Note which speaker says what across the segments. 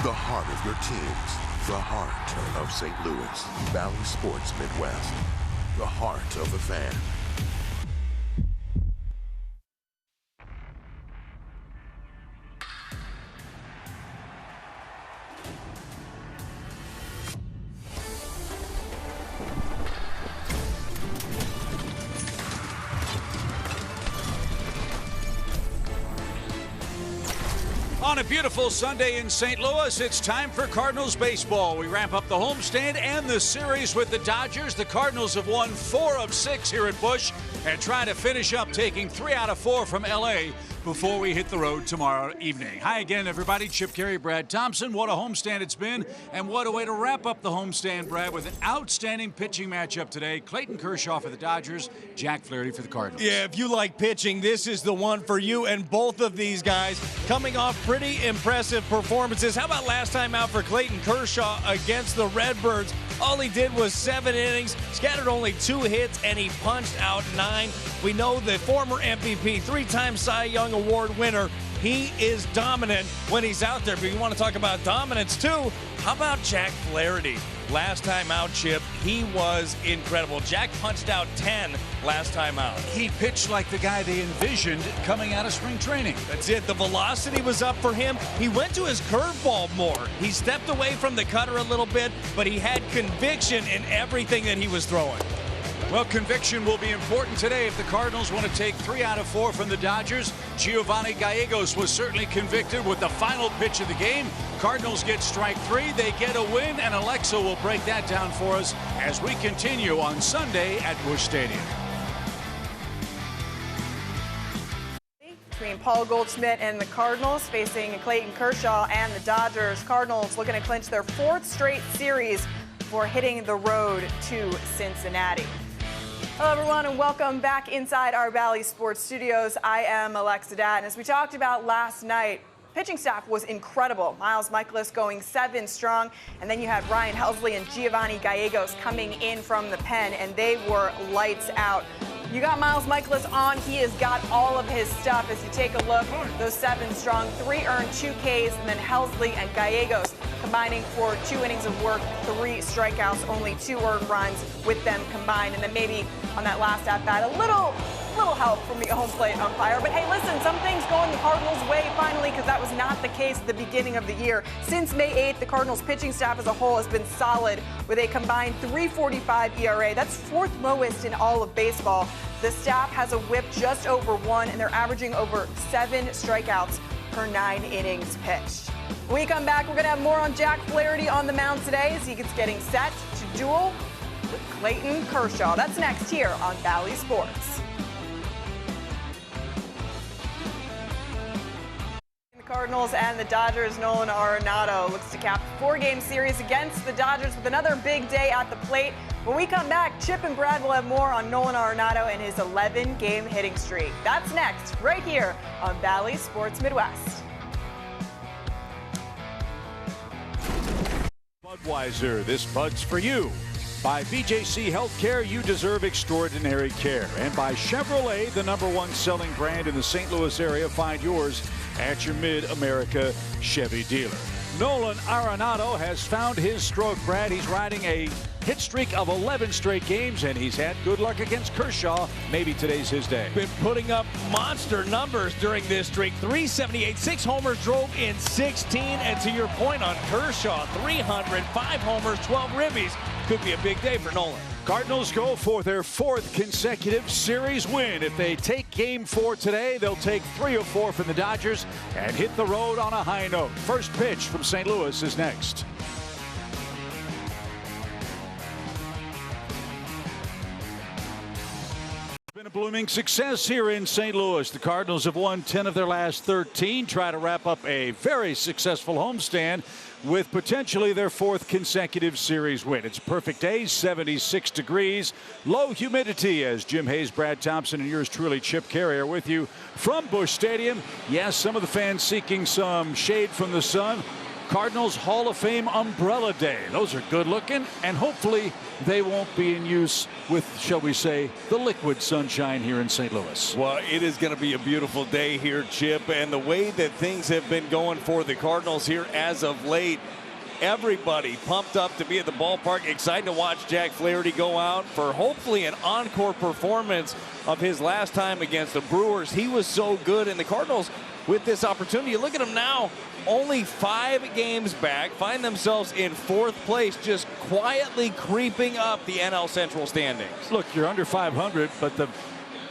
Speaker 1: The heart of your teams. The heart of St. Louis. Valley Sports Midwest. The heart of the fan.
Speaker 2: On a beautiful Sunday in St. Louis, it's time for Cardinals baseball. We wrap up the homestand and the series with the Dodgers. The Cardinals have won 4 of 6 here at Busch and try to finish up taking 3 out of 4 from L.A. before we hit the road tomorrow evening. Hi again, everybody. Chip Carey, Brad Thompson. What a homestand it's been, and what a way to wrap up the homestand, Brad, with an outstanding pitching matchup today. Clayton Kershaw for the Dodgers, Jack Flaherty for the Cardinals.
Speaker 3: Yeah, if you like pitching, this is the one for you, and both of these guys coming off pretty impressive performances. How about last time out for Clayton Kershaw against the Redbirds? All he did was 7 innings, scattered only 2 hits, and he punched out 9. We know the former MVP, 3-time Cy Young Award winner, he is dominant when he's out there. But you want to talk about dominance too, how about Jack Flaherty? Last time out, Chip, he was incredible. Jack punched out 10 last time out.
Speaker 2: He pitched like the guy they envisioned coming out of spring training.
Speaker 3: That's it. The velocity was up for him. He went to his curveball more. He stepped away from the cutter a little bit, but he had conviction in everything that he was throwing.
Speaker 2: Well, conviction will be important today if the Cardinals want to take 3 out of 4 from the Dodgers. Giovanni Gallegos was certainly convicted with the final pitch of the game. Cardinals get strike 3, they get a win, and Alexa will break that down for us as we continue on Sunday at Busch Stadium.
Speaker 4: Between Paul Goldschmidt and the Cardinals, facing Clayton Kershaw and the Dodgers. Cardinals looking to clinch their 4th straight series before hitting the road to Cincinnati. Hello, everyone, and welcome back inside our Valley Sports Studios. I am Alexa Dat, and as we talked about last night, pitching staff was incredible. Miles Mikolas going 7 strong, and then you had Ryan Helsley and Giovanni Gallegos coming in from the pen, and they were lights out. You got Miles Mikolas on. He has got all of his stuff. As you take a look, those 7 strong, 3 earned, 2 Ks, and then Helsley and Gallegos combining for 2 innings of work, 3 strikeouts, only 2 earned runs with them combined. And then maybe on that last at-bat, a little help from the home plate umpire. But hey, listen, some things going the Cardinals' way finally, because that was not the case at the beginning of the year. Since May 8th, the Cardinals pitching staff as a whole has been solid with a combined 3.45 ERA. That's 4th lowest in all of baseball. The staff has a whip just over 1, and they're averaging over 7 strikeouts per 9 innings pitched. When we come back, we're going to have more on Jack Flaherty on the mound today as he gets getting set to duel with Clayton Kershaw. That's next here on Valley Sports. Cardinals and the Dodgers. Nolan Arenado looks to cap a 4-game series against the Dodgers with another big day at the plate. When we come back, Chip and Brad will have more on Nolan Arenado and his 11-game hitting streak. That's next, right here on Valley Sports Midwest.
Speaker 2: Budweiser, this Bud's for you. By BJC Healthcare, you deserve extraordinary care. And by Chevrolet, the #1 selling brand in the St. Louis area. Find yours at your Mid-America Chevy dealer. Nolan Arenado has found his stroke, Brad. He's riding a hit streak of 11 straight games, and he's had good luck against Kershaw. Maybe today's his day.
Speaker 3: Been putting up monster numbers during this streak. 378, 6 homers, drove in 16. And to your point on Kershaw, 300, 5 homers, 12 ribbies. Could be a big day for Nolan.
Speaker 2: Cardinals go for their 4th consecutive series win. If they take Game 4 today, they'll take 3 of 4 from the Dodgers and hit the road on a high note. First pitch from St. Louis is next. Been a blooming success here in St. Louis. The Cardinals have won 10 of their last 13. Try to wrap up a very successful homestand with potentially their 4th consecutive series win. It's a perfect day, 76 degrees, low humidity, as Jim Hayes, Brad Thompson, and yours truly, Chip Carey, are with you from Busch Stadium. Yes, some of the fans seeking some shade from the sun. Cardinals Hall of Fame Umbrella Day. Those are good looking, and hopefully they won't be in use with, shall we say, the liquid sunshine here in St. Louis.
Speaker 3: Well, it is going to be a beautiful day here, Chip, and the way that things have been going for the Cardinals here as of late, everybody pumped up to be at the ballpark, excited to watch Jack Flaherty go out for hopefully an encore performance of his last time against the Brewers. He was so good, and the Cardinals, with this opportunity, look at them now, only 5 games back, find themselves in 4th place, just quietly creeping up the NL Central standings.
Speaker 2: Look, you're under 500, but the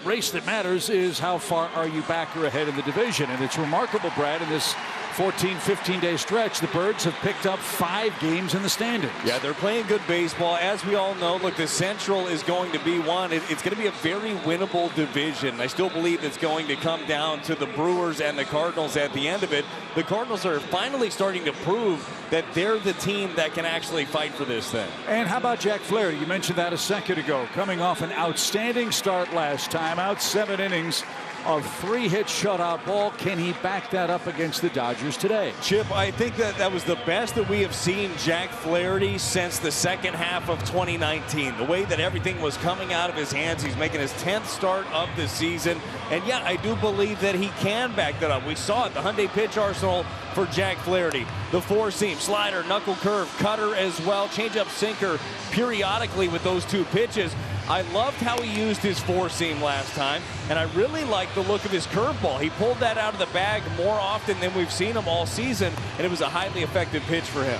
Speaker 2: race that matters is how far are you back or ahead in the division. And it's remarkable, Brad, in this 15-day stretch, the Birds have picked up 5 games in the standings.
Speaker 3: Yeah, they're playing good baseball. As we all know, look, the Central is going to be one. It's going to be a very winnable division. I still believe it's going to come down to the Brewers and the Cardinals at the end of it. The Cardinals are finally starting to prove that they're the team that can actually fight for this thing.
Speaker 2: And how about Jack Flaherty? You mentioned that a second ago. Coming off an outstanding start last time, out 7 innings of 3-hit shutout ball. Can he back that up against the Dodgers today?
Speaker 3: Chip, I think that was the best that we have seen Jack Flaherty since the second half of 2019. The way that everything was coming out of his hands, he's making his 10th start of the season. And yeah, I do believe that he can back that up. We saw it, the Hyundai pitch arsenal for Jack Flaherty. The 4-seam, slider, knuckle curve, cutter as well, changeup, sinker periodically with those 2 pitches. I loved how he used his 4-seam last time, and I really like the look of his curveball. He pulled that out of the bag more often than we've seen him all season, and it was a highly effective pitch for him.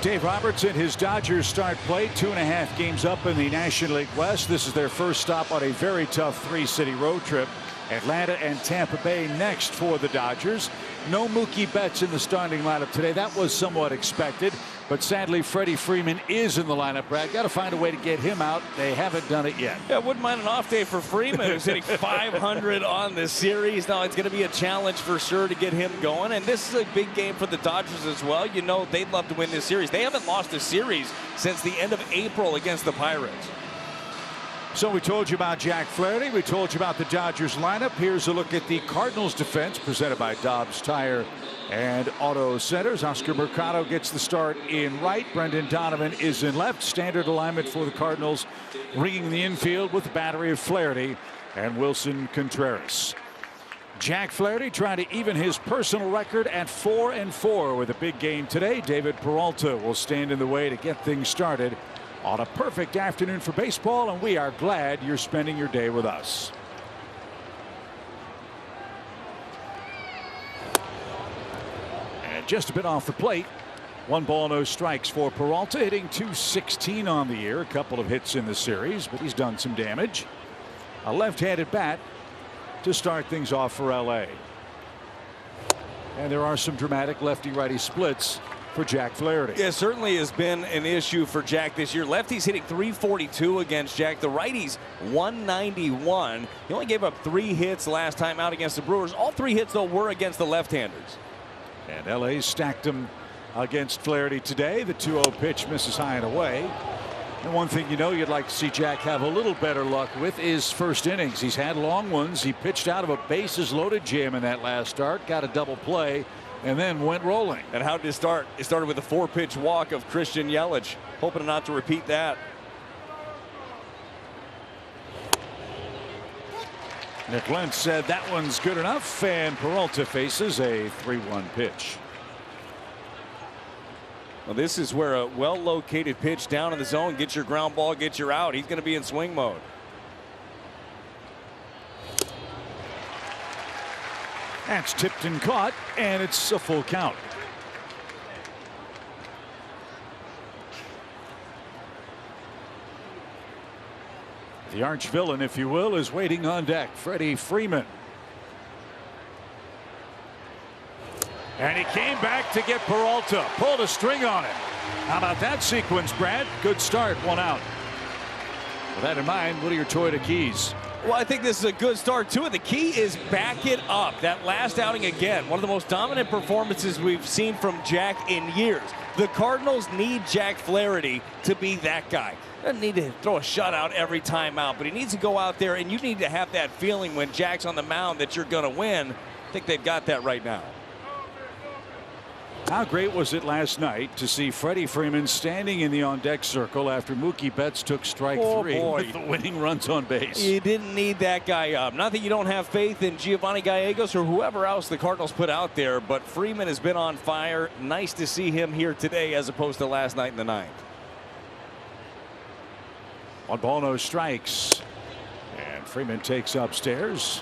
Speaker 2: Dave Robertson, his Dodgers start play 2.5 games up in the National League West. This is their first stop on a very tough 3-city road trip. Atlanta and Tampa Bay next for the Dodgers. No Mookie Betts in the starting lineup today. That was somewhat expected, but sadly Freddie Freeman is in the lineup. Brad, got to find a way to get him out. They haven't done it yet.
Speaker 3: Yeah, wouldn't mind an off day for Freeman, who's hitting 500 on this series. Now it's going to be a challenge for sure to get him going, and this is a big game for the Dodgers as well. You know they'd love to win this series. They haven't lost a series since the end of April against the Pirates.
Speaker 2: So we told you about Jack Flaherty. We told you about the Dodgers lineup. Here's a look at the Cardinals defense presented by Dobbs Tire and Auto Centers. Oscar Mercado gets the start in right. Brendan Donovan is in left. Standard alignment for the Cardinals, ringing the infield with the battery of Flaherty and Wilson Contreras. Jack Flaherty trying to even his personal record at 4-4 with a big game today. David Peralta will stand in the way to get things started on a perfect afternoon for baseball, and we are glad you're spending your day with us. And just a bit off the plate. 1 ball, no strikes for Peralta, hitting .216 on the year. A couple of hits in the series, but he's done some damage. A left-handed bat to start things off for LA. And there are some dramatic lefty-righty splits for Jack Flaherty.
Speaker 3: Yeah, certainly has been an issue for Jack this year. Lefties hitting .342 against Jack. The righties .191. He only gave up 3 hits last time out against the Brewers. All 3 hits, though, were against the left-handers.
Speaker 2: And LA stacked him against Flaherty today. The 2-0 pitch misses high and away. And one thing you know you'd like to see Jack have a little better luck with is first innings. He's had long ones. He pitched out of a bases loaded jam in that last start, got a double play, and then went rolling.
Speaker 3: And how did it start? It started with a 4-pitch walk of Christian Yelich. Hoping not to repeat that.
Speaker 2: Nick Lentz said that one's good enough, and Peralta faces a 3-1 pitch.
Speaker 3: Well, this is where a well-located pitch down in the zone gets your ground ball, gets your out. He's going to be in swing mode.
Speaker 2: That's tipped and caught, and it's a full count. The arch villain, if you will, is waiting on deck. Freddie Freeman. And he came back to get Peralta. Pulled a string on him. How about that sequence, Brad? Good start, 1 out. With that in mind, what are your Toyota keys?
Speaker 3: Well, I think this is a good start to it. The key is back it up. That last outing again, one of the most dominant performances we've seen from Jack in years. The Cardinals need Jack Flaherty to be that guy. Doesn't need to throw a shutout every time out, but he needs to go out there, and you need to have that feeling when Jack's on the mound that you're going to win. I think they've got that right now.
Speaker 2: How great was it last night to see Freddie Freeman standing in the on-deck circle after Mookie Betts took strike three with the winning runs on base?
Speaker 3: You didn't need that guy up. Not that you don't have faith in Giovanni Gallegos or whoever else the Cardinals put out there, but Freeman has been on fire. Nice to see him here today as opposed to last night in the ninth.
Speaker 2: 1 ball, no strikes. And Freeman takes upstairs.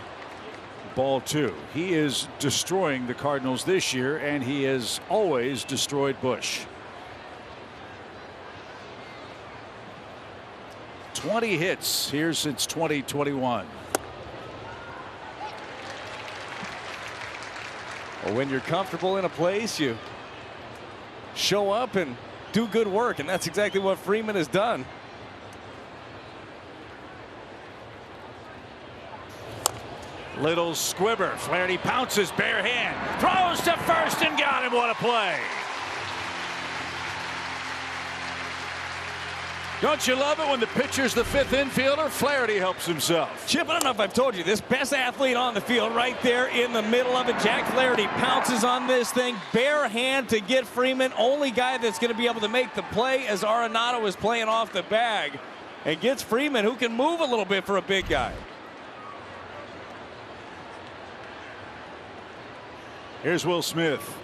Speaker 2: Ball 2. He is destroying the Cardinals this year, and he has always destroyed Busch. 20 hits here since 2021.
Speaker 3: Well, when you're comfortable in a place, you show up and do good work, and that's exactly what Freeman has done.
Speaker 2: Little squibber. Flaherty pounces, bare hand, throws to first and got him. What a play. Don't you love it when the pitcher's the 5th infielder? Flaherty helps himself.
Speaker 3: Chip, I don't know if I've told you this. Best athlete on the field right there in the middle of it. Jack Flaherty pounces on this thing. Bare hand to get Freeman. Only guy that's going to be able to make the play as Arenado is playing off the bag. And gets Freeman, who can move a little bit for a big guy.
Speaker 2: Here's Will Smith.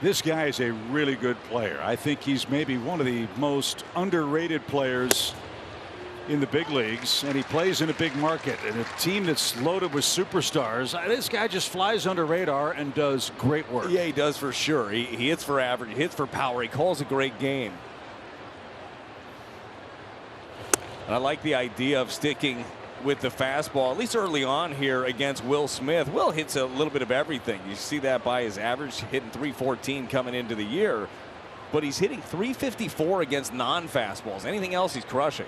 Speaker 2: This guy is a really good player. I think he's maybe one of the most underrated players in the big leagues, and he plays in a big market and a team that's loaded with superstars. This guy just flies under radar and does great work.
Speaker 3: Yeah, he does for sure. He hits for average, he hits for power, he calls a great game. And I like the idea of sticking with the fastball, at least early on here against Will Smith. Will hits a little bit of everything. You see that by his average, hitting .314 coming into the year, but he's hitting .354 against non-fastballs. Anything else, he's crushing.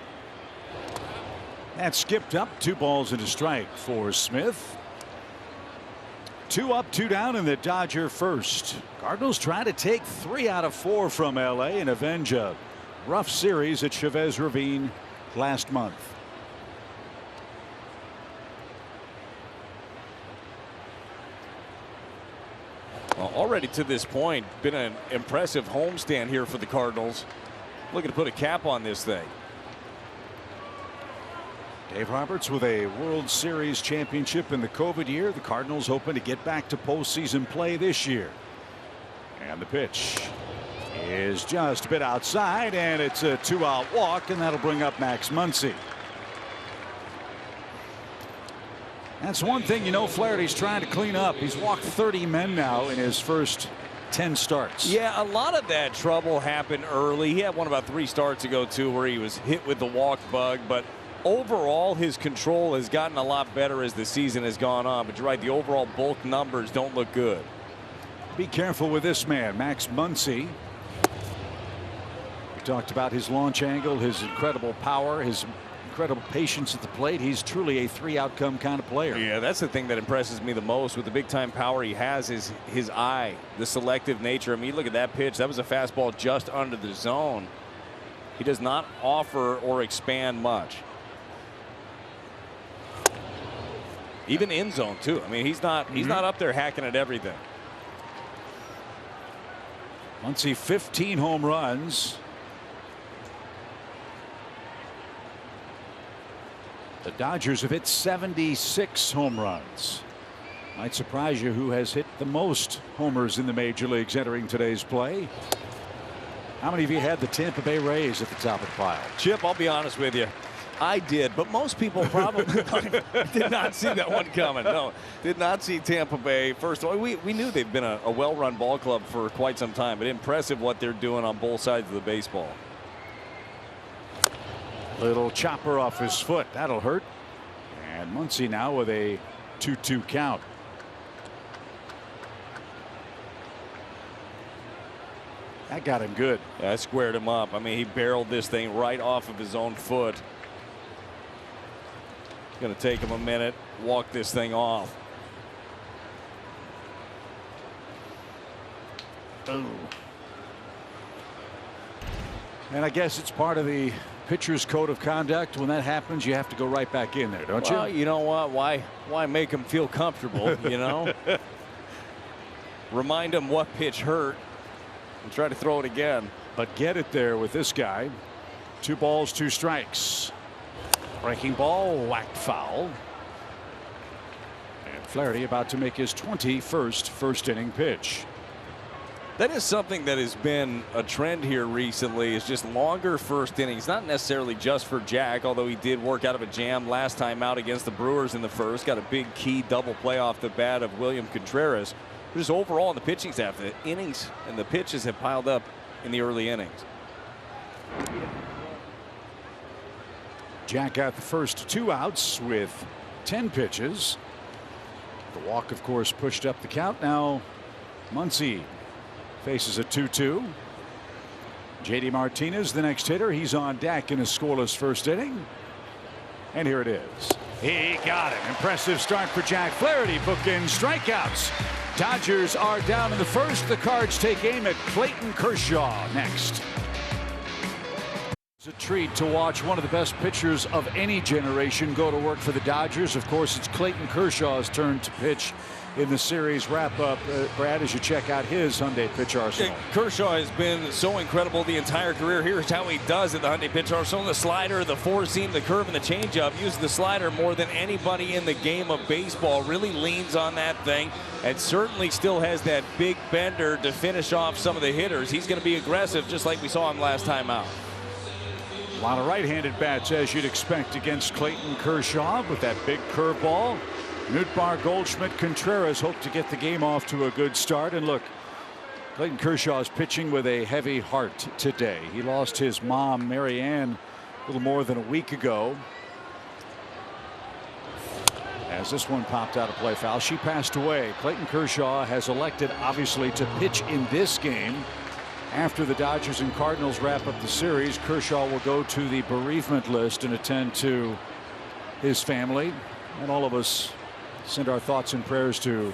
Speaker 2: That skipped up. 2 balls and a strike for Smith. 2 up, 2 down in the Dodger first. Cardinals trying to take 3 out of 4 from LA and avenge a rough series at Chavez Ravine last month.
Speaker 3: Well, already to this point, been an impressive homestand here for the Cardinals. Looking to put a cap on this thing.
Speaker 2: Dave Roberts with a World Series championship in the COVID year. The Cardinals hoping to get back to postseason play this year. And the pitch is just a bit outside, and it's a 2-out walk, and that'll bring up Max Muncy. That's one thing you know Flaherty's trying to clean up. He's walked 30 men now in his first 10 starts.
Speaker 3: Yeah, a lot of that trouble happened early. He had one about 3 starts ago too where he was hit with the walk bug, but overall his control has gotten a lot better as the season has gone on. But you're right, the overall bulk numbers don't look good.
Speaker 2: Be careful with this man, Max Muncy. We talked about his launch angle, his incredible power, his incredible patience at the plate. He's truly a 3-outcome kind of player.
Speaker 3: Yeah, that's the thing that impresses me the most with the big time power he has is his eye, the selective nature. I mean, look at that pitch. That was a fastball just under the zone. He does not offer or expand much. Even in zone too. I mean, he's not up there hacking at everything.
Speaker 2: Muncy 15 home runs. The Dodgers have hit 76 home runs. Might surprise you who has hit the most homers in the major leagues entering today's play. How many of you had the Tampa Bay Rays at the top of the pile?
Speaker 3: Chip, I'll be honest with you. I did, but most people probably did not see that one coming. No, did not see Tampa Bay. First of all, we knew they've been a well-run ball club for quite some time, but impressive what they're doing on both sides of the baseball.
Speaker 2: Little chopper off his foot. That'll hurt. And Muncy now with a 2-2 count. That got him good.
Speaker 3: Yeah, that squared him up. I mean, he barreled this thing right off of his own foot. It's going to take him a minute, walk this thing off.
Speaker 2: Oh. And I guess it's part of the pitcher's code of conduct. When that happens, you have to go right back in there, don't you?
Speaker 3: Well, you know what? Why make him feel comfortable, you know?
Speaker 5: remind him what pitch hurt and try to throw it again.
Speaker 2: But get it there with this guy. 2 balls, 2 strikes. Breaking ball, whacked foul. And Flaherty about to make his 21st first inning pitch.
Speaker 5: That is something that has been a trend here recently, is just longer first innings. Not necessarily just for Jack, although he did work out of a jam last time out against the Brewers in the first. Got a big key double play off the bat of William Contreras. But just overall in the pitching staff, the innings and the pitches have piled up in the early innings.
Speaker 2: Jack got the first 2 outs with 10 pitches. The walk, of course, pushed up the count. Now Muncy faces a 2-2. J.D. Martinez, the next hitter. He's on deck in a scoreless first inning. And here it is. He got it. Impressive start for Jack Flaherty. Bookend strikeouts. Dodgers are down in the first. The Cards take aim at Clayton Kershaw next. It's a treat to watch one of the best pitchers of any generation go to work for the Dodgers. Of course, it's Clayton Kershaw's turn to pitch in the series wrap-up. Brad, as you check out his Hyundai pitch arsenal.
Speaker 5: Kershaw has been so incredible the entire career. Here's how he does at the Hyundai pitch arsenal. The slider, the 4-seam, the curve, and the changeup. Uses the slider more than anybody in the game of baseball. Really leans on that thing, and certainly still has that big bender to finish off some of the hitters. He's going to be aggressive, just like we saw him last time out.
Speaker 2: A lot of right-handed bats, as you'd expect, against Clayton Kershaw with that big curveball. Nootbaar, Goldschmidt, Contreras hope to get the game off to a good start. And look, Clayton Kershaw is pitching with a heavy heart today. He lost his mom, Mary Ann, a little more than a week ago. As this one popped out of play foul, she passed away. Clayton Kershaw has elected, obviously, to pitch in this game. After the Dodgers and Cardinals wrap up the series, Kershaw will go to the bereavement list and attend to his family. And all of us send our thoughts and prayers to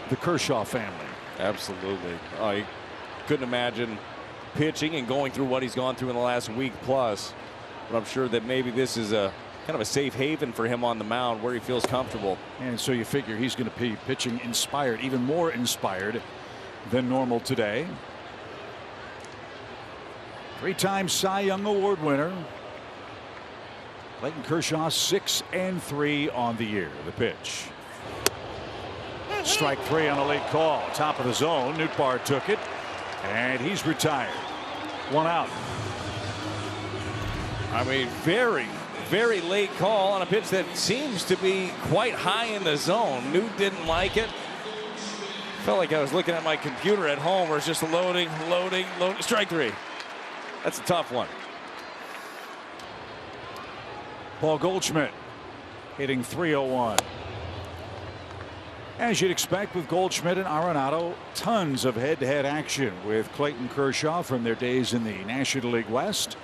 Speaker 2: the Kershaw family.
Speaker 5: Absolutely. I couldn't imagine pitching and going through what he's gone through in the last week plus. But I'm sure that maybe this is a kind of a safe haven for him on the mound where he feels comfortable.
Speaker 2: And so you figure he's going to be pitching inspired, even more inspired than normal today. 3-time Cy Young Award winner. Clayton Kershaw 6-3 on the year. The pitch. Strike 3 on a late call. Top of the zone. Nootbaar took it. And he's retired. 1 out.
Speaker 5: I mean, very, very late call on a pitch that seems to be quite high in the zone. Newt didn't like it. Felt like I was looking at my computer at home where it's just loading. Strike 3. That's a tough one.
Speaker 2: Paul Goldschmidt hitting .301. As you'd expect with Goldschmidt and Arenado, tons of head-to-head action with Clayton Kershaw from their days in the National League West.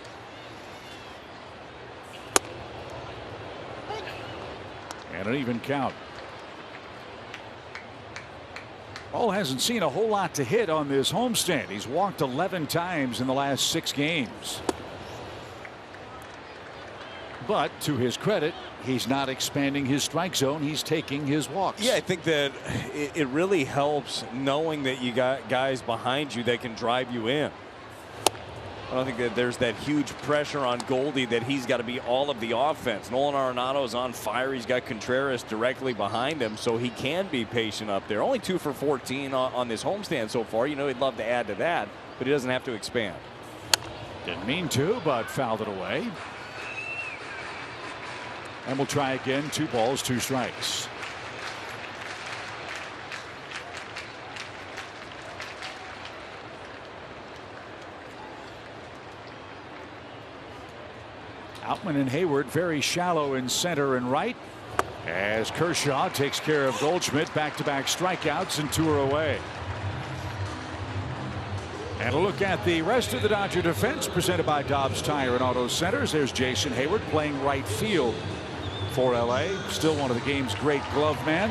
Speaker 2: And an even count. Paul hasn't seen a whole lot to hit on this homestand. He's walked 11 times in the last 6 games. But to his credit, he's not expanding his strike zone. He's taking his walks.
Speaker 5: Yeah, I think that it really helps knowing that you got guys behind you that can drive you in. I don't think that there's that huge pressure on Goldie that he's got to be all of the offense. Nolan Arenado is on fire. He's got Contreras directly behind him, so he can be patient up there. Only 2 for 14 on this homestand so far. You know, he'd love to add to that, but he doesn't have to expand.
Speaker 2: Didn't mean to, but fouled it away. And we'll try again. 2 balls, 2 strikes. Outman and Hayward very shallow in center and right as Kershaw takes care of Goldschmidt. Back-to-back strikeouts and 2 are away. And a look at the rest of the Dodger defense presented by Dobbs Tire and Auto Centers. There's Jason Hayward playing right field for LA. Still one of the game's great glove men.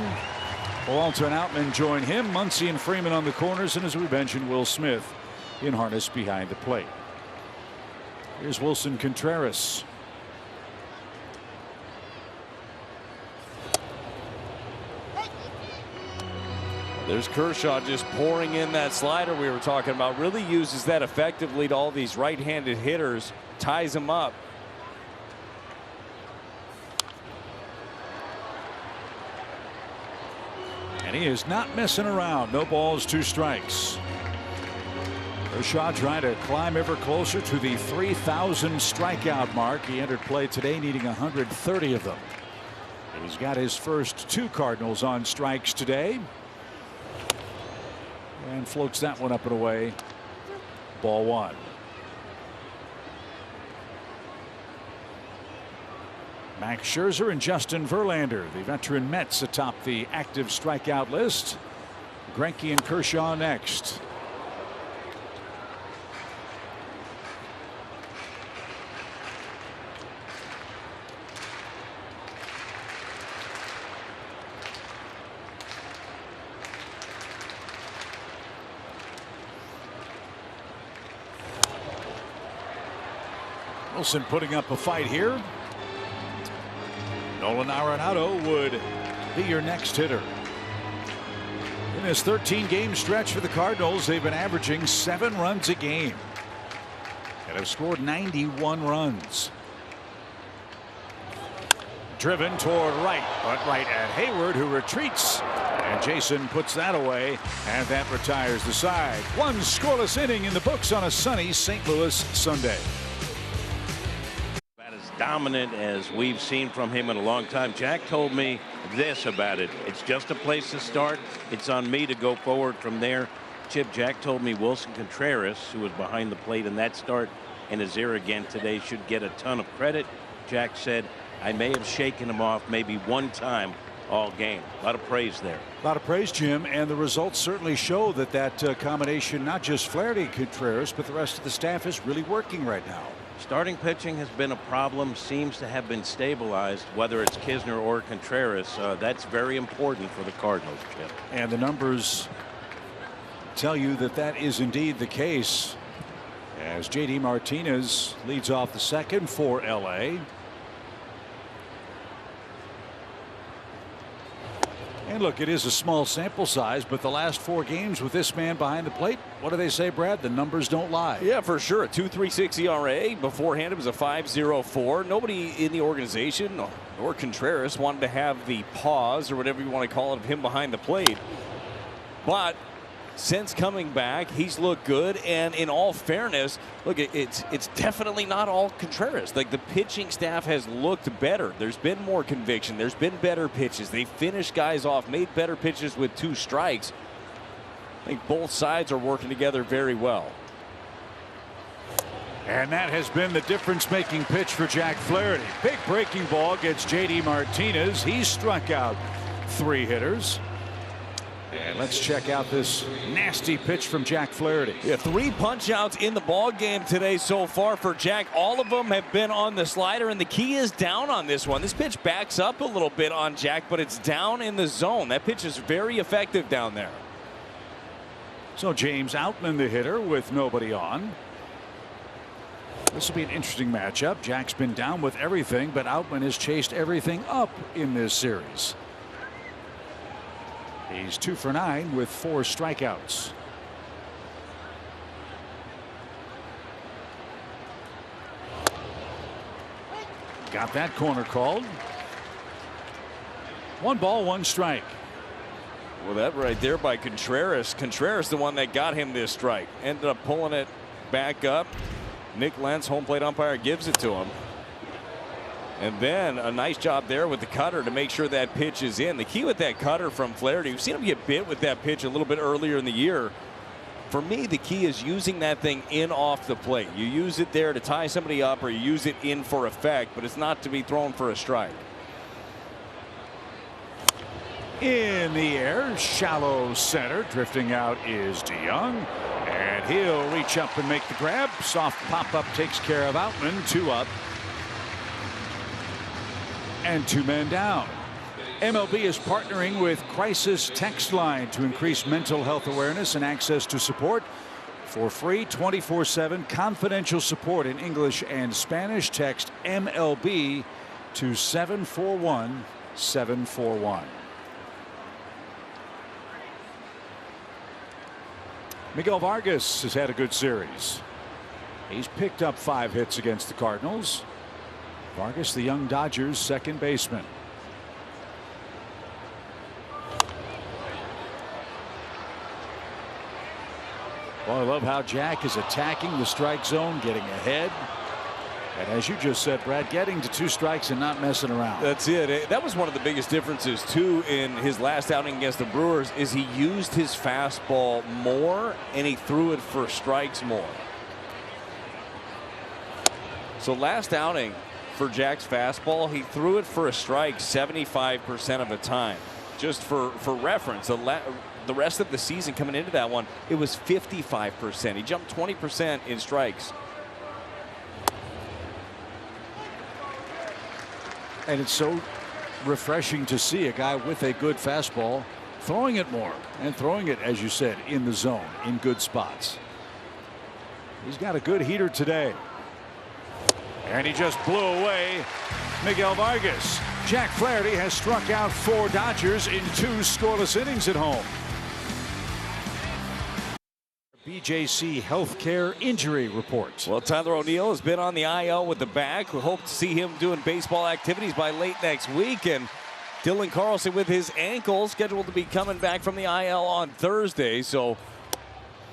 Speaker 2: Walter and Outman join him. Muncy and Freeman on the corners, and as we mentioned, Will Smith in harness behind the plate. Here's Wilson Contreras.
Speaker 5: There's Kershaw just pouring in that slider we were talking about. Really uses that effectively to all these right-handed hitters. Ties them up.
Speaker 2: And he is not messing around. No balls, 2 strikes. Kershaw trying to climb ever closer to the 3,000 strikeout mark. He entered play today needing 130 of them. He's got his first 2 Cardinals on strikes today. And floats that one up and away. Ball 1. Max Scherzer and Justin Verlander, the veteran Mets, atop the active strikeout list. Greinke and Kershaw next. Wilson putting up a fight here. Nolan Arenado would be your next hitter. In this 13-game stretch for the Cardinals, they've been averaging 7 runs a game and have scored 91 runs. Driven toward right, but right at Hayward, who retreats. And Jason puts that away, and that retires the side. 1 scoreless inning in the books on a sunny St. Louis Sunday.
Speaker 6: Dominant as we've seen from him in a long time. Jack told me this about it. It's just a place to start. It's on me to go forward from there. Chip, Jack told me Wilson Contreras, who was behind the plate in that start and is here again today, should get a ton of credit. Jack said, I may have shaken him off maybe 1 time all game. A lot of praise there.
Speaker 2: A lot of praise, Jim, and the results certainly show that that combination, not just Flaherty Contreras, but the rest of the staff is really working right now.
Speaker 6: Starting pitching has been a problem, seems to have been stabilized, whether it's Kisner or Contreras. That's very important for the Cardinals, Chip.
Speaker 2: And the numbers tell you that that is indeed the case, as J.D. Martinez leads off the second for L.A. And look, it is a small sample size, but the last 4 games with this man behind the plate, what do they say, Brad? The numbers don't lie.
Speaker 5: Yeah, for sure. A 2.36 ERA. Beforehand, it was a 5.04. Nobody in the organization or Contreras wanted to have the pause or whatever you want to call it of him behind the plate. But since coming back, he's looked good. And in all fairness, look, it's definitely not all Contreras. Like, the pitching staff has looked better. There's been more conviction. There's been better pitches. They finished guys off, made better pitches with 2 strikes. I think both sides are working together very well.
Speaker 2: And that has been the difference-making pitch for Jack Flaherty. Big breaking ball gets J.D. Martinez. He's struck out 3 hitters. And let's check out this nasty pitch from Jack Flaherty.
Speaker 5: Yeah, 3 punch-outs in the ball game today so far for Jack. All of them have been on the slider, and the key is down on this one. This pitch backs up a little bit on Jack, but it's down in the zone. That pitch is very effective down there.
Speaker 2: So James Outman, the hitter, with nobody on. This will be an interesting matchup. Jack's been down with everything, but Outman has chased everything up in this series. He's 2 for 9 with 4 strikeouts. Got that corner called. 1 ball, 1 strike.
Speaker 5: Well, that right there by Contreras. Contreras, the one that got him this strike. Ended up pulling it back up. Nick Lentz, home plate umpire, gives it to him. And then a nice job there with the cutter to make sure that pitch is in. The key with that cutter from Flaherty, we've seen him get bit with that pitch a little bit earlier in the year. For me, the key is using that thing in off the plate. You use it there to tie somebody up, or you use it in for effect, but it's not to be thrown for a strike.
Speaker 2: In the air, shallow center. Drifting out is DeYoung. And he'll reach up and make the grab. Soft pop-up takes care of Outman. 2 up. And 2 men down. MLB is partnering with Crisis Text Line to increase mental health awareness and access to support. For free 24/7 confidential support in English and Spanish, text MLB to 741-741.
Speaker 7: Miguel Vargas has had a good series. He's picked up 5 hits against the Cardinals. Vargas, the young Dodgers second baseman. Well, I love how Jack is attacking the strike zone, getting ahead. And as you just said, Brad, getting to 2 strikes and not messing around.
Speaker 5: That's it. That was one of the biggest differences, too, in his last outing against the Brewers, is he used his fastball more and he threw it for strikes more. So last outing for Jack's fastball, he threw it for a strike 75% of the time. Just for reference, the rest of the season coming into that one, it was 55%. He jumped 20% in strikes.
Speaker 7: And it's so refreshing to see a guy with a good fastball throwing it more and throwing it, as you said, in the zone, in good spots. He's got a good heater today. And he just blew away Miguel Vargas. Jack Flaherty has struck out 4 Dodgers in 2 scoreless innings at home. BJC Healthcare Injury Report.
Speaker 5: Well, Tyler O'Neill has been on the IL with the back. We hope to see him doing baseball activities by late next week. And Dylan Carlson with his ankle scheduled to be coming back from the IL on Thursday. So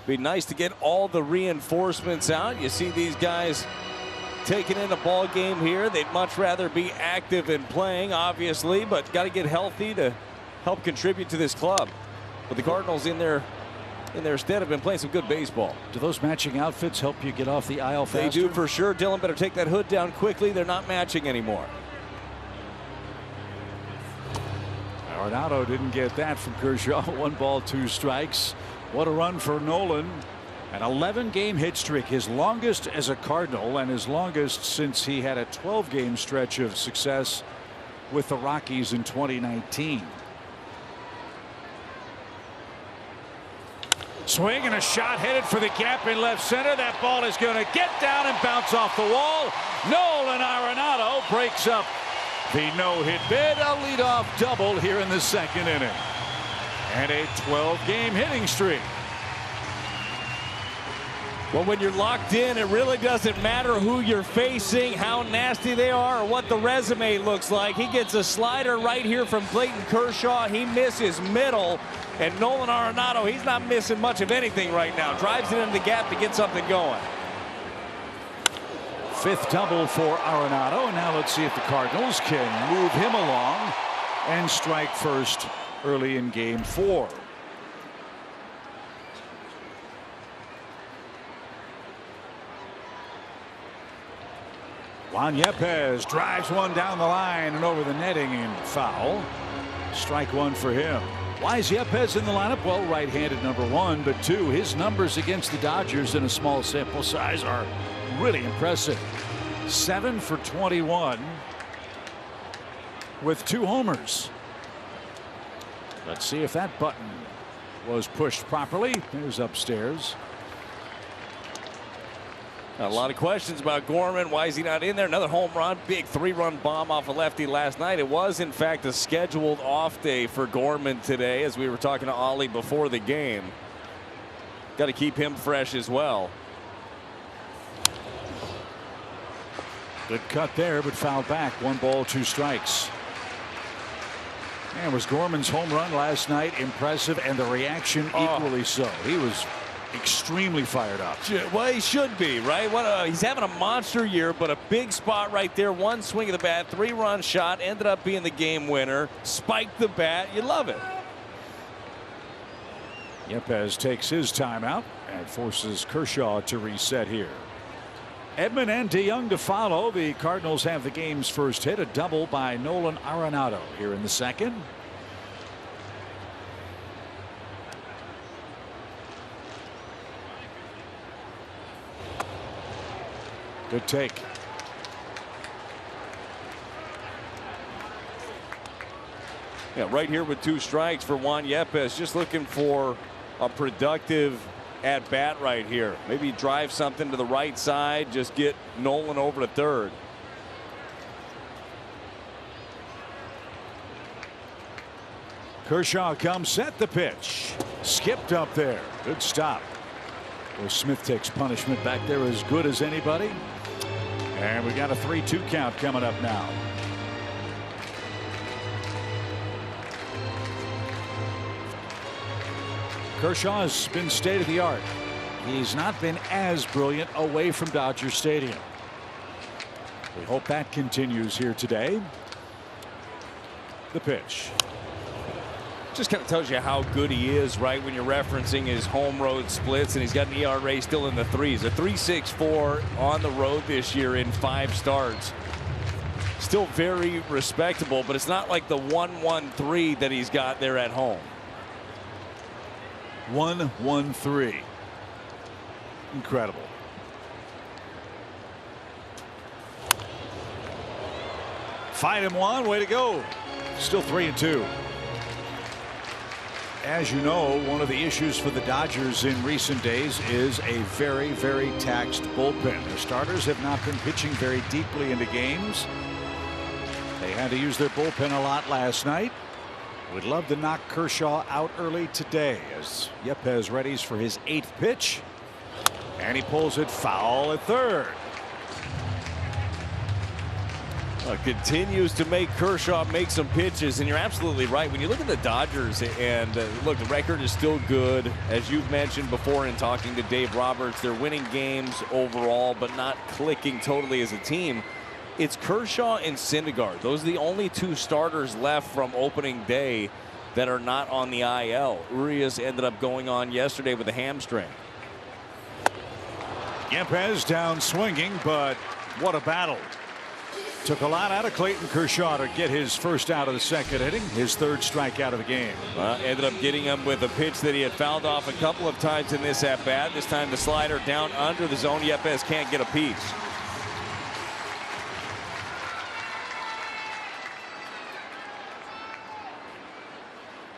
Speaker 5: be nice to get all the reinforcements out. You see these guys taking in a ball game here. They'd much rather be active and playing, obviously, but got to get healthy to help contribute to this club. But the Cardinals in their stead have been playing some good baseball.
Speaker 7: Do those matching outfits help you get off the aisle faster?
Speaker 5: They do for sure. Dylan better take that hood down quickly. They're not matching anymore.
Speaker 7: Arenado didn't get that from Kershaw. 1 ball, 2 strikes. What a run for Nolan. An 11-game hit streak, his longest as a Cardinal and his longest since he had a 12-game stretch of success with the Rockies in 2019. Swing and a shot headed for the gap in left center. That ball is going to get down and bounce off the wall. Nolan Arenado breaks up the no-hit bid. A leadoff double here in the 2nd inning. And a 12-game hitting streak.
Speaker 5: Well, when you're locked in, it really doesn't matter who you're facing, how nasty they are, or what the resume looks like. He gets a slider right here from Clayton Kershaw. He misses middle. And Nolan Arenado, he's not missing much of anything right now. Drives it into the gap to get something going.
Speaker 7: 5th double for Arenado. And now let's see if the Cardinals can move him along and strike first early in game 4. Juan Yepez drives one down the line and over the netting and foul. Strike 1 for him. Why is Yepez in the lineup? Well, right-handed, number 1, but 2, his numbers against the Dodgers in a small sample size are really impressive. 7 for 21 with 2 homers. Let's see if that button was pushed properly. There's upstairs.
Speaker 5: A lot of questions about Gorman. Why is he not in there? Another home run, big 3-run bomb off a lefty last night. It was, in fact, a scheduled off day for Gorman today, as we were talking to Ollie before the game. Got to keep him fresh as well.
Speaker 7: Good cut there, but fouled back. 1 ball, 2 strikes. And was Gorman's home run last night impressive, and the reaction equally so. He was extremely fired up.
Speaker 5: Well, he should be, right? He's having a monster year, but a big spot right there. 1 swing of the bat, 3-run shot, ended up being the game winner. Spiked the bat. You love it.
Speaker 7: Yepez takes his timeout and forces Kershaw to reset here. Edman and DeYoung to follow. The Cardinals have the game's first hit, a double by Nolan Arenado here in the 2nd. Good take.
Speaker 5: Yeah, right here with 2 strikes for Juan Yepez. Just looking for a productive at bat right here. Maybe drive something to the right side. Just get Nolan over to 3rd.
Speaker 7: Kershaw comes set. The pitch skipped up there. Good stop. Well, Smith takes punishment back there as good as anybody. And we got a 3-2 count coming up now. Kershaw has been state of the art. He's not been as brilliant away from Dodger Stadium. We hope that continues here today. The pitch.
Speaker 5: Just kind of tells you how good he is, right, when you're referencing his home road splits, and he's got an ERA still in the threes. A 3.64 on the road this year in 5 starts. Still very respectable, but it's not like the 1.13 that he's got there at home.
Speaker 7: 1-1-3. Incredible. Find him one. Way to go. Still 3-2. As you know, one of the issues for the Dodgers in recent days is a very, very taxed bullpen. Their starters have not been pitching very deeply into games. They had to use their bullpen a lot last night. Would love to knock Kershaw out early today as Yepez readies for his 8th pitch. And he pulls it foul at third.
Speaker 5: Continues to make Kershaw make some pitches, and you're absolutely right. When you look at the Dodgers, and look, the record is still good, as you've mentioned before in talking to Dave Roberts. They're winning games overall, but not clicking totally as a team. It's Kershaw and Syndergaard. Those are the only 2 starters left from opening day that are not on the IL. Urias ended up going on yesterday with a hamstring.
Speaker 7: Yepez down swinging, but what a battle. Took a lot out of Clayton Kershaw to get his first out of the 2nd inning, his 3rd strikeout of the game.
Speaker 5: Ended up getting him with a pitch that he had fouled off a couple of times in this at bat. This time the slider down under the zone. Yepez can't get a piece.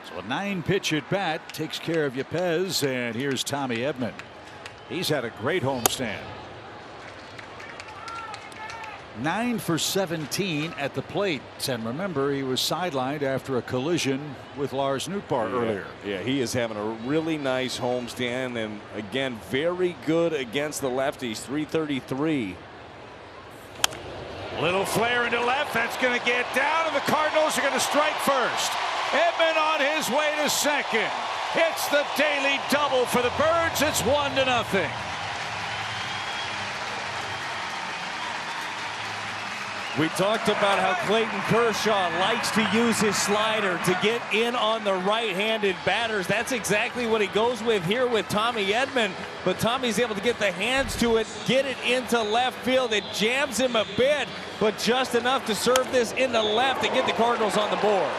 Speaker 7: So a 9-pitch at bat takes care of Yepez, and here's Tommy Edman. He's had a great homestand. 9 for 17 at the plate, and remember, he was sidelined after a collision with Lars Nootbaar earlier.
Speaker 5: Yeah, he is having a really nice homestand, and again, very good against the lefties. 333.
Speaker 7: Little flare into left. That's going to get down, and the Cardinals are going to strike first. Edman on his way to second. It's the daily double for the Birds. It's 1-0.
Speaker 5: We talked about how Clayton Kershaw likes to use his slider to get in on the right-handed batters. That's exactly what he goes with here with Tommy Edman. But Tommy's able to get the hands to it, get it into left field. It jams him a bit, but just enough to serve this into left and get the Cardinals on the board.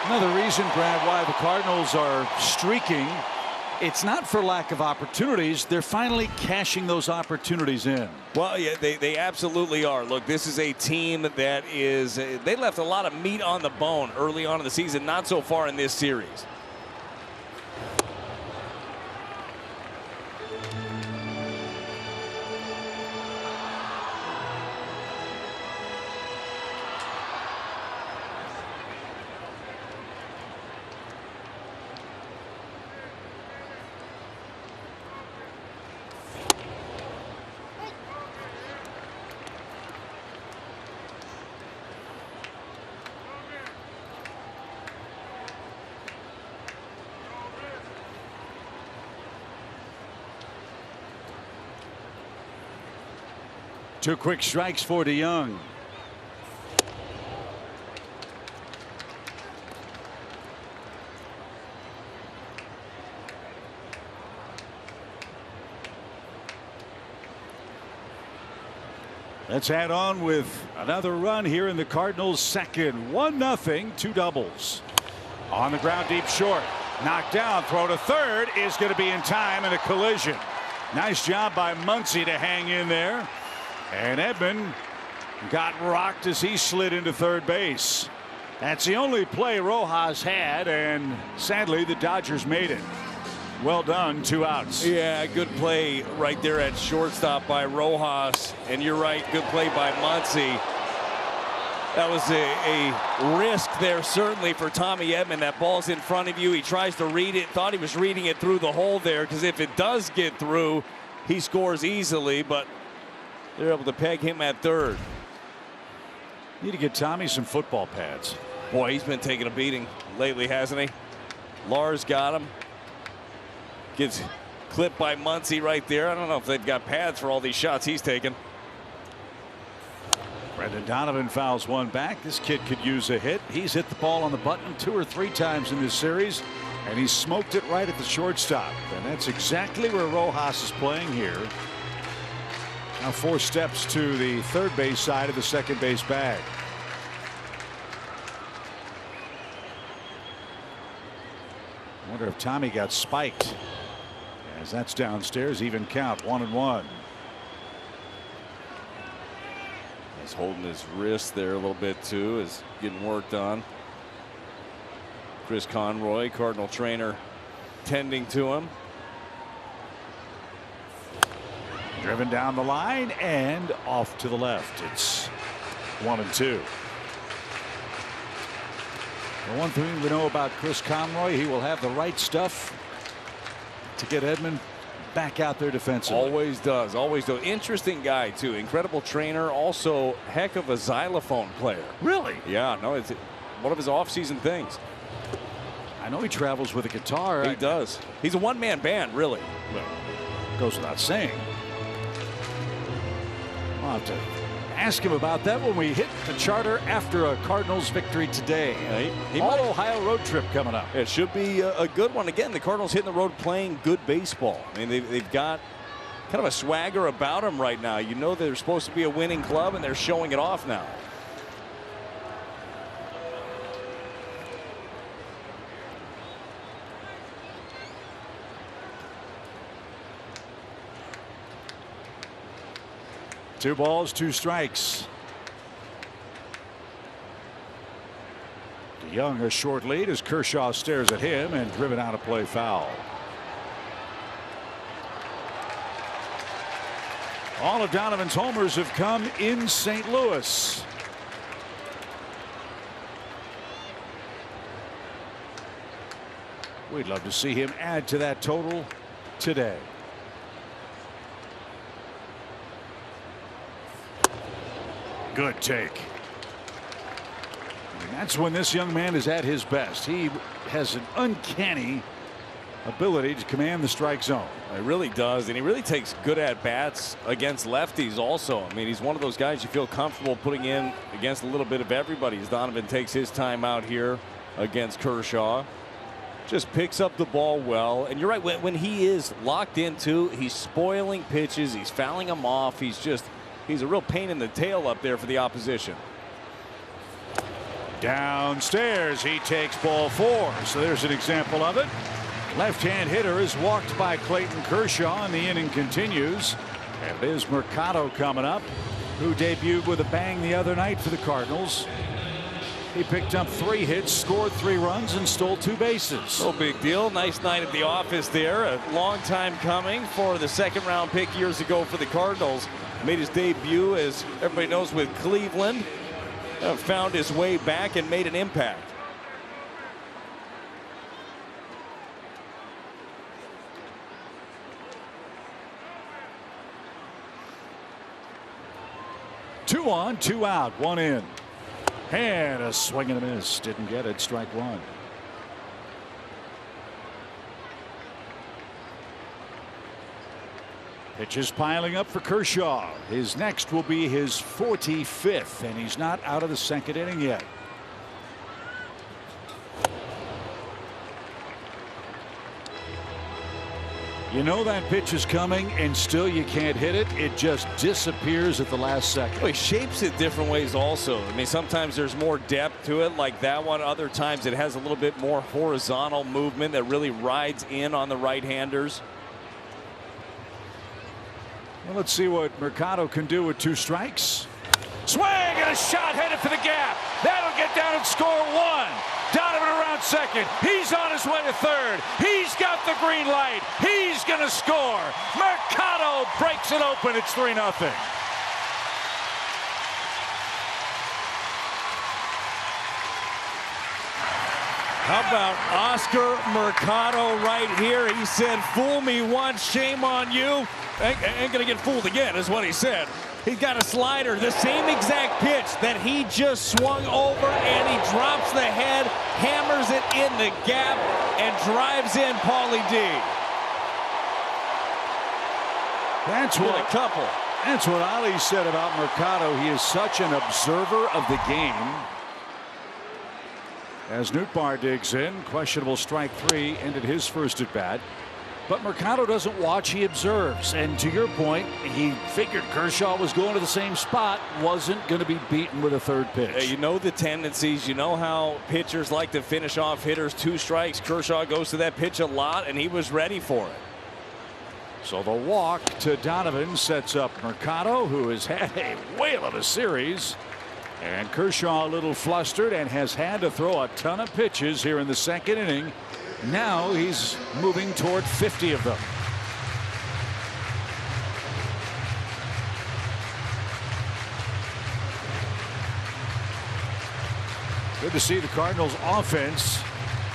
Speaker 7: Another reason, Brad, why the Cardinals are streaking. It's not for lack of opportunities. They're finally cashing those opportunities in.
Speaker 5: Well, yeah, they absolutely are. Look, this is a team that is, they left a lot of meat on the bone early on in the season, not so far in this series.
Speaker 7: Two quick strikes for DeYoung. Let's add on with another run here in the Cardinals' second. 1-0, 2 doubles. On the ground, deep short. Knocked down, throw to third is going to be in time, and a collision. Nice job by Muncy to hang in there. And Edman got rocked as he slid into third base. That's the only play Rojas had, and sadly the Dodgers made it. Well done, 2 outs.
Speaker 5: Yeah, good play right there at shortstop by Rojas. And you're right, good play by Muncy. That was a risk there, certainly, for Tommy Edman. That ball's in front of you. He tries to read it. Thought he was reading it through the hole there, because if it does get through, he scores easily. But they're able to peg him at third.
Speaker 7: Need to get Tommy some football pads.
Speaker 5: Boy, he's been taking a beating lately, hasn't he? Lars got him. Gets clipped by Muncy right there. I don't know if they've got pads for all these shots he's taken.
Speaker 7: Brendan Donovan fouls one back. This kid could use a hit. He's hit the ball on the button 2 or 3 times in this series, and he smoked it right at the shortstop. And that's exactly where Rojas is playing here. Now 4 steps to the third base side of the second base bag. I wonder if Tommy got spiked, as that's downstairs. Even count, 1-1.
Speaker 5: He's holding his wrist there a little bit too, is getting worked on. Chris Conroy, Cardinal trainer, tending to him.
Speaker 7: Driven down the line and off to the left. It's 1-2. The one thing we know about Chris Conroy, he will have the right stuff to get Edman back out there defensively.
Speaker 5: Always does. Always does. Interesting guy too. Incredible trainer. Also heck of a xylophone player.
Speaker 7: Really?
Speaker 5: Yeah. No, it's one of his off-season things.
Speaker 7: I know he travels with a guitar.
Speaker 5: He does. He's a one-man band, really.
Speaker 7: Well, goes without saying. I'll have to ask him about that when we hit the charter after a Cardinals victory today.
Speaker 5: He
Speaker 7: All
Speaker 5: might.
Speaker 7: Ohio road trip coming up.
Speaker 5: It should be a good one. Again, the Cardinals hitting the road playing good baseball. I mean, they've got kind of a swagger about them right now. You know they're supposed to be a winning club, and they're showing it off now.
Speaker 7: Two balls, 2 strikes. DeYoung a short lead as Kershaw stares at him and driven out of play foul. All of Donovan's homers have come in St. Louis. We'd love to see him add to that total today. Good take. And that's when this young man is at his best. He has an uncanny ability to command the strike zone.
Speaker 5: It really does, and he really takes good at-bats against lefties also. I mean, he's one of those guys you feel comfortable putting in against a little bit of everybody, as Donovan takes his time out here against Kershaw. Just picks up the ball well, and you're right, when he is locked into, he's spoiling pitches, he's fouling them off, he's a real pain in the tail up there for the opposition.
Speaker 7: Downstairs, he takes ball 4. So there's an example of it. Left-hand hitter is walked by Clayton Kershaw, and the inning continues. And it is Mercado coming up, who debuted with a bang the other night for the Cardinals. He picked up 3 hits, scored 3 runs, and stole 2 bases.
Speaker 5: No big deal. Nice night at the office there. A long time coming for the second-round pick years ago for the Cardinals. Made his debut, as everybody knows, with Cleveland. Found his way back and made an impact.
Speaker 7: Two on, 2 out, 1 in. And a swing and a miss. Didn't get it. Strike 1. Pitches piling up for Kershaw. His next will be his 45th, and he's not out of the second inning yet. You know that pitch is coming, and still you can't hit it. It just disappears at the last second.
Speaker 5: Well, he shapes it different ways also. I mean, sometimes there's more depth to it like that one. Other times it has a little bit more horizontal movement that really rides in on the right-handers.
Speaker 7: Well, let's see what Mercado can do with 2 strikes. Swing and a shot headed for the gap. That'll get down and score 1. Donovan around second. He's on his way to third. He's got the green light. He's going to score. Mercado breaks it open. It's 3-0.
Speaker 3: How about Oscar Mercado right here? He said, fool me once, shame on you. Ain't gonna get fooled again, is what he said. He's got a slider, the same exact pitch that he just swung over, and he drops the head, hammers it in the gap, and drives in Paulie D.
Speaker 7: That's what Ali said about Mercado. He is such an observer of the game. As Nootbaar digs in, questionable strike 3 ended his first at bat. But Mercado doesn't watch, he observes. And to your point, he figured Kershaw was going to the same spot, wasn't going to be beaten with a third pitch.
Speaker 5: You know the tendencies. You know how pitchers like to finish off hitters. 2 strikes. Kershaw goes to that pitch a lot, and he was ready for it.
Speaker 7: So the walk to Donovan sets up Mercado, who has had a whale of a series. And Kershaw a little flustered and has had to throw a ton of pitches here in the second inning. Now he's moving toward 50 of them. Good to see the Cardinals offense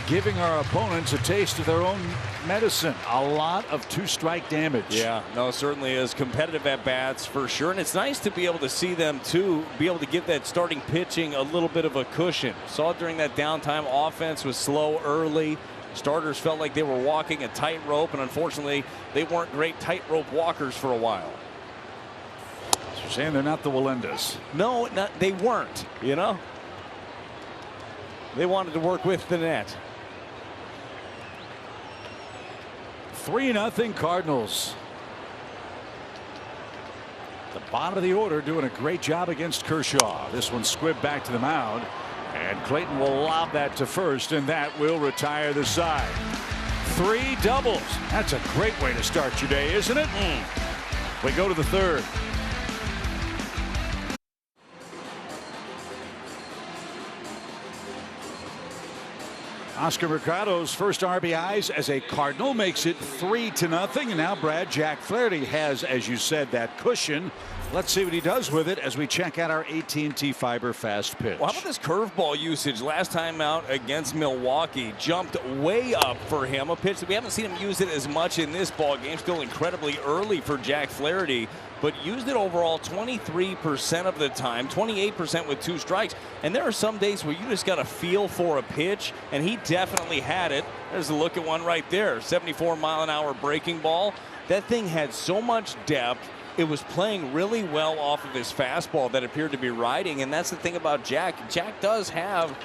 Speaker 7: giving our opponents a taste of their own medicine. A lot of 2-strike damage.
Speaker 5: Yeah, no, it certainly is. Competitive at bats for sure. And it's nice to be able to see them too, be able to give that starting pitching a little bit of a cushion. Saw it during that downtime. Offense was slow early. Starters felt like they were walking a tightrope, and unfortunately they weren't great tightrope walkers for a while.
Speaker 7: So you're saying they're not the Walendas?
Speaker 5: No, they weren't. You know, they wanted to work with the net.
Speaker 7: 3-0 Cardinals. The bottom of the order doing a great job against Kershaw. This one squibbed back to the mound, and Clayton will lob that to first, and that will retire the side. 3 doubles. That's a great way to start your day, isn't it? We go to the third. Oscar Mercado's first RBIs as a Cardinal makes it 3-0. And now Jack Flaherty has, as you said, that cushion. Let's see what he does with it as we check out our AT&T Fiber fast pitch.
Speaker 5: Well, how about this curveball usage? Last time out against Milwaukee, jumped way up for him. A pitch that we haven't seen him use it as much in this ball game. Still incredibly early for Jack Flaherty, but used it overall 23% of the time, 28% with 2 strikes. And there are some days where you just got a feel for a pitch, and he definitely had it. There's a look at one right there. 74-mile-an-hour breaking ball. That thing had so much depth. It was playing really well off of his fastball that appeared to be riding, and that's the thing about Jack. Jack does have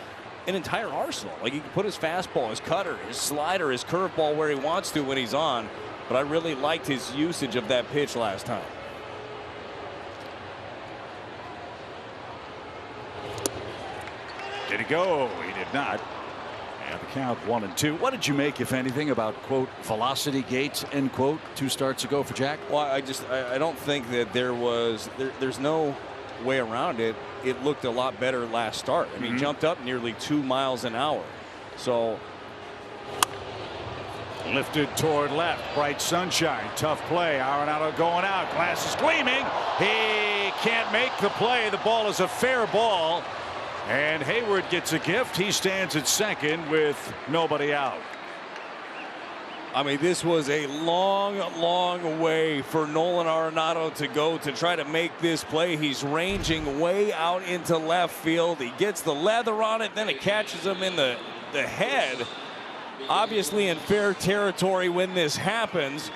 Speaker 5: an entire arsenal. Like, he can put his fastball, his cutter, his slider, his curveball where he wants to when he's on. But I really liked his usage of that pitch last time.
Speaker 7: Did he go? He did not. And the count 1-2. What did you make, if anything, about, quote, velocity gate, end quote, 2 starts ago for Jack?
Speaker 5: Well, I don't think that there's no way around it. It looked a lot better last start. I mean, jumped up nearly 2 miles an hour. So
Speaker 7: lifted toward left, bright sunshine, tough play. Arenado going out, glasses gleaming. He can't make the play. The ball is a fair ball. And Hayward gets a gift. He stands at second with nobody out.
Speaker 5: I mean, this was a long, long way for Nolan Arenado to go to try to make this play. He's ranging way out into left field. He gets the leather on it, then it catches him in the head. Obviously in fair territory when this happens.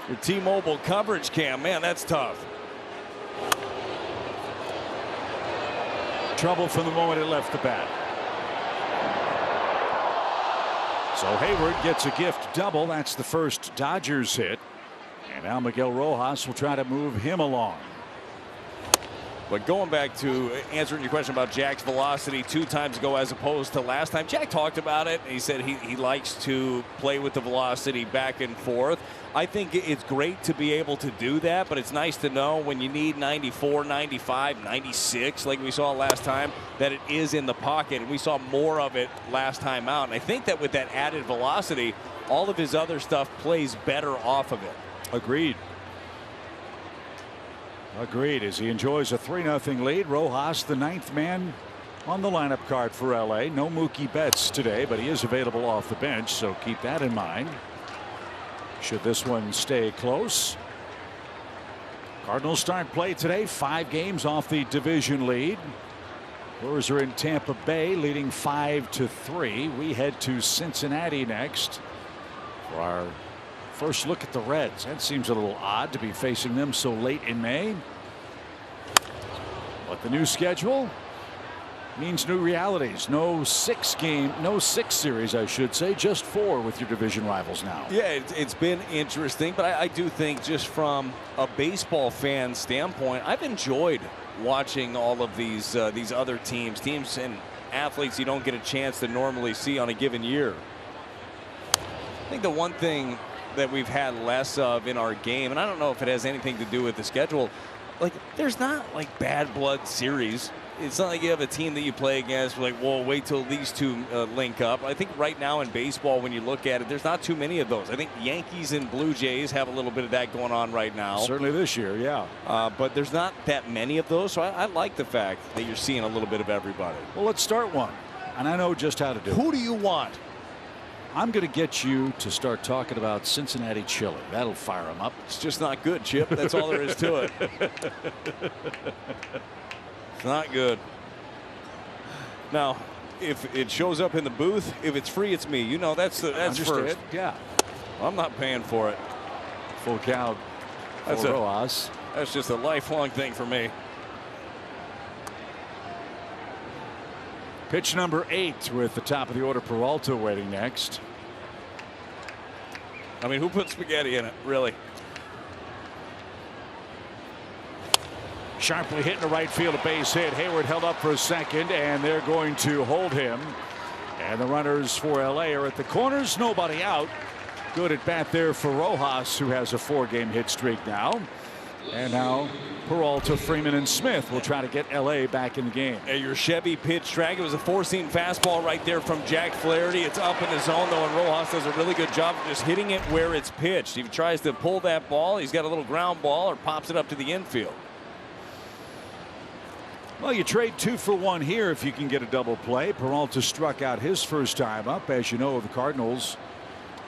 Speaker 5: The T-Mobile coverage cam, man, that's tough.
Speaker 7: Trouble from the moment it left the bat. So Hayward gets a gift double. That's the first Dodgers hit. And now Miguel Rojas will try to move him along.
Speaker 5: But going back to answering your question about Jack's velocity 2 times ago as opposed to last time, Jack talked about it. He said he likes to play with the velocity back and forth. I think it's great to be able to do that, but it's nice to know when you need 94, 95, 96 like we saw last time, that it is in the pocket, and we saw more of it last time out. And I think that with that added velocity, all of his other stuff plays better off of it.
Speaker 7: Agreed. Agreed. As he enjoys a 3-0 lead, Rojas, the 9th man on the lineup card for LA. No Mookie Betts today, but he is available off the bench, so keep that in mind. Should this one stay close. Cardinals start play today, 5 games off the division lead. Brewers are in Tampa Bay leading 5-3. We head to Cincinnati next for our first look at the Reds. That seems a little odd to be facing them so late in May. But the new schedule means new realities. No 6 series, I should say, just 4 with your division rivals now.
Speaker 5: Yeah, it's been interesting, but I do think just from a baseball fan standpoint, I've enjoyed watching all of these other teams and athletes you don't get a chance to normally see on a given year. I think the one thing that we've had less of in our game, and I don't know if it has anything to do with the schedule, like there's not like bad blood series. It's not like you have a team that you play against like, whoa, wait till these two link up. I think right now in baseball, when you look at it, there's not too many of those. I think Yankees and Blue Jays have a little bit of that going on right now.
Speaker 7: Certainly this year, yeah.
Speaker 5: But there's not that many of those, so I like the fact that you're seeing a little bit of everybody.
Speaker 7: Well, let's start one, and I know just how to do it.
Speaker 5: Who do you want?
Speaker 7: I'm going to get you to start talking about Cincinnati chili. That'll fire them up.
Speaker 5: It's just not good, Chip. That's all there is to it. It's not good. Now, if it shows up in the booth, if it's free, it's me. You know, that's first.
Speaker 7: Yeah.
Speaker 5: I'm not paying for it.
Speaker 7: Full count.
Speaker 5: That's
Speaker 7: Rojas.
Speaker 5: That's just a lifelong thing for me.
Speaker 7: Pitch number 8 with the top of the order, Peralta waiting next.
Speaker 5: I mean, who put spaghetti in it, really?
Speaker 7: Sharply hit into right field, a base hit. Hayward held up for a second, and they're going to hold him. And the runners for LA are at the corners. Nobody out. Good at bat there for Rojas, who has a 4-game hit streak now. And now Peralta, Freeman, and Smith will try to get LA back in the game.
Speaker 5: Your Chevy pitch track. It was a 4-seam fastball right there from Jack Flaherty. It's up in the zone, though, and Rojas does a really good job of just hitting it where it's pitched. If he tries to pull that ball, he's got a little ground ball or pops it up to the infield.
Speaker 7: Well, you trade 2 for 1 here if you can get a double play. Peralta struck out his first time up. As you know, the Cardinals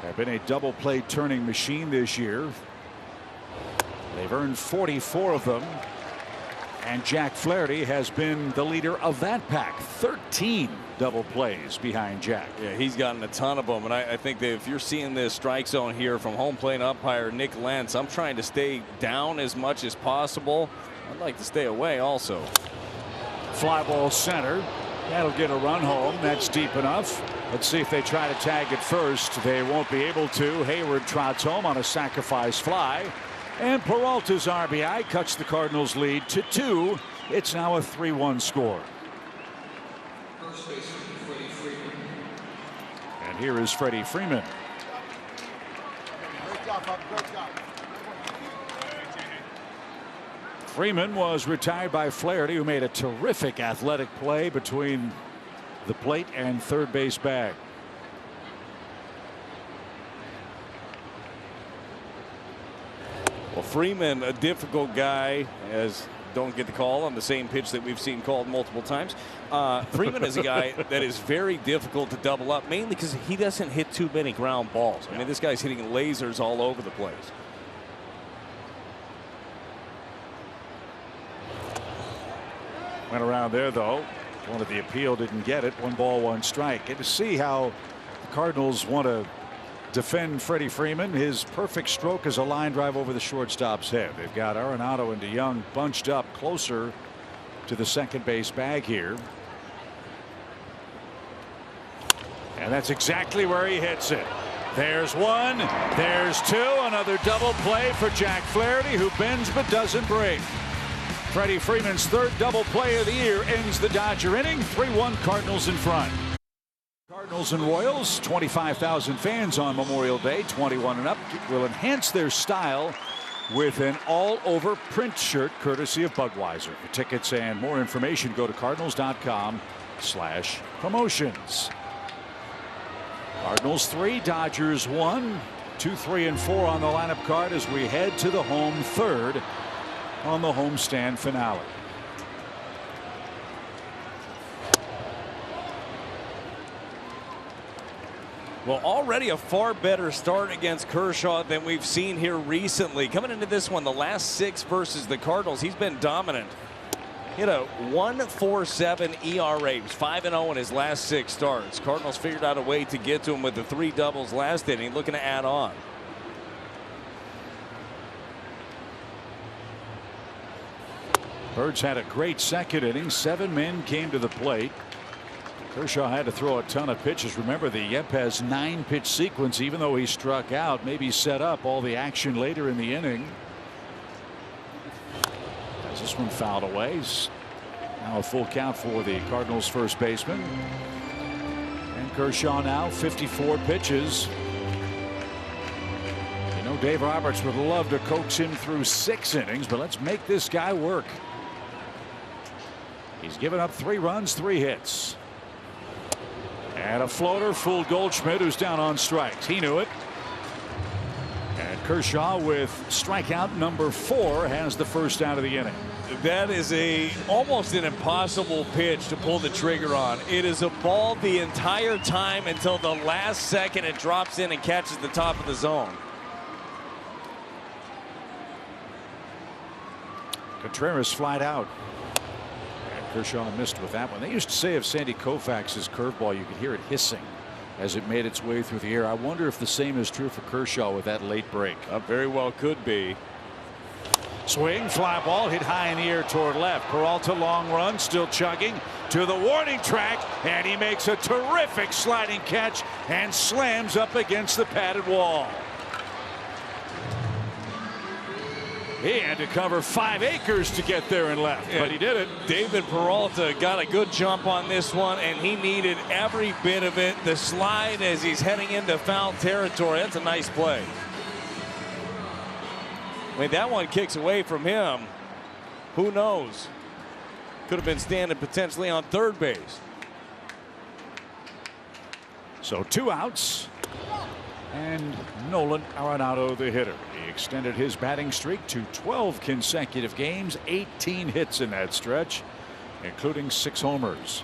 Speaker 7: have been a double play turning machine this year. They've earned 44 of them. And Jack Flaherty has been the leader of that pack. 13 double plays behind Jack.
Speaker 5: Yeah, he's gotten a ton of them. And I think that if you're seeing this strike zone here from home plate umpire Nick Lentz, I'm trying to stay down as much as possible. I'd like to stay away also.
Speaker 7: Fly ball center. That'll get a run home. That's deep enough. Let's see if they try to tag it first. They won't be able to. Hayward trots home on a sacrifice fly. And Peralta's RBI cuts the Cardinals' lead to 2. It's now a 3-1 score. And here is Freddie Freeman. Freeman was retired by Flaherty, who made a terrific athletic play between the plate and third base bag.
Speaker 5: Well, Freeman, a difficult guy, as don't get the call on the same pitch that we've seen called multiple times. Freeman is a guy that is very difficult to double up, mainly because he doesn't hit too many ground balls. I mean, this guy's hitting lasers all over the place.
Speaker 7: Went around there, though. Wanted the appeal, didn't get it. 1 ball, 1 strike. And to see how the Cardinals want to defend Freddie Freeman. His perfect stroke is a line drive over the shortstop's head. They've got Arenado and DeYoung bunched up closer to the second base bag here. And that's exactly where he hits it. There's 1. There's 2. Another double play for Jack Flaherty, who bends but doesn't break. Freddie Freeman's 3rd double play of the year ends the Dodger inning. 3-1 Cardinals in front. Cardinals and Royals, 25,000 fans on Memorial Day, 21 and up, will enhance their style with an all-over print shirt courtesy of Budweiser. For tickets and more information, go to cardinals.com/promotions. Cardinals 3, Dodgers 1, 2, 3, and 4 on the lineup card as we head to the home 3rd on the homestand finale.
Speaker 5: Well, already a far better start against Kershaw than we've seen here recently. Coming into this one, the last 6 versus the Cardinals, he's been dominant. Hit a 1.47 ERA. He was 5-0 in his last 6 starts. Cardinals figured out a way to get to him with the 3 doubles last inning, looking to add on.
Speaker 7: Birds had a great second inning. 7 men came to the plate. Kershaw had to throw a ton of pitches. Remember, the Yepes 9-pitch sequence, even though he struck out, maybe set up all the action later in the inning. As this one fouled away. Now a full count for the Cardinals first baseman. And Kershaw now 54 pitches. You know, Dave Roberts would love to coax him through 6 innings, but let's make this guy work. He's given up 3 runs, 3 hits. And a floater fooled Goldschmidt, who's down on strikes. He knew it. And Kershaw, with strikeout number 4, has the first out of the inning.
Speaker 5: That is almost an impossible pitch to pull the trigger on. It is a ball the entire time until the last second. It drops in and catches the top of the zone.
Speaker 7: Contreras flied out. Kershaw missed with that one. They used to say of Sandy Koufax's curveball, you could hear it hissing as it made its way through the air. I wonder if the same is true for Kershaw with that late break.
Speaker 5: Very well could be.
Speaker 7: Swing, fly ball, hit high in the air toward left. Peralta, long run, still chugging to the warning track, and he makes a terrific sliding catch and slams up against the padded wall. He had to cover 5 acres to get there and left, but he did it.
Speaker 5: David Peralta got a good jump on this one, and he needed every bit of it. The slide as he's heading into foul territory. That's a nice play. I mean, that one kicks away from him. Who knows? Could have been standing potentially on third base.
Speaker 7: So 2 outs. And Nolan Arenado, the hitter. He extended his batting streak to 12 consecutive games, 18 hits in that stretch, including 6 homers.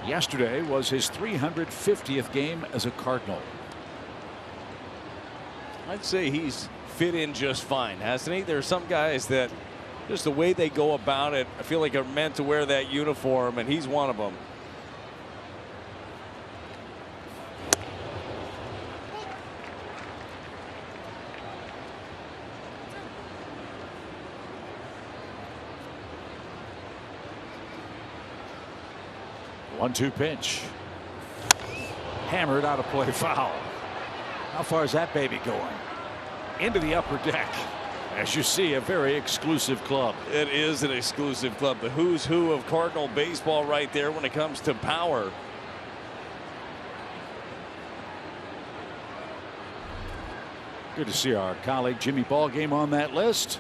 Speaker 7: Yesterday was his 350th game as a Cardinal.
Speaker 5: I'd say he's fit in just fine, hasn't he? There are some guys that just the way they go about it, I feel like are meant to wear that uniform, and he's one of them.
Speaker 7: One-two pitch. Hammered out of play, foul. How far is that baby going? Into the upper deck. As you see, a very exclusive club.
Speaker 5: It is an exclusive club. The who's who of Cardinal baseball right there when it comes to power.
Speaker 7: Good to see our colleague Jimmy Ballgame on that list.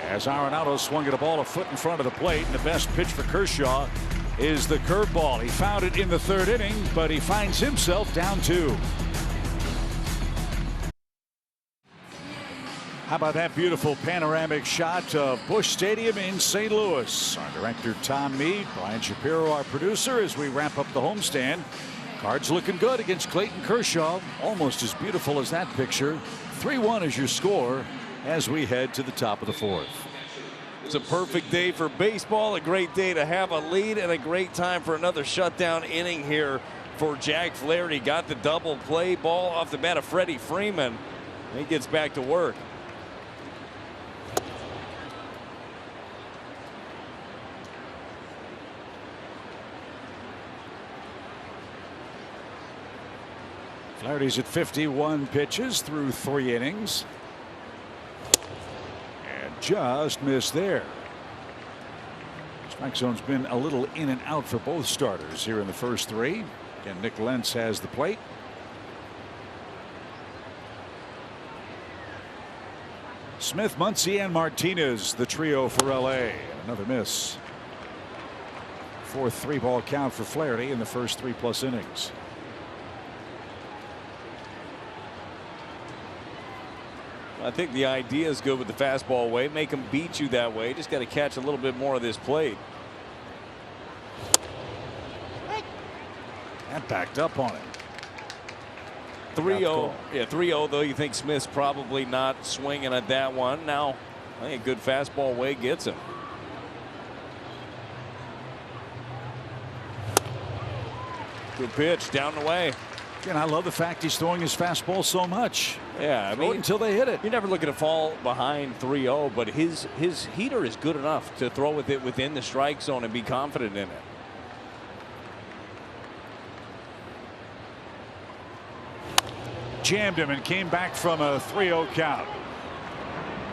Speaker 7: As Arenado swung at a ball a foot in front of the plate, and the best pitch for Kershaw is the curveball. He found it in the 3rd inning, but he finds himself down 2. How about that beautiful panoramic shot of Busch Stadium in St. Louis? Our director Tom Mead, Brian Shapiro, our producer, as we wrap up the homestand. Cards looking good against Clayton Kershaw. Almost as beautiful as that picture. 3-1 is your score as we head to the top of the 4th.
Speaker 5: It's a perfect day for baseball, a great day to have a lead, and a great time for another shutdown inning here for Jack Flaherty. Got the double play ball off the bat of Freddie Freeman. And he gets back to work.
Speaker 7: Flaherty's at 51 pitches through 3 innings. Just missed there. Strike zone's been a little in and out for both starters here in the first 3. Again, Nick Lentz has the plate. Smith, Muncy, and Martinez, the trio for LA. Another miss. 4th 3-ball count for Flaherty in the first 3+ innings.
Speaker 5: I think the idea is good with the fastball way. Make them beat you that way. Just got to catch a little bit more of this plate.
Speaker 7: That backed up on him.
Speaker 5: 3-0. Yeah, 3-0, though. You think Smith's probably not swinging at that one. Now, I think a good fastball way gets him. Good pitch down the way.
Speaker 7: And I love the fact he's throwing his fastball so much.
Speaker 5: Yeah, I mean,
Speaker 7: until they hit it.
Speaker 5: You're never looking to fall behind 3-0, but his heater is good enough to throw with it within the strike zone and be confident in it.
Speaker 7: Jammed him and came back from a 3-0 count.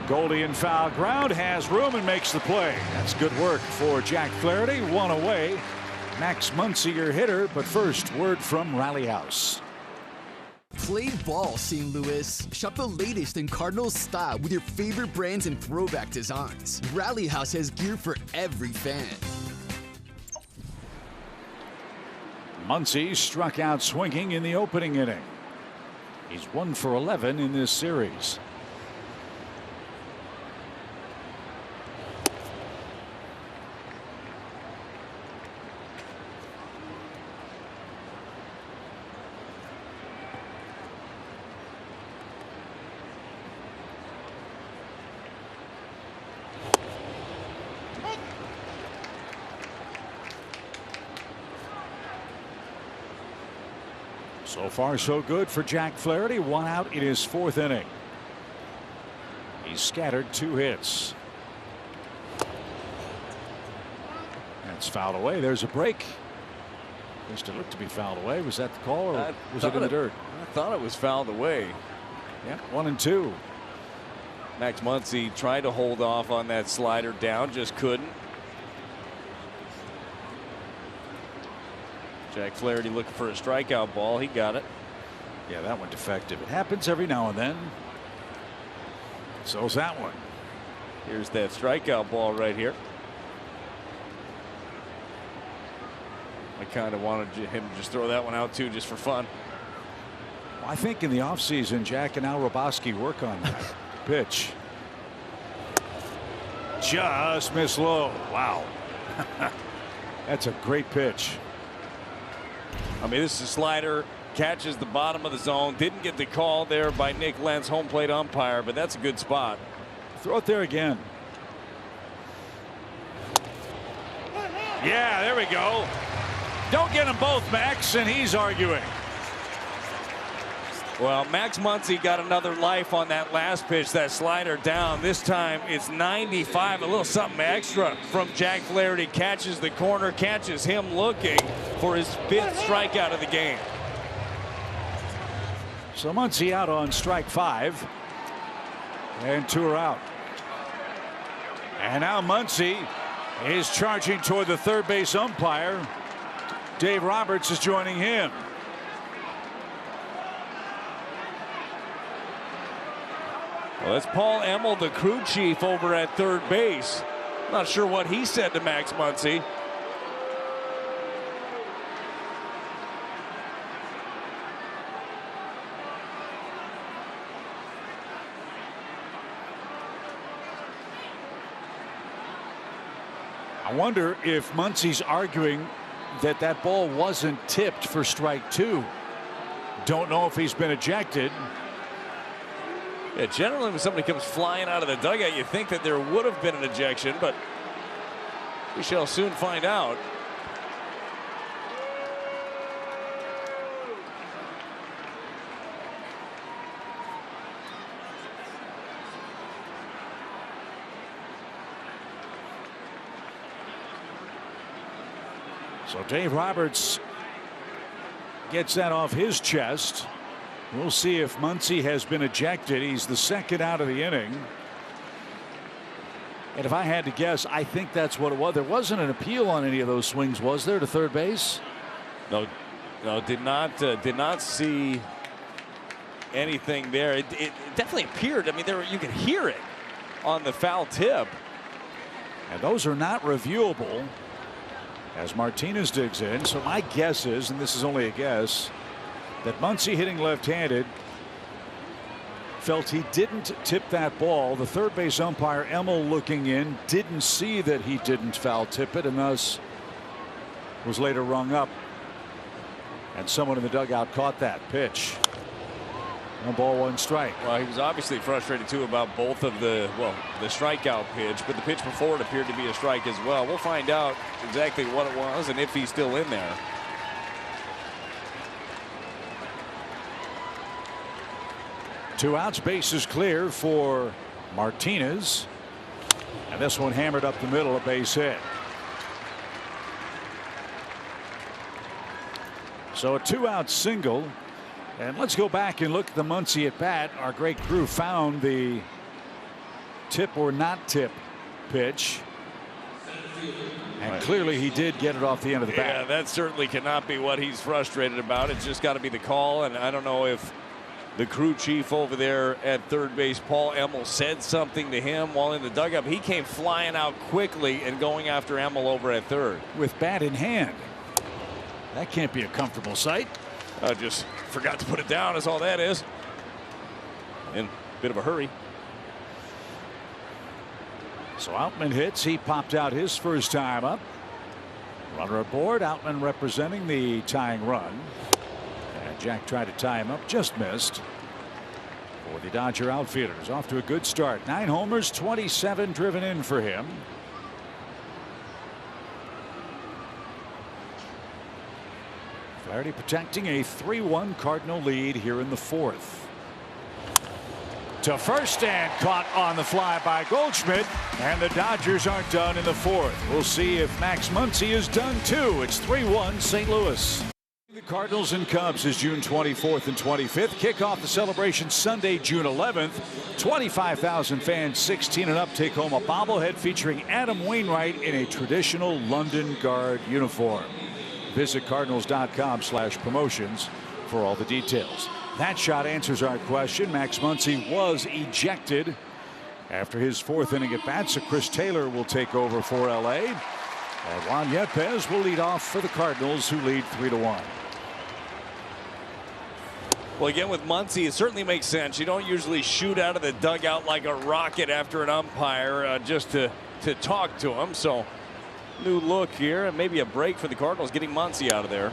Speaker 7: Goldie in foul ground, has room and makes the play. That's good work for Jack Flaherty. One away. Max Muncy, your hitter, but first, word from Rally House.
Speaker 8: Play ball, St. Louis. Shop the latest in Cardinals style with your favorite brands and throwback designs. Rally House has gear for every fan.
Speaker 7: Muncy struck out swinging in the opening inning. He's 1 for 11 in this series. So far, so good for Jack Flaherty. 1 out in his 4th inning. He's scattered 2 hits. That's fouled away. There's a break. Just it looked to be fouled away. Was that the call, or was it in the dirt?
Speaker 5: I thought it was fouled away.
Speaker 7: Yeah, 1 and 2.
Speaker 5: Max Muncy tried to hold off on that slider down, just couldn't. Jack Flaherty looking for a strikeout ball. He got it.
Speaker 7: Yeah, that one defective. It happens every now and then. So's that one.
Speaker 5: Here's that strikeout ball right here. I kind of wanted him to just throw that one out too, just for fun.
Speaker 7: Well, I think in the offseason, Jack and Al Roboski work on that pitch. Just missed low. Wow. That's a great pitch.
Speaker 5: I mean, this is a slider, catches the bottom of the zone. Didn't get the call there by Nick Lentz, home plate umpire, but that's a good spot.
Speaker 7: Throw it there again. Yeah, there we go. Don't get them both, Max, and he's arguing.
Speaker 5: Well, Max Muncy got another life on that last pitch, that slider down. This time it's 95, a little something extra from Jack Flaherty. Catches the corner, catches him looking for his 5th strikeout of the game.
Speaker 7: So Muncy out on strike 5. And 2 are out. And now Muncy is charging toward the third base umpire. Dave Roberts is joining him.
Speaker 5: Well, that's Paul Emmel, the crew chief over at third base. Not sure what he said to Max Muncy.
Speaker 7: I wonder if Muncy's arguing that that ball wasn't tipped for strike 2. Don't know if he's been ejected.
Speaker 5: Yeah, generally when somebody comes flying out of the dugout, you think that there would have been an ejection, but we shall soon find out.
Speaker 7: So Dave Roberts gets that off his chest. We'll see if Muncy has been ejected. He's the 2nd out of the inning. And if I had to guess, I think that's what it was. There wasn't an appeal on any of those swings, was there, to third base?
Speaker 5: No, did not see anything there. It definitely appeared. I mean, you could hear it on the foul tip.
Speaker 7: And those are not reviewable as Martinez digs in. So my guess is, and this is only a guess, that Muncy, hitting left-handed, felt he didn't tip that ball. The third base umpire, Emmel, looking in, didn't see that he didn't foul tip it, and thus was later rung up And someone in the dugout caught that pitch. 1 ball, 1 strike.
Speaker 5: Well, he was obviously frustrated too about both of the strikeout pitch, but the pitch before it appeared to be a strike as well. We'll find out exactly what it was and if he's still in there.
Speaker 7: Two outs, bases clear for Martinez. And this one hammered up the middle, a base hit. So a 2-out single. And let's go back and look at the Muncy at bat. Our great crew found the tip or not tip pitch. And clearly he did get it off the end of the bat.
Speaker 5: Yeah, that certainly cannot be what he's frustrated about. It's just got to be the call. And I don't know if the crew chief over there at third base, Paul Emmel, said something to him while in the dugout. He came flying out quickly and going after Emmel over at third.
Speaker 7: With bat in hand. That can't be a comfortable sight.
Speaker 5: I just forgot to put it down, is all that is. In a bit of a hurry.
Speaker 7: So Outman hits. He popped out his first time up. Runner aboard. Outman representing the tying run. And Jack tried to tie him up, just missed. For the Dodger outfielders, off to a good start. 9 homers, 27 driven in for him. Flaherty protecting a 3-1 Cardinal lead here in the 4th. To first and caught on the fly by Goldschmidt, and the Dodgers aren't done in the 4th. We'll see if Max Muncy is done too. It's 3-1 St. Louis. The Cardinals and Cubs is June 24th and 25th. Kick off the celebration Sunday, June 11th. 25,000 fans 16 and up take home a bobblehead featuring Adam Wainwright in a traditional London Guard uniform. Visit cardinals.com/promotions for all the details. That shot answers our question. Max Muncy was ejected after his 4th inning at bat, so Chris Taylor will take over for LA. And Juan Yepez will lead off for the Cardinals, who lead 3-1.
Speaker 5: Well, again, with Muncy, it certainly makes sense. You don't usually shoot out of the dugout like a rocket after an umpire just to talk to him. So new look here, and maybe a break for the Cardinals, getting Muncy out of there.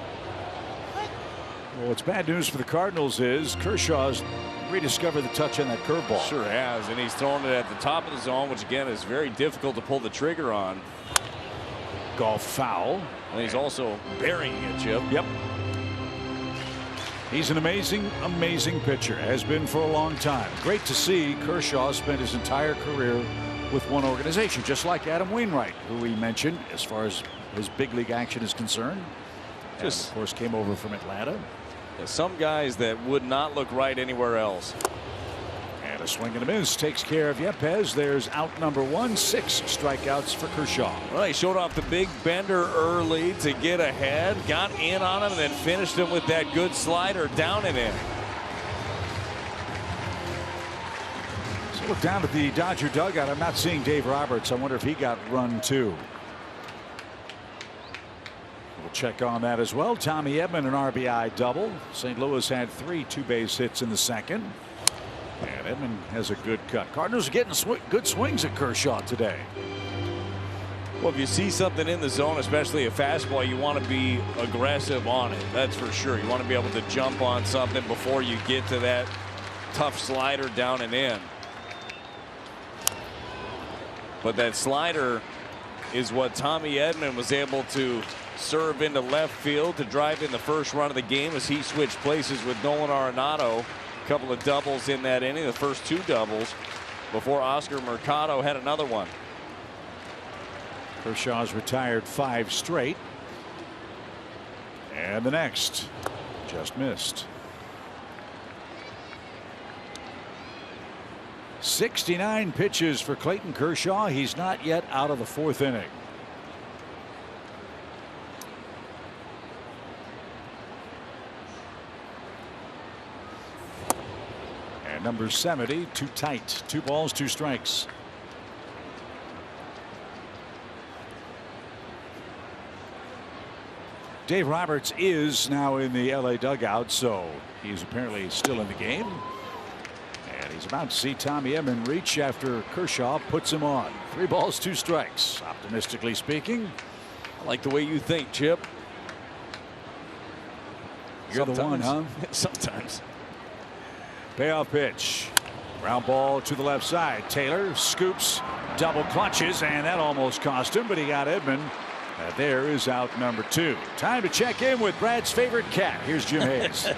Speaker 7: Well, what's bad news for the Cardinals is Kershaw's rediscovered the touch on that curveball.
Speaker 5: Sure has, and he's thrown it at the top of the zone, which again is very difficult to pull the trigger on.
Speaker 7: Golf foul.
Speaker 5: And he's also burying it, Chip.
Speaker 7: Yep. He's an amazing pitcher. Has been for a long time. Great to see Kershaw spent his entire career with one organization, just like Adam Wainwright, who we mentioned as far as his big league action is concerned. Just, and of course, came over from Atlanta.
Speaker 5: Some guys that would not look right anywhere else.
Speaker 7: And a swing and a miss takes care of Yepez. There's out number 1, 6 strikeouts for Kershaw.
Speaker 5: Well, he showed off the big bender early to get ahead, got in on him, and then finished him with that good slider down and in.
Speaker 7: So look down at the Dodger dugout. I'm not seeing Dave Roberts. I wonder if he got run too. We'll check on that as well. Tommy Edman, an RBI double. St. Louis had 3 two-base hits in the second. And Edman has a good cut. Cardinals are getting good swings at Kershaw today.
Speaker 5: Well, if you see something in the zone, especially a fastball, you want to be aggressive on it. That's for sure. You want to be able to jump on something before you get to that tough slider down and in. But that slider is what Tommy Edman was able to serve into left field to drive in the first run of the game as he switched places with Nolan Arenado. A couple of doubles in that inning, the first 2 doubles, before Oscar Mercado had another one.
Speaker 7: Kershaw's retired 5 straight. And the next just missed. 69 pitches for Clayton Kershaw. He's not yet out of the 4th inning. And number 70, too tight. 2 balls, 2 strikes. Dave Roberts is now in the LA dugout, so he's apparently still in the game. And he's about to see Tommy Edman reach after Kershaw puts him on. 3 balls, 2 strikes. Optimistically speaking.
Speaker 5: I like the way you think, Chip.
Speaker 7: You're the one, huh?
Speaker 3: Sometimes.
Speaker 7: Payoff pitch. Ground ball to the left side. Taylor scoops, double clutches, and that almost cost him, but he got Edman. There is out number 2. Time to check in with Brad's favorite cat. Here's Jim Hayes.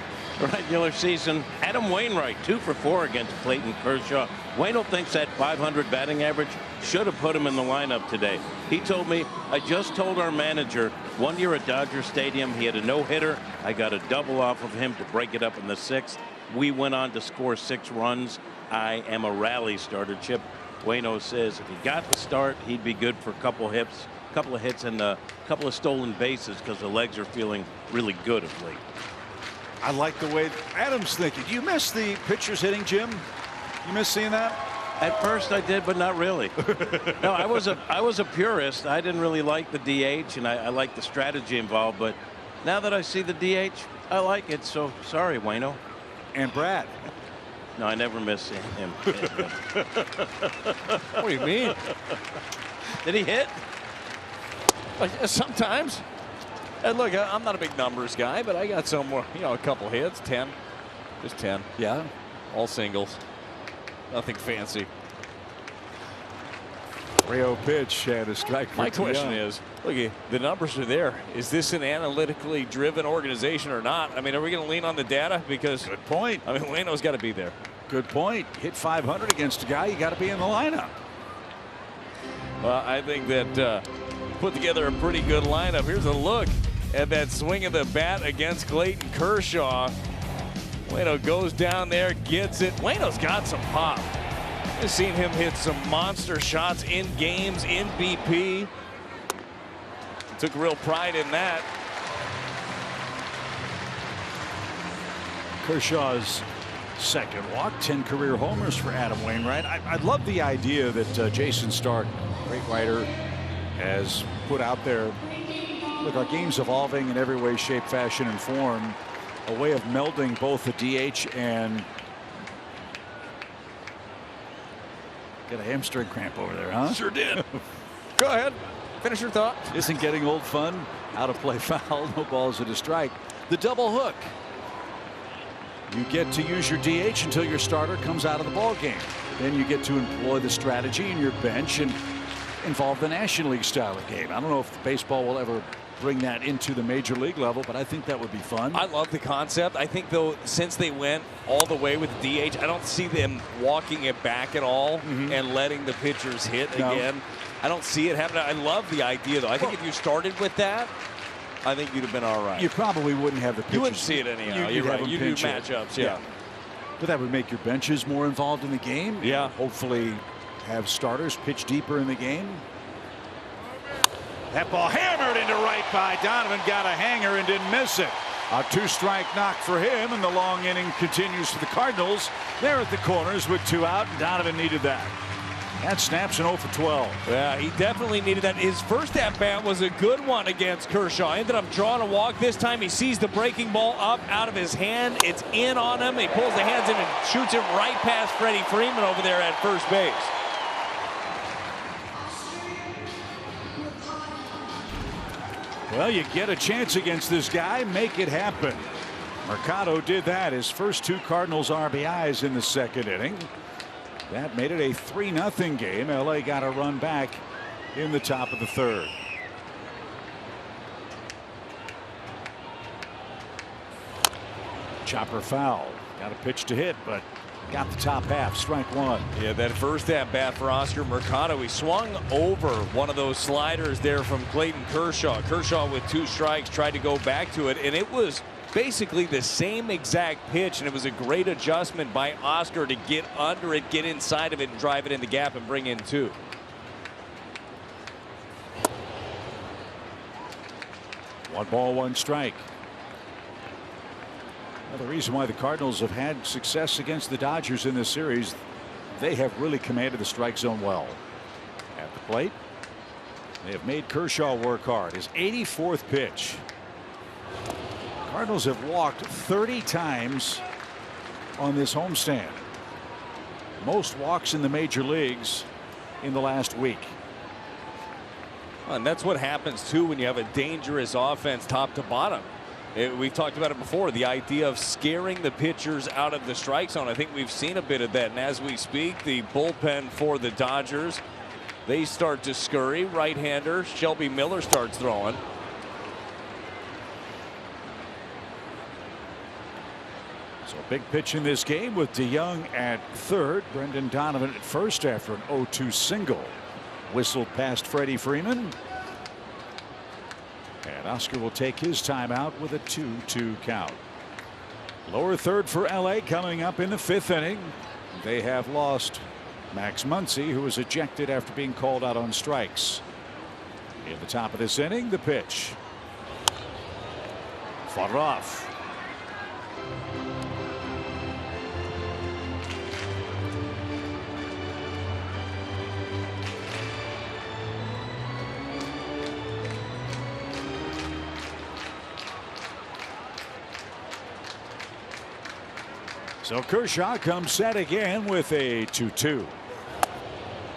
Speaker 6: Regular season, Adam Wainwright 2 for 4 against Clayton Kershaw. Waino thinks that .500 batting average should have put him in the lineup today. He told me, I just told our manager one year at Dodger Stadium he had a no-hitter. I got a double off of him to break it up in the 6th. We went on to score 6 runs. I am a rally starter. Chip Waino says if he got the start, he'd be good for a couple of hits and a couple of stolen bases because the legs are feeling really good of late.
Speaker 7: I like the way Adam's thinking. You miss the pitchers hitting, Jim? You miss seeing that?
Speaker 6: At first I did, but not really. No, I was a purist. I didn't really like the DH, and I like the strategy involved. But now that I see the DH, I like it. So sorry, Waino.
Speaker 7: And Brad.
Speaker 6: No, I never miss him.
Speaker 3: What do you mean?
Speaker 6: Did he hit?
Speaker 3: Sometimes. And look, I'm not a big numbers guy, but I got some more, a couple hits, 10. Just 10.
Speaker 7: Yeah.
Speaker 3: All singles. Nothing fancy.
Speaker 7: 3-0 pitch and a strike.
Speaker 3: My question is, look, the numbers are there. Is this an analytically driven organization or not? I mean, are we going to lean on the data? Because
Speaker 7: good point.
Speaker 3: I mean, Waino's got to be there.
Speaker 7: Good point. Hit .500 against a guy, you got to be in the lineup.
Speaker 3: Well, I think that put together a pretty good lineup. Here's a look at that swing of the bat against Clayton Kershaw. Waino goes down there, gets it. Waino's got some pop. I've seen him hit some monster shots in games, in BP. Took real pride in that.
Speaker 7: Kershaw's second walk, 10 career homers for Adam Wainwright. I love the idea that Jason Stark, great writer, has put out there. Look, our game's evolving in every way, shape, fashion, and form. A way of melding both the DH and got a hamstring cramp over there, huh?
Speaker 3: Sure did. Go ahead. Finish your thought.
Speaker 7: Isn't getting old fun? Out of play foul. No balls at a strike. The double hook. You get to use your DH until your starter comes out of the ball game. Then you get to employ the strategy in your bench and involve the National League style of game. I don't know if baseball will ever bring that into the major league level, but I think that would be fun.
Speaker 3: I love the concept. I think, though, since they went all the way with the DH, I don't see them walking it back at all and letting the pitchers hit again. I don't see it happening. I love the idea, though. I think if you started with that, I think you'd have been all right.
Speaker 7: You probably wouldn't have the pitchers.
Speaker 3: You wouldn't see it anyhow. You're right. You do matchups, yeah.
Speaker 7: But that would make your benches more involved in the game.
Speaker 3: Yeah.
Speaker 7: Hopefully have starters pitch deeper in the game. That ball hammered into right by Donovan. Got a hanger and didn't miss it. A 2-strike knock for him, and the long inning continues for the Cardinals. They're at the corners with 2 out, and Donovan needed that. That snaps an 0 for 12.
Speaker 3: Yeah, he definitely needed that. His first at-bat was a good one against Kershaw. Ended up drawing a walk. This time he sees the breaking ball up out of his hand. It's in on him. He pulls the hands in and shoots it right past Freddie Freeman over there at first base.
Speaker 7: Well, you get a chance against this guy, make it happen. Mercado did that. His first 2 Cardinals RBIs in the second inning. That made it a 3-0 game. LA got a run back in the top of the third. Chopper foul. Got a pitch to hit, but got the top half. Strike 1.
Speaker 3: Yeah, that first at bat for Oscar Mercado. He swung over one of those sliders there from Clayton Kershaw. Kershaw with 2 strikes tried to go back to it, and it was basically the same exact pitch, and it was a great adjustment by Oscar to get under it, get inside of it, and drive it in the gap and bring in 2.
Speaker 7: One ball, 1 strike. Well, the reason why the Cardinals have had success against the Dodgers in this series, they have really commanded the strike zone well. At the plate, they have made Kershaw work hard. His 84th pitch. Cardinals have walked 30 times on this homestand. Most walks in the major leagues in the last week.
Speaker 3: And that's what happens, too, when you have a dangerous offense top to bottom.
Speaker 5: We've talked about it before, the idea of scaring the pitchers out of the strike zone. I think we've seen a bit of that. And as we speak, the bullpen for the Dodgers, they start to scurry. Right-hander Shelby Miller starts throwing.
Speaker 7: So big pitch in this game with DeYoung at third. Brendan Donovan at first after an 0-2 single. Whistled past Freddie Freeman. And Oscar will take his timeout with a 2-2 count. Lower third for LA coming up in the fifth inning. They have lost Max Muncy, who was ejected after being called out on strikes. In the top of this inning, the pitch. Fought it off. So Kershaw comes set again with a 2-2.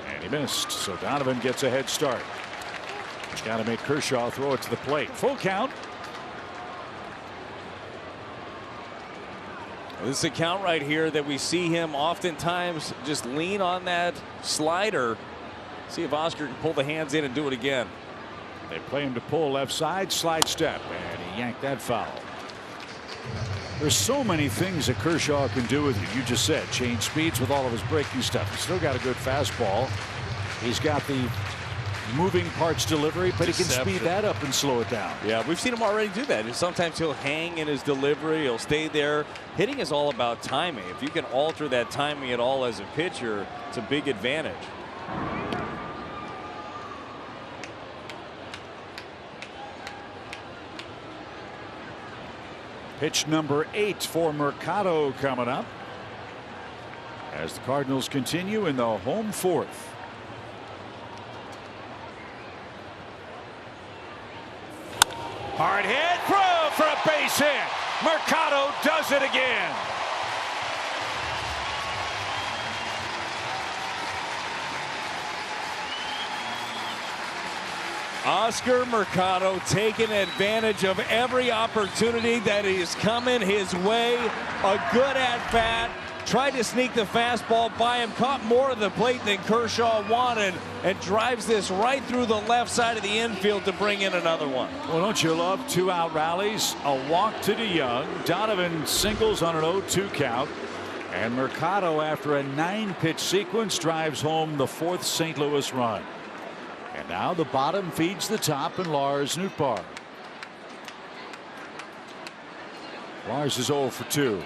Speaker 7: And he missed. So Donovan gets a head start. He's got to make Kershaw throw it to the plate. Full count.
Speaker 5: This is a count right here that we see him oftentimes just lean on that slider. See if Oscar can pull the hands in and do it again.
Speaker 7: They play him to pull left side, slide step, and he yanked that foul. There's so many things that Kershaw can do with you. You just said change speeds with all of his breaking stuff. He's still got a good fastball. He's got the moving parts delivery, but he can speed that up and slow it down.
Speaker 5: Yeah, we've seen him already do that. And sometimes he'll hang in his delivery. He'll stay there. Hitting is all about timing. If you can alter that timing at all as a pitcher, it's a big advantage.
Speaker 7: Pitch number 8 for Mercado coming up as the Cardinals continue in the home fourth. Hard hit, throw for a base hit. Mercado does it again.
Speaker 5: Oscar Mercado taking advantage of every opportunity that is coming his way. A good at-bat. Tried to sneak the fastball by him. Caught more of the plate than Kershaw wanted. And drives this right through the left side of the infield to bring in another one.
Speaker 7: Well, don't you love 2-out rallies? A walk to DeYoung. Donovan singles on an 0-2 count. And Mercado, after a 9-pitch sequence, drives home the 4th St. Louis run. And now the bottom feeds the top, and Lars Nootbaar. Lars is 0 for 2.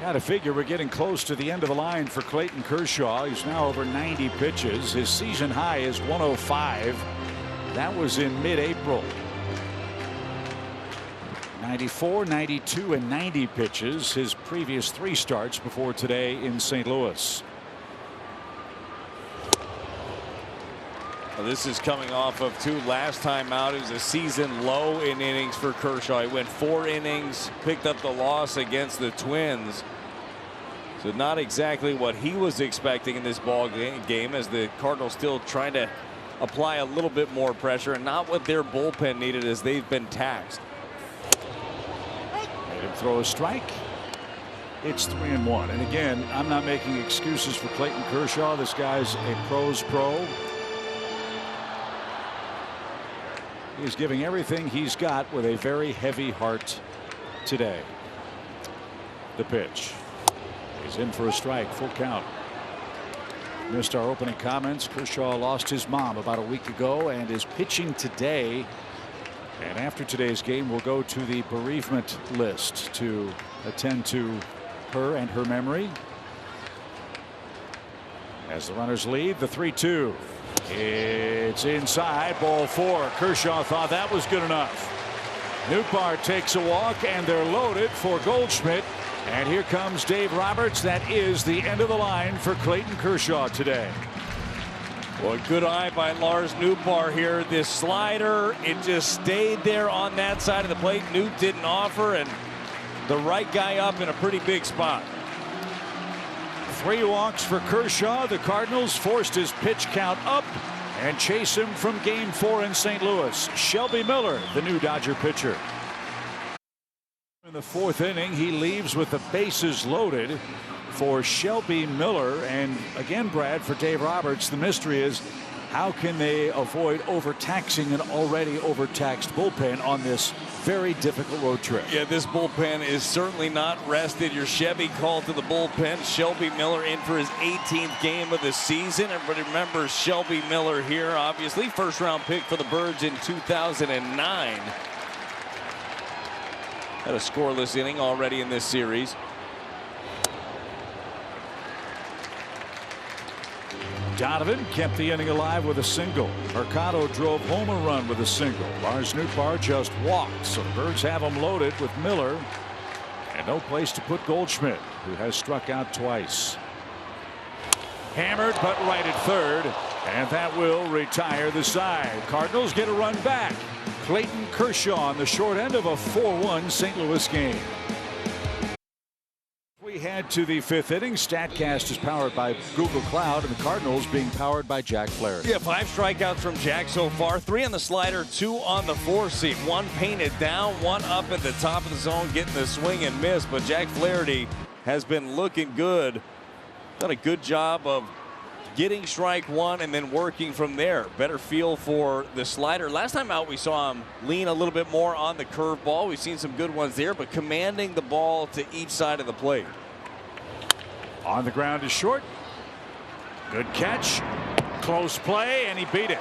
Speaker 7: Got to figure we're getting close to the end of the line for Clayton Kershaw. He's now over 90 pitches. His season high is 105. That was in mid-April. 94, 92, and 90 pitches. His previous 3 starts before today in St. Louis.
Speaker 5: Well, this is coming off of 2 last time out. It was a season low in innings for Kershaw. He went 4 innings, picked up the loss against the Twins. So not exactly what he was expecting in this ball game, as the Cardinals still trying to apply a little bit more pressure, and not what their bullpen needed as they've been taxed.
Speaker 7: Made him throw a strike. It's 3-1. And again, I'm not making excuses for Clayton Kershaw. This guy's a pro's pro. He's giving everything he's got with a very heavy heart today. The pitch. He's in for a strike. Full count. Missed our opening comments. Kershaw lost his mom about a week ago and is pitching today. And after today's game, we'll go to the bereavement list to attend to her and her memory. As the runners lead, the 3-2. It's inside, ball 4. Kershaw thought that was good enough. Nootbaar takes a walk, and they're loaded for Goldschmidt. And here comes Dave Roberts. That is the end of the line for Clayton Kershaw today.
Speaker 5: Well, good eye by Lars Nootbaar here. This slider, it just stayed there on that side of the plate. Newt didn't offer, and the right guy up in a pretty big spot.
Speaker 7: 3 walks for Kershaw. The Cardinals forced his pitch count up and chase him from Game 4 in St. Louis. Shelby Miller, the new Dodger pitcher. In the 4th inning, he leaves with the bases loaded for Shelby Miller. And again, Brad, for Dave Roberts, the mystery is how can they avoid overtaxing an already overtaxed bullpen on this very difficult road trip?
Speaker 5: Yeah, this bullpen is certainly not rested. Your Chevy called to the bullpen. Shelby Miller in for his 18th game of the season. Everybody remembers Shelby Miller here, obviously. First-round pick for the Birds in 2009. Had a scoreless inning already in this series.
Speaker 7: Donovan kept the inning alive with a single. Mercado drove home a run with a single. Lars Nootbaar just walked, so the Birds have him loaded with Miller and no place to put Goldschmidt, who has struck out twice. Hammered but right at third, and that will retire the side. Cardinals get a run back. Clayton Kershaw on the short end of a 4-1 St. Louis game. We head to the 5th inning. StatCast is powered by Google Cloud, and the Cardinals being powered by Jack Flaherty.
Speaker 5: Yeah, 5 strikeouts from Jack so far. 3 on the slider, 2 on the 4-seam. 1 painted down, 1 up at the top of the zone, getting the swing and miss. But Jack Flaherty has been looking good. Done a good job of getting strike 1 and then working from there. Better feel for the slider. Last time out, we saw him lean a little bit more on the curveball. We've seen some good ones there, but commanding the ball to each side of the plate.
Speaker 7: On the ground is short. Good catch. Close play, and he beat it.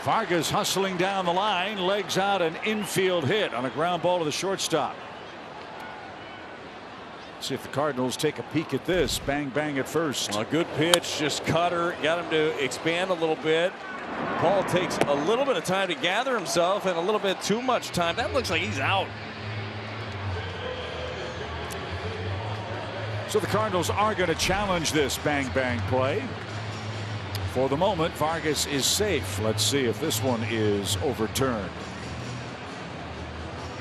Speaker 7: Vargas hustling down the line, legs out an infield hit on a ground ball to the shortstop. See if the Cardinals take a peek at this. Bang, bang at first.
Speaker 5: A good pitch, just cutter, got him to expand a little bit. Paul takes a little bit of time to gather himself and a little bit too much time. That looks like he's out.
Speaker 7: So the Cardinals are going to challenge this bang, bang play. For the moment, Vargas is safe. Let's see if this one is overturned.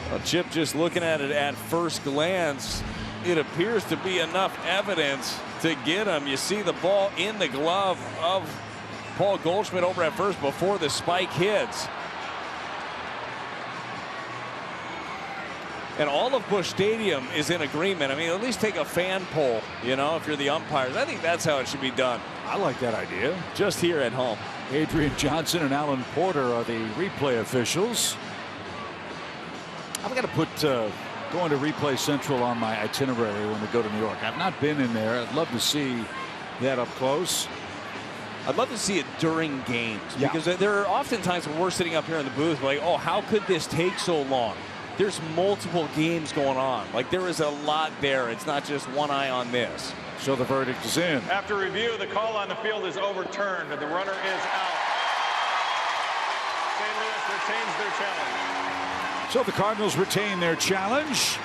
Speaker 5: Well, Chip, just looking at it at first glance, it appears to be enough evidence to get him. You see the ball in the glove of Paul Goldschmidt over at first before the spike hits. And all of Busch Stadium is in agreement. I mean, at least take a fan poll, you know, if you're the umpires. I think that's how it should be done.
Speaker 7: I like that idea.
Speaker 5: Just here at home.
Speaker 7: Adrian Johnson and Alan Porter are the replay officials. I've got to put going to Replay Central on my itinerary when we go to New York. I've not been in there. I'd love to see that up close.
Speaker 5: I'd love to see it during games, because there are often times when we're sitting up here in the booth like, oh, how could this take so long? There's multiple games going on. Like, there is a lot there. It's not just one eye on this.
Speaker 7: So the verdict is in.
Speaker 9: After review, the call on the field is overturned and the runner is out. St. Louis retains their challenge.
Speaker 7: So the Cardinals retain their challenge.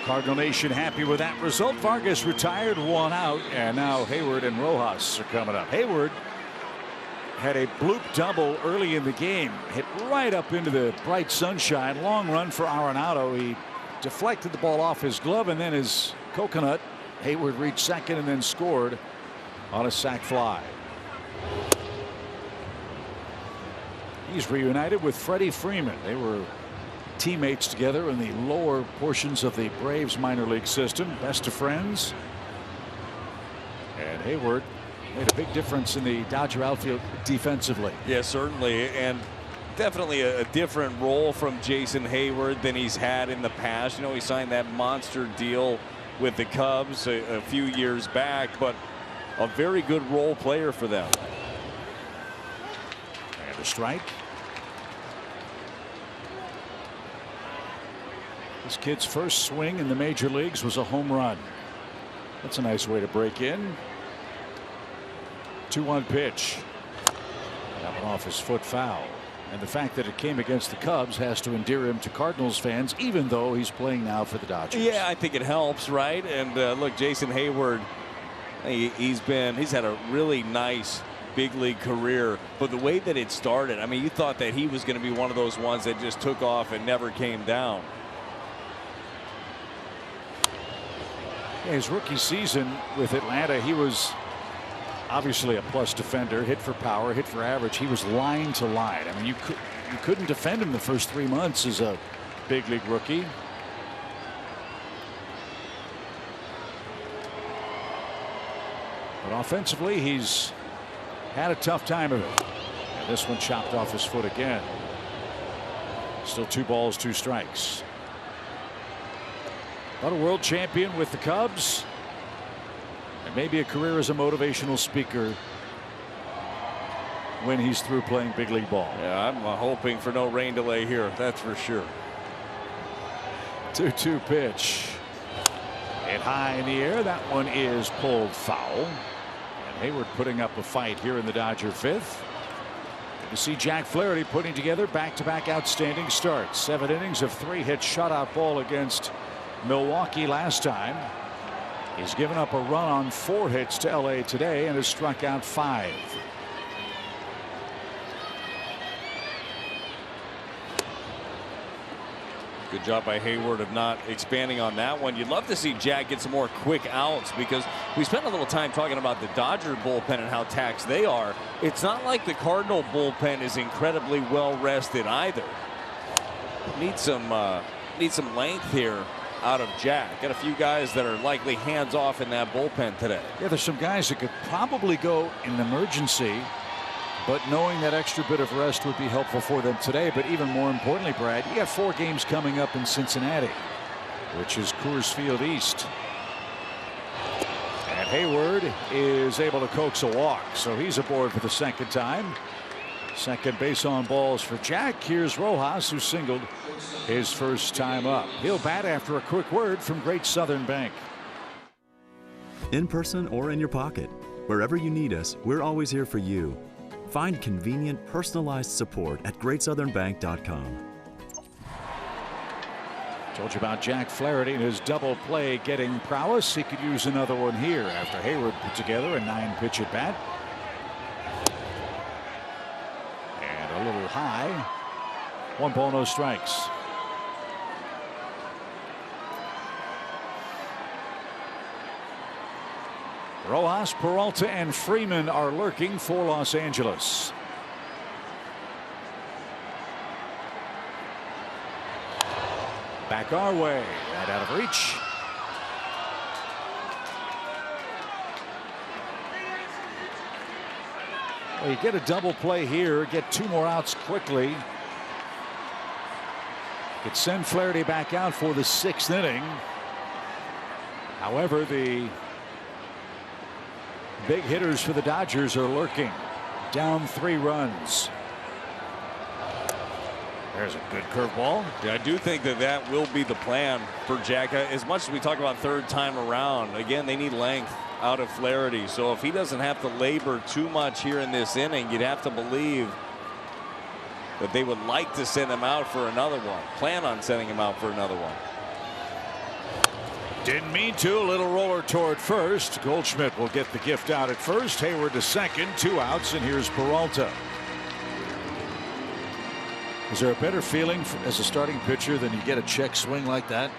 Speaker 7: Cardinal Nation happy with that result. Vargas retired, 1 out, and now Hayward and Rojas are coming up. Hayward had a bloop double early in the game, hit right up into the bright sunshine. Long run for Arenado. He deflected the ball off his glove, and then his coconut. Hayward reached second and then scored on a sac fly. He's reunited with Freddie Freeman. They were teammates together in the lower portions of the Braves minor league system. Best of friends. And Hayward made a big difference in the Dodger outfield defensively.
Speaker 5: Yeah, certainly, and definitely a different role from Jason Hayward than he's had in the past. You know, he signed that monster deal with the Cubs a few years back, but a very good role player for them.
Speaker 7: And a strike. This kid's first swing in the major leagues was a home run. That's a nice way to break in. 2-1 pitch. That one off his foot foul. And the fact that it came against the Cubs has to endear him to Cardinals fans, even though he's playing now for the Dodgers.
Speaker 5: Yeah, I think it helps, right? And look, Jason Hayward He's had a really nice big league career, but the way that it started, I mean, you thought that he was going to be one of those ones that just took off and never came down.
Speaker 7: His rookie season with Atlanta, he was obviously a plus defender, hit for power, hit for average. He was line to line. I mean, you couldn't defend him the first 3 months as a big league rookie. But offensively, he's had a tough time of it. And this one chopped off his foot again. Still 2 balls, 2 strikes. But a world champion with the Cubs. And maybe a career as a motivational speaker when he's through playing big league ball.
Speaker 5: Yeah, I'm hoping for no rain delay here. That's for sure.
Speaker 7: 2-2 pitch. Hit high in the air. That one is pulled foul. And Hayward putting up a fight here in the Dodger 5th. Good to see Jack Flaherty putting together back-to-back outstanding starts. 7 innings of 3-hit shutout ball against Milwaukee last time. He's given up a run on 4 hits to LA today and has struck out 5.
Speaker 5: Good job by Hayward of not expanding on that one. You'd love to see Jack get some more quick outs, because we spent a little time talking about the Dodger bullpen and how taxed they are. It's not like the Cardinal bullpen is incredibly well rested either. Need some length here out of Jack. Got a few guys that are likely hands off in that bullpen today.
Speaker 7: Yeah, there's some guys that could probably go in an emergency, but knowing that extra bit of rest would be helpful for them today. But even more importantly, Brad, you got 4 games coming up in Cincinnati, which is Coors Field East. And Hayward is able to coax a walk, so he's aboard for the 2nd time. Second base on balls for Jack. Here's Rojas, who singled his first time up. He'll bat after a quick word from Great Southern Bank.
Speaker 10: In person or in your pocket, wherever you need us, we're always here for you. Find convenient, personalized support at GreatSouthernBank.com.
Speaker 7: Told you about Jack Flaherty and his double play getting prowess. He could use another one here after Hayward put together a 9-pitch at bat. And a little high. 1 ball, no strikes. Rojas, Peralta, and Freeman are lurking for Los Angeles. Back our way. Right out of reach. Well, you get a double play here, get 2 more outs quickly. Could send Flaherty back out for the 6th inning. However, the big hitters for the Dodgers are lurking. Down 3 runs. There's a good curveball.
Speaker 5: Yeah, I do think that will be the plan for Jack. As much as we talk about 3rd time around, again, they need length out of Flaherty. So if he doesn't have to labor too much here in this inning, you'd have to believe that they would like to send him out for another one. Plan on sending him out for another one.
Speaker 7: Didn't mean to. A little roller toward first. Goldschmidt will get the gift out at first. Hayward to second. 2 outs, and here's Peralta. Is there a better feeling as a starting pitcher than you get a check swing like that?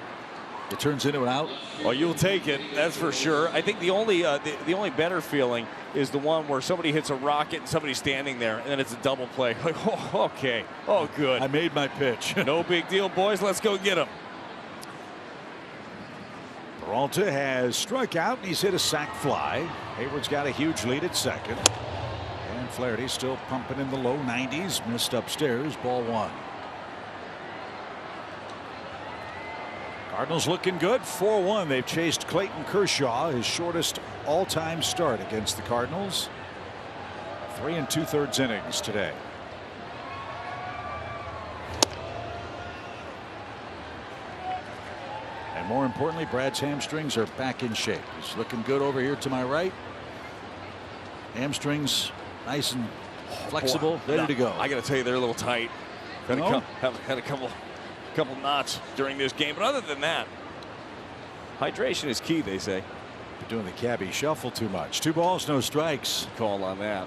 Speaker 7: It turns into an out.
Speaker 5: Well, you'll take it, that's for sure. I think the only better feeling is the one where somebody hits a rocket and somebody's standing there, and then it's a double play. Like, oh, okay, oh, good.
Speaker 7: I made my pitch.
Speaker 5: No big deal, boys. Let's go get him.
Speaker 7: Peralta has struck out, and he's hit a sac fly. Hayward's got a huge lead at second. And Flaherty still pumping in the low 90s. Missed upstairs. Ball 1. Cardinals looking good. 4-1. They've chased Clayton Kershaw, his shortest all-time start against the Cardinals. 3 2/3 innings today. And more importantly, Brad's hamstrings are back in shape. He's looking good over here to my right. Hamstrings nice and flexible, ready to go.
Speaker 5: I got to tell you, they're a little tight. Had a couple knots during this game, but other than that, hydration is key, they say.
Speaker 7: Doing the cabbie shuffle too much. 2 balls, no strikes.
Speaker 5: Call on that.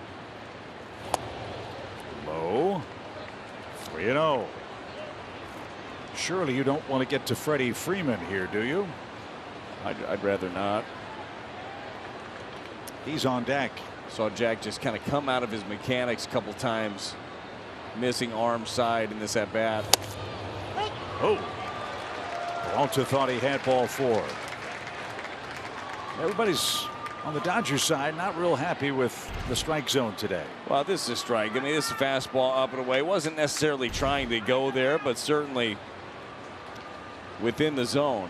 Speaker 7: Low. 3-0. Surely you don't want to get to Freddie Freeman here, do you?
Speaker 5: I'd rather not.
Speaker 7: He's on deck.
Speaker 5: Saw Jack just kind of come out of his mechanics a couple times, missing arm side in this at bat.
Speaker 7: Oh, Peralta thought he had ball 4. Everybody's on the Dodgers side not real happy with the strike zone today.
Speaker 5: Well, this is a strike. I mean, this is a fastball up and away. Wasn't necessarily trying to go there, but certainly within the zone.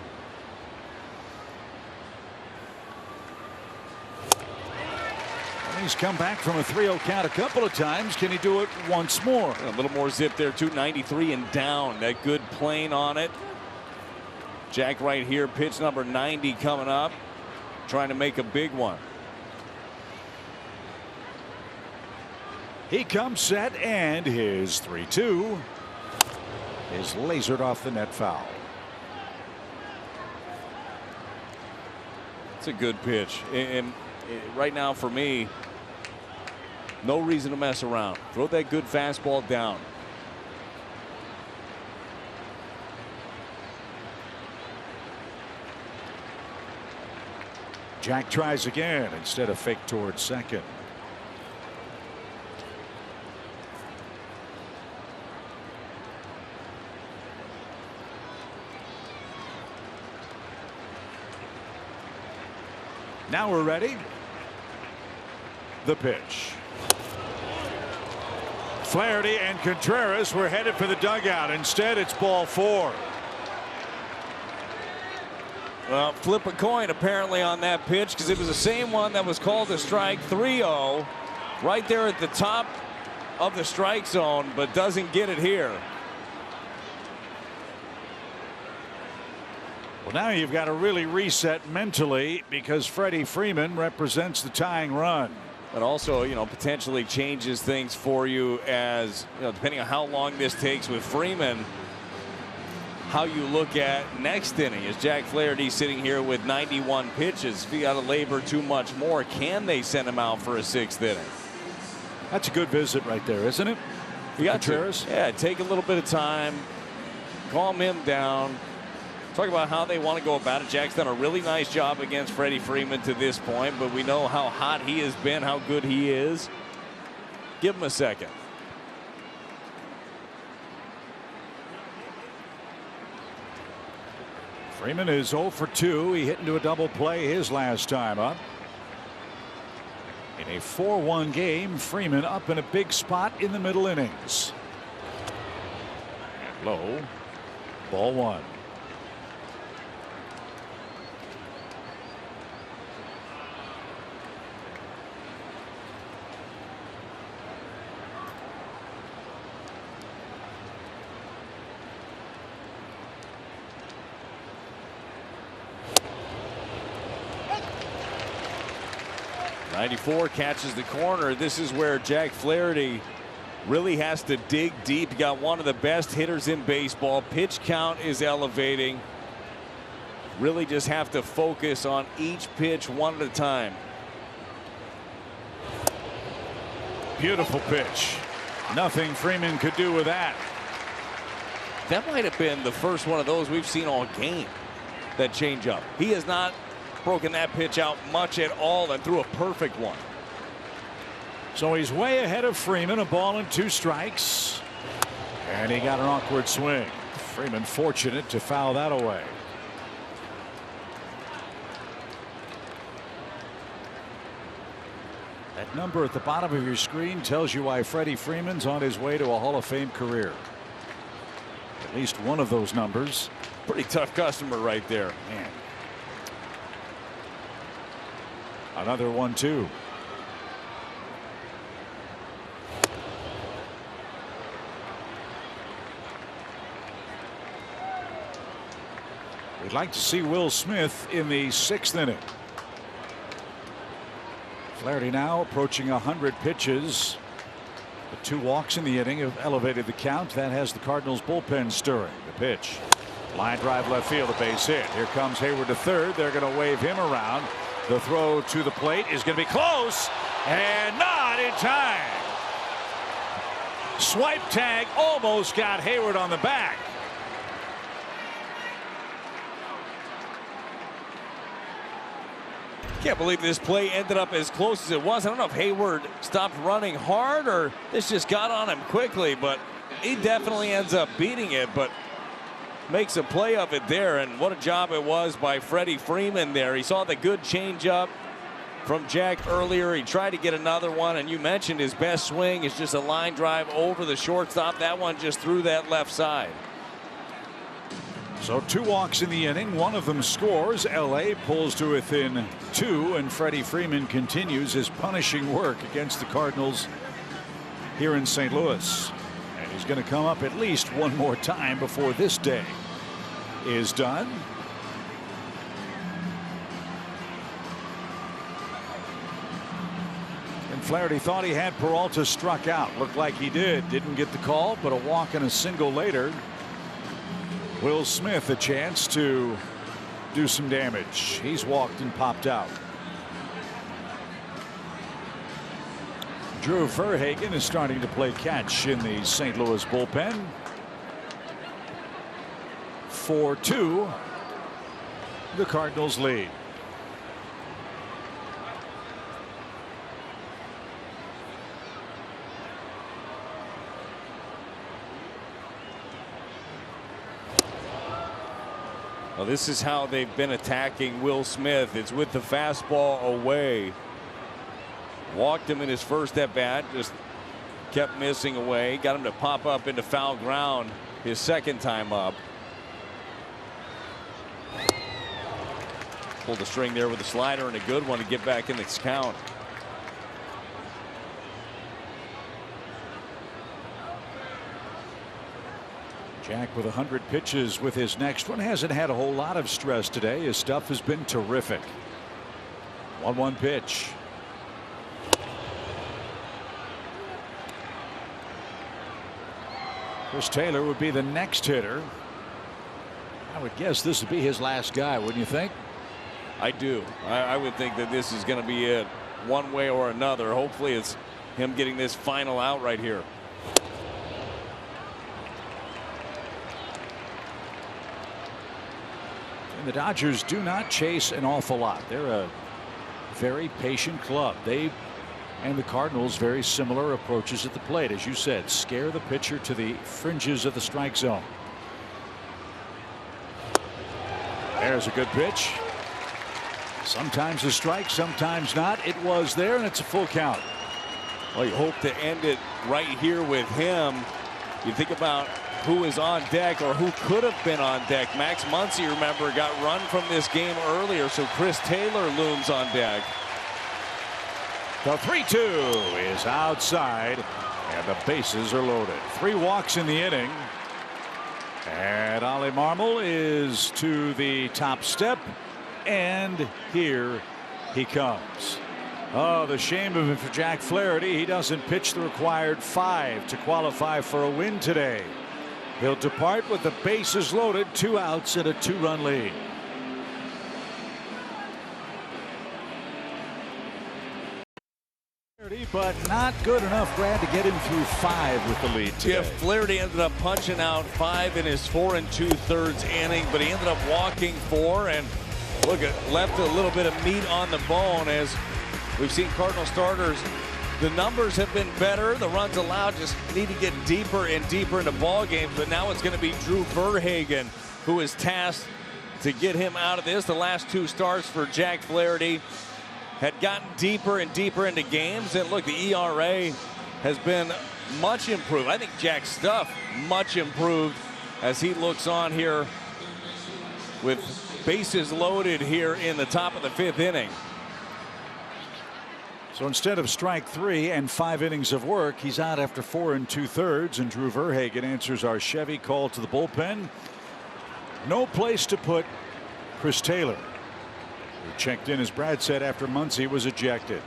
Speaker 7: He's come back from a 3-0 count a couple of times. Can he do it once more?
Speaker 5: A little more zip there, 293 and down. That good plane on it. Jack right here, pitch number 90 coming up, trying to make a big one.
Speaker 7: He comes set, and his 3-2 is lasered off the net foul.
Speaker 5: It's a good pitch, and right now for me, no reason to mess around. Throw that good fastball down.
Speaker 7: Jack tries again instead of fake towards second. Now we're ready. The pitch. Flaherty and Contreras were headed for the dugout. Instead, it's ball 4.
Speaker 5: Well, flip a coin apparently on that pitch, because it was the same one that was called a strike. 3-0 right there at the top of the strike zone, but doesn't get it here.
Speaker 7: Well, now you've got to really reset mentally, because Freddie Freeman represents the tying run.
Speaker 5: But also, you know, potentially changes things for you, as you know, depending on how long this takes with Freeman, how you look at next inning. Is Jack Flaherty sitting here with 91 pitches? If you got to labor too much more, can they send him out for a 6th inning?
Speaker 7: That's a good visit right there, isn't it?
Speaker 5: You got
Speaker 7: Contreras?
Speaker 5: Yeah, take a little bit of time, calm him down. Talk about how they want to go about it. Jack's done a really nice job against Freddie Freeman to this point, but we know how hot he has been, how good he is. Give him a second.
Speaker 7: Freeman is 0 for 2. He hit into a double play his last time up. In a 4-1 game, Freeman up in a big spot in the middle innings. And low. Ball 1.
Speaker 5: '94 catches the corner. This is where Jack Flaherty really has to dig deep. You got one of the best hitters in baseball. Pitch count is elevating. Really just have to focus on each pitch one at a time.
Speaker 7: Beautiful pitch. Nothing Freeman could do with that.
Speaker 5: That might have been the first one of those we've seen all game. That changeup. He has not broken that pitch out much at all, and threw a perfect one.
Speaker 7: So he's way ahead of Freeman. A ball and 2 strikes. And he got an awkward swing. Freeman fortunate to foul that away. That number at the bottom of your screen tells you why Freddie Freeman's on his way to a Hall of Fame career. At least one of those numbers.
Speaker 5: Pretty tough customer right there.
Speaker 7: Man. Another 1-2. We'd like to see Will Smith in the 6th inning. Flaherty now approaching 100 pitches. The 2 walks in the inning have elevated the count. That has the Cardinals bullpen stirring. The pitch. Line drive left field, a base hit. Here comes Hayward to third. They're going to wave him around. The throw to the plate is going to be close and not in time. Swipe tag almost got Hayward on the back.
Speaker 5: Can't believe this play ended up as close as it was. I don't know if Hayward stopped running hard or this just got on him quickly, but he definitely ends up beating it, but makes a play of it there. And what a job it was by Freddie Freeman there. He saw the good changeup from Jack earlier. He tried to get another one, and you mentioned his best swing is just a line drive over the shortstop. That one just threw that left side.
Speaker 7: So 2 walks in the inning. One of them scores. LA pulls to within 2, and Freddie Freeman continues his punishing work against the Cardinals here in St. Louis. And he's going to come up at least one more time before this day is done. And Flaherty thought he had Peralta struck out. Looked like he did. Didn't get the call, but a walk and a single later. Will Smith a chance to do some damage. He's walked and popped out. Drew Verhagen is starting to play catch in the St. Louis bullpen. 4-2. The Cardinals lead.
Speaker 5: Well, this is how they've been attacking Will Smith. It's with the fastball away. Walked him in his first at bat, just kept missing away. Got him to pop up into foul ground his second time up. Pulled the string there with a slider and a good one to get back in this count.
Speaker 7: Jack with 100 pitches with his next one. Hasn't had a whole lot of stress today. His stuff has been terrific. 1-1 pitch. Chris Taylor would be the next hitter. I would guess this would be his last guy, wouldn't you think?
Speaker 5: I do. I would think that this is going to be it one way or another. Hopefully it's him getting this final out right here.
Speaker 7: The Dodgers do not chase an awful lot. They're a very patient club. They and the Cardinals very similar approaches at the plate. As you said, scare the pitcher to the fringes of the strike zone. There's a good pitch. Sometimes a strike, sometimes not. It was there, and it's a full count.
Speaker 5: Well, you hope to end it right here with him. You think about who is on deck or who could have been on deck. Max Muncy, remember, got run from this game earlier, so Chris Taylor looms on deck.
Speaker 7: The 3-2 is outside, and the bases are loaded. 3 walks in the inning. And Ollie Marmol is to the top step, and here he comes. Oh, the shame of it for Jack Flaherty. He doesn't pitch the required 5 to qualify for a win today. He'll depart with the bases loaded, 2 outs and a 2-run lead. But not good enough, Brad, to get him through 5 with the lead today.
Speaker 5: Yeah, Flaherty ended up punching out 5 in his 4 2/3 inning, but he ended up walking 4 and look at left a little bit of meat on the bone. As we've seen Cardinal starters, the numbers have been better. The runs allowed just need to get deeper and deeper into ball games. But now it's going to be Drew Verhagen who is tasked to get him out of this. The last 2 starts for Jack Flaherty had gotten deeper and deeper into games. And look, the ERA has been much improved. I think Jack's stuff much improved as he looks on here with bases loaded here in the top of the 5th inning.
Speaker 7: So instead of strike 3 and 5 innings of work, he's out after 4 2/3, and Drew Verhagen answers our Chevy call to the bullpen. No place to put Chris Taylor, who checked in, as Brad said, after Muncy was ejected.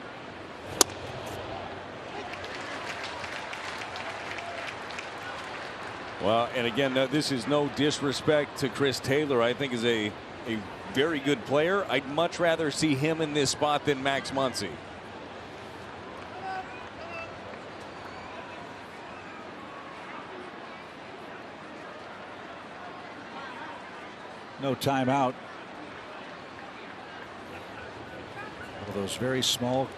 Speaker 5: Well, and again, this is no disrespect to Chris Taylor. I think is a a very good player. I'd much rather see him in this spot than Max Muncy.
Speaker 7: No timeout. One of those very small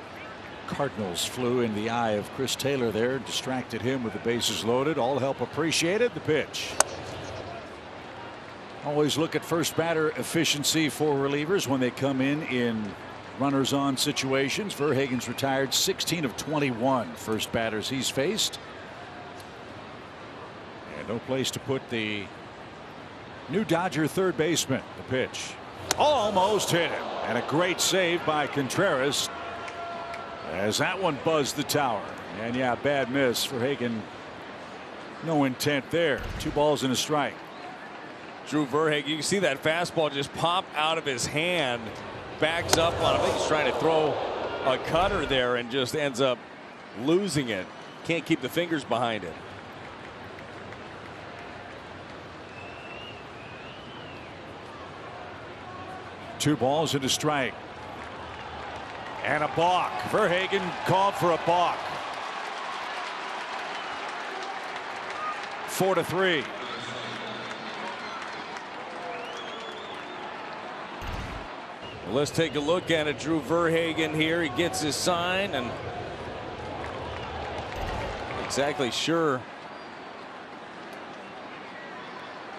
Speaker 7: Cardinals flew in the eye of Chris Taylor there, distracted him with the bases loaded. All help appreciated. The pitch. Always look at first batter efficiency for relievers when they come in runners on situations. Verhagen's retired 16 of 21 first batters he's faced. And no place to put the new Dodger third baseman. The pitch. Almost hit him. And a great save by Contreras as that one buzzed the tower. And yeah, bad miss for Verhagen. No intent there. 2 balls and a strike.
Speaker 5: Drew Verhagen, you can see that fastball just pop out of his hand, backs up on him. I think he's trying to throw a cutter there and just ends up losing it. Can't keep the fingers behind it.
Speaker 7: Two balls and a strike. And a balk. Verhagen called for a balk. 4-3.
Speaker 5: Well, let's take a look at it. Drew Verhagen here. He gets his sign and exactly sure.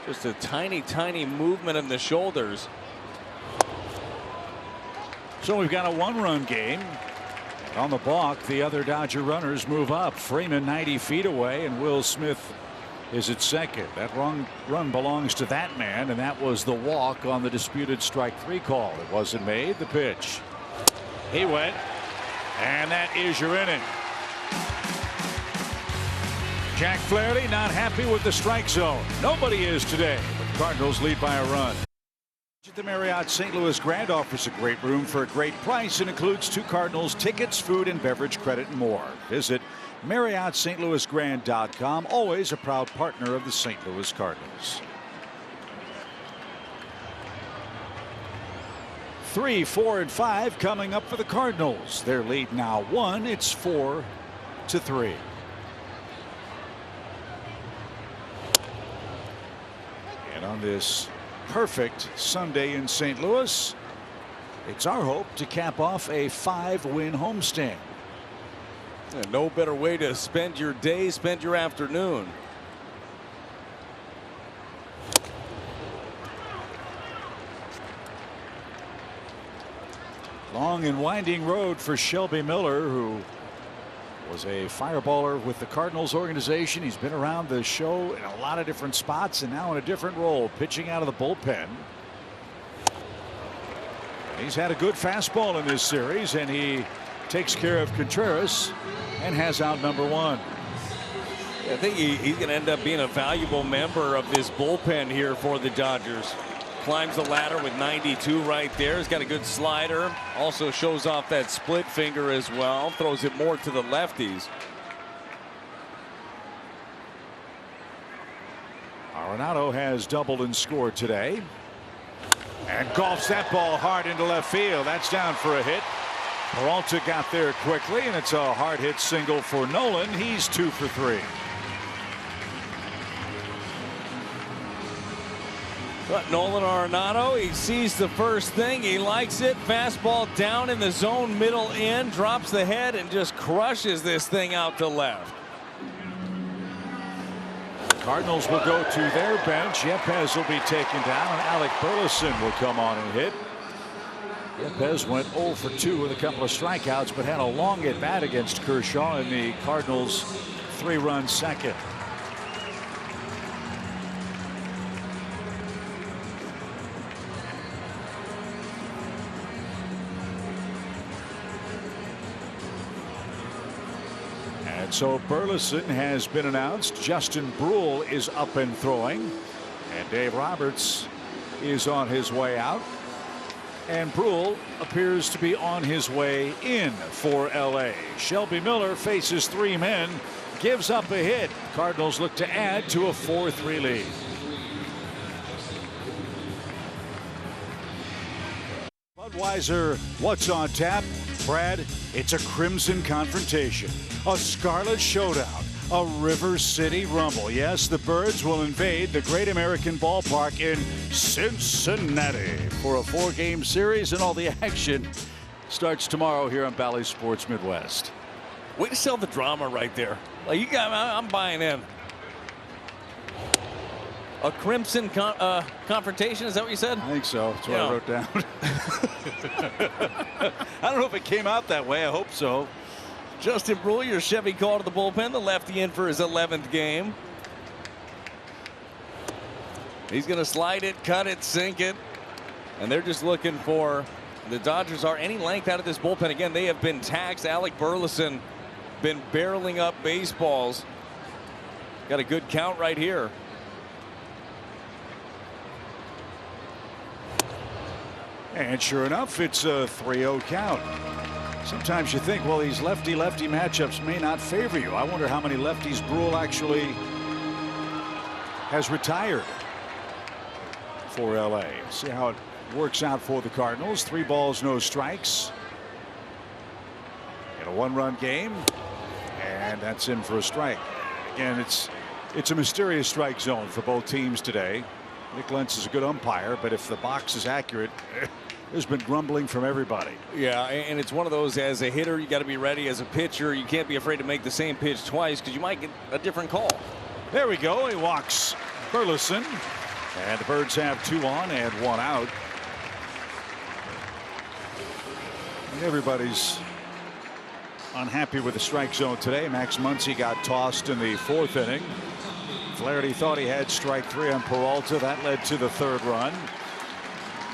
Speaker 5: Just a tiny movement in the shoulders.
Speaker 7: So we've got a 1-run game. On the balk, the other Dodger runners move up. Freeman 90 feet away, and Will Smith is at second. That run belongs to that man, and that was the walk on the disputed strike 3 call. It wasn't made. The pitch. He went, and that is your inning. Jack Flaherty not happy with the strike zone. Nobody is today, but the Cardinals lead by a run. The Marriott St. Louis Grand offers a great room for a great price and includes 2 Cardinals tickets, food and beverage credit and more. Visit MarriottStLouisGrand.com, always a proud partner of the St. Louis Cardinals. 3, 4 and 5 coming up for the Cardinals. Their lead now 1. It's 4-3. And on this perfect Sunday in St. Louis, it's our hope to cap off a 5-win homestand.
Speaker 5: Yeah, no better way to spend your day, spend your afternoon.
Speaker 7: Long and winding road for Shelby Miller, who was a fireballer with the Cardinals organization. He's been around the show in a lot of different spots and now in a different role, pitching out of the bullpen. He's had a good fastball in this series, and he takes care of Contreras and has out number 1.
Speaker 5: I think he's going to end up being a valuable member of this bullpen here for the Dodgers. Climbs the ladder with 92 right there. He's got a good slider. Also shows off that split finger as well. Throws it more to the lefties.
Speaker 7: Arenado has doubled and scored today. And golfs that ball hard into left field. That's down for a hit. Peralta got there quickly, and it's a hard hit single for Nolan. He's 2 for 3.
Speaker 5: But Nolan Arenado, he sees the first thing. He likes it. Fastball down in the zone, middle in, drops the head and just crushes this thing out to left.
Speaker 7: Cardinals will go to their bench. Yepez will be taken down, and Alec Burleson will come on and hit. Yepez went 0 for 2 with a couple of strikeouts, but had a long at bat against Kershaw in the Cardinals' 3-run second. So Burleson has been announced. Justin Brule is up and throwing, and Dave Roberts is on his way out, and Brule appears to be on his way in for LA. Shelby Miller faces 3 men, gives up a hit. Cardinals look to add to a 4-3 lead. Budweiser, what's on tap? Brad, it's a crimson confrontation, a scarlet showdown, a River City Rumble. Yes, the Birds will invade the Great American Ballpark in Cincinnati for a 4-game series, and all the action starts tomorrow here on Bally Sports Midwest.
Speaker 3: Way to sell the drama right there. Like I'm buying in. A crimson confrontation, is that what you said?
Speaker 7: I think so. That's what I wrote down. I don't know if it came out that way. I hope so.
Speaker 3: Justin Brule, your Chevy call to the bullpen. The lefty in for his 11th game. He's going to slide it, cut it, sink it. And they're just looking for, the Dodgers are any length out of this bullpen. Again, they have been taxed. Alec Burleson been barreling up baseballs. Got a good count right here.
Speaker 7: And sure enough, it's a 3-0 count. Sometimes you think, well, these lefty-lefty matchups may not favor you. I wonder how many lefties Brule actually has retired for LA. See how it works out for the Cardinals. 3 balls, no strikes in a 1-run game, and that's in for a strike. Again, it's a mysterious strike zone for both teams today. Nick Lentz is a good umpire, but if the box is accurate, there's been grumbling from everybody.
Speaker 3: Yeah, and it's one of those, as a hitter, you got to be ready. As a pitcher, you can't be afraid to make the same pitch twice because you might get a different call.
Speaker 7: There we go. He walks Burleson, and the Birds have 2 on and 1 out. And everybody's unhappy with the strike zone today. Max Muncy got tossed in the 4th inning. Flaherty thought he had strike 3 on Peralta. That led to the 3rd run.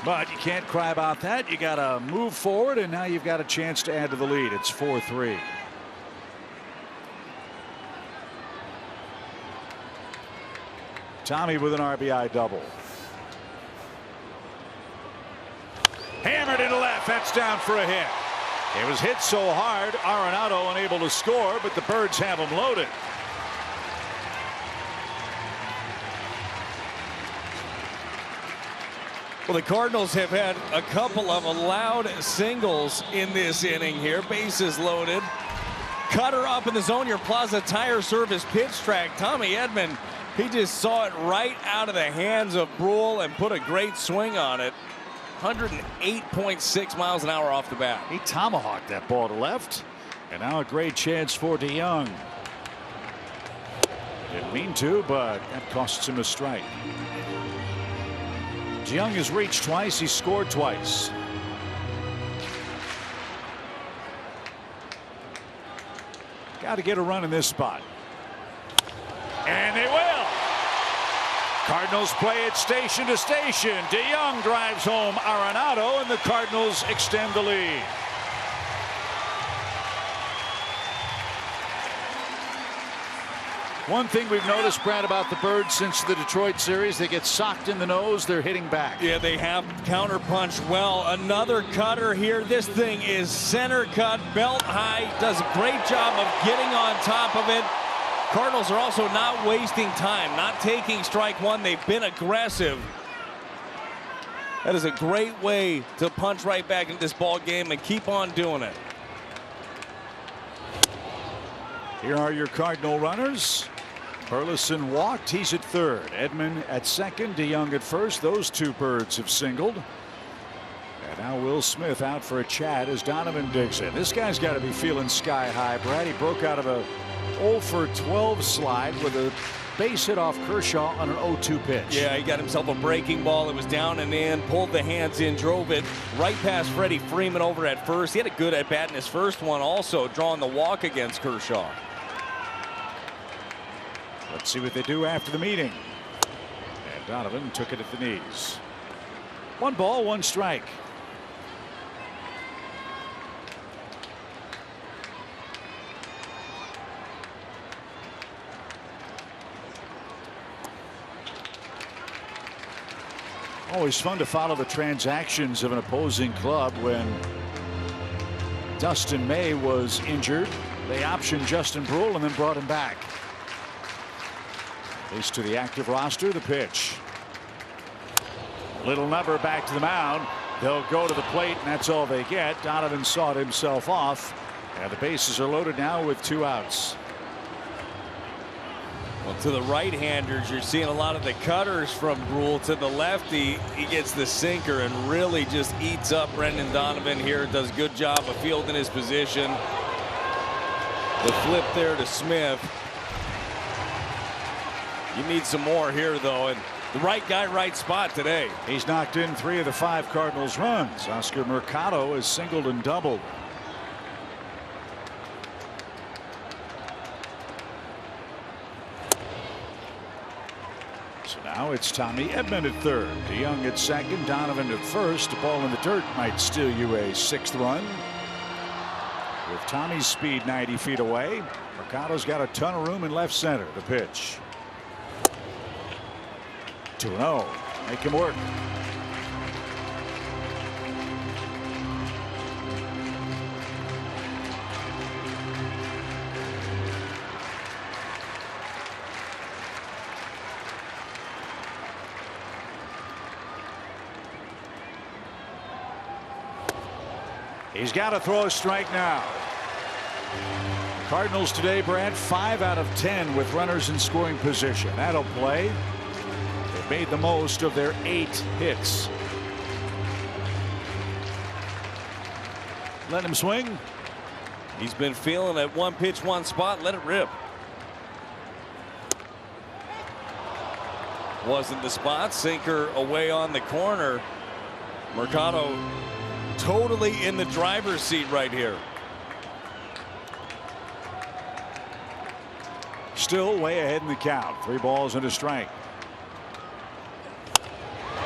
Speaker 7: But you can't cry about that. You got to move forward, and now you've got a chance to add to the lead. It's 4-3. Tommy with an RBI double. Hammered into left. That's down for a hit. It was hit so hard, Arenado unable to score, but the Birds have him loaded.
Speaker 3: Well, the Cardinals have had a couple of allowed singles in this inning here. Bases loaded. Cutter up in the zone. Your Plaza Tire Service pitch track. Tommy Edman, he just saw it right out of the hands of Brule and put a great swing on it. 108.6 miles an hour off the bat.
Speaker 7: He tomahawked that ball to left. And now a great chance for DeYoung. Didn't mean to, but that costs him a strike. DeYoung has reached twice. He's scored twice. Got to get a run in this spot. And they will. Cardinals play it station to station. DeYoung drives home Arenado, and the Cardinals extend the lead. One thing we've noticed, Brad, about the Birds since the Detroit series, they get socked in the nose. They're hitting back.
Speaker 3: Yeah, they have counterpunched well. Another cutter here. This thing is center cut, belt high. Does a great job of getting on top of it. Cardinals are also not wasting time, not taking strike 1. They've been aggressive. That is a great way to punch right back into this ball game and keep on doing it.
Speaker 7: Here are your Cardinal runners. Burleson walked. He's at 3rd. Edman at 2nd. DeYoung at 1st. Those 2 Birds have singled. And now Will Smith out for a chat as Donovan digs in. This guy's got to be feeling sky high. Brad, he broke out of a 0-for-12 slide with a base hit off Kershaw on an 0-2 pitch.
Speaker 3: Yeah, he got himself a breaking ball. It was down and in, pulled the hands in, drove it right past Freddie Freeman over at first. He had a good at bat in his first one, also drawing the walk against Kershaw.
Speaker 7: Let's see what they do after the meeting. And Donovan took it at the knees. 1 ball, 1 strike. Always fun to follow the transactions of an opposing club. When Dustin May was injured, they optioned Justin Brule and then brought him back. At least to the active roster. The pitch. Little number back to the mound. They'll go to the plate, and that's all they get. Donovan sawed himself off, and the bases are loaded now with 2 outs.
Speaker 5: Well, to the right-handers, you're seeing a lot of the cutters from Brule. To the lefty, he gets the sinker and really just eats up Brendan Donovan here. Does a good job of fielding his position. The flip there to Smith. You need some more here, though, and the right guy, right spot today.
Speaker 7: He's knocked in 3 of the 5 Cardinals runs. Oscar Mercado has singled and doubled. So now it's Tommy Edman at third, DeYoung at second, Donovan at first. A ball in the dirt might steal you a 6th run. With Tommy's speed 90 feet away, Mercado's got a ton of room in left center. The pitch. 2-0. Make him work. He's got to throw a strike now. Cardinals today, Brad, 5 out of 10 with runners in scoring position. That'll play. They've made the most of their 8 hits. Let him swing.
Speaker 5: He's been feeling at 1 pitch, 1 spot. Let it rip. Wasn't the spot. Sinker away on the corner. Mercado totally in the driver's seat right here.
Speaker 7: Still way ahead in the count. 3 balls and a strike.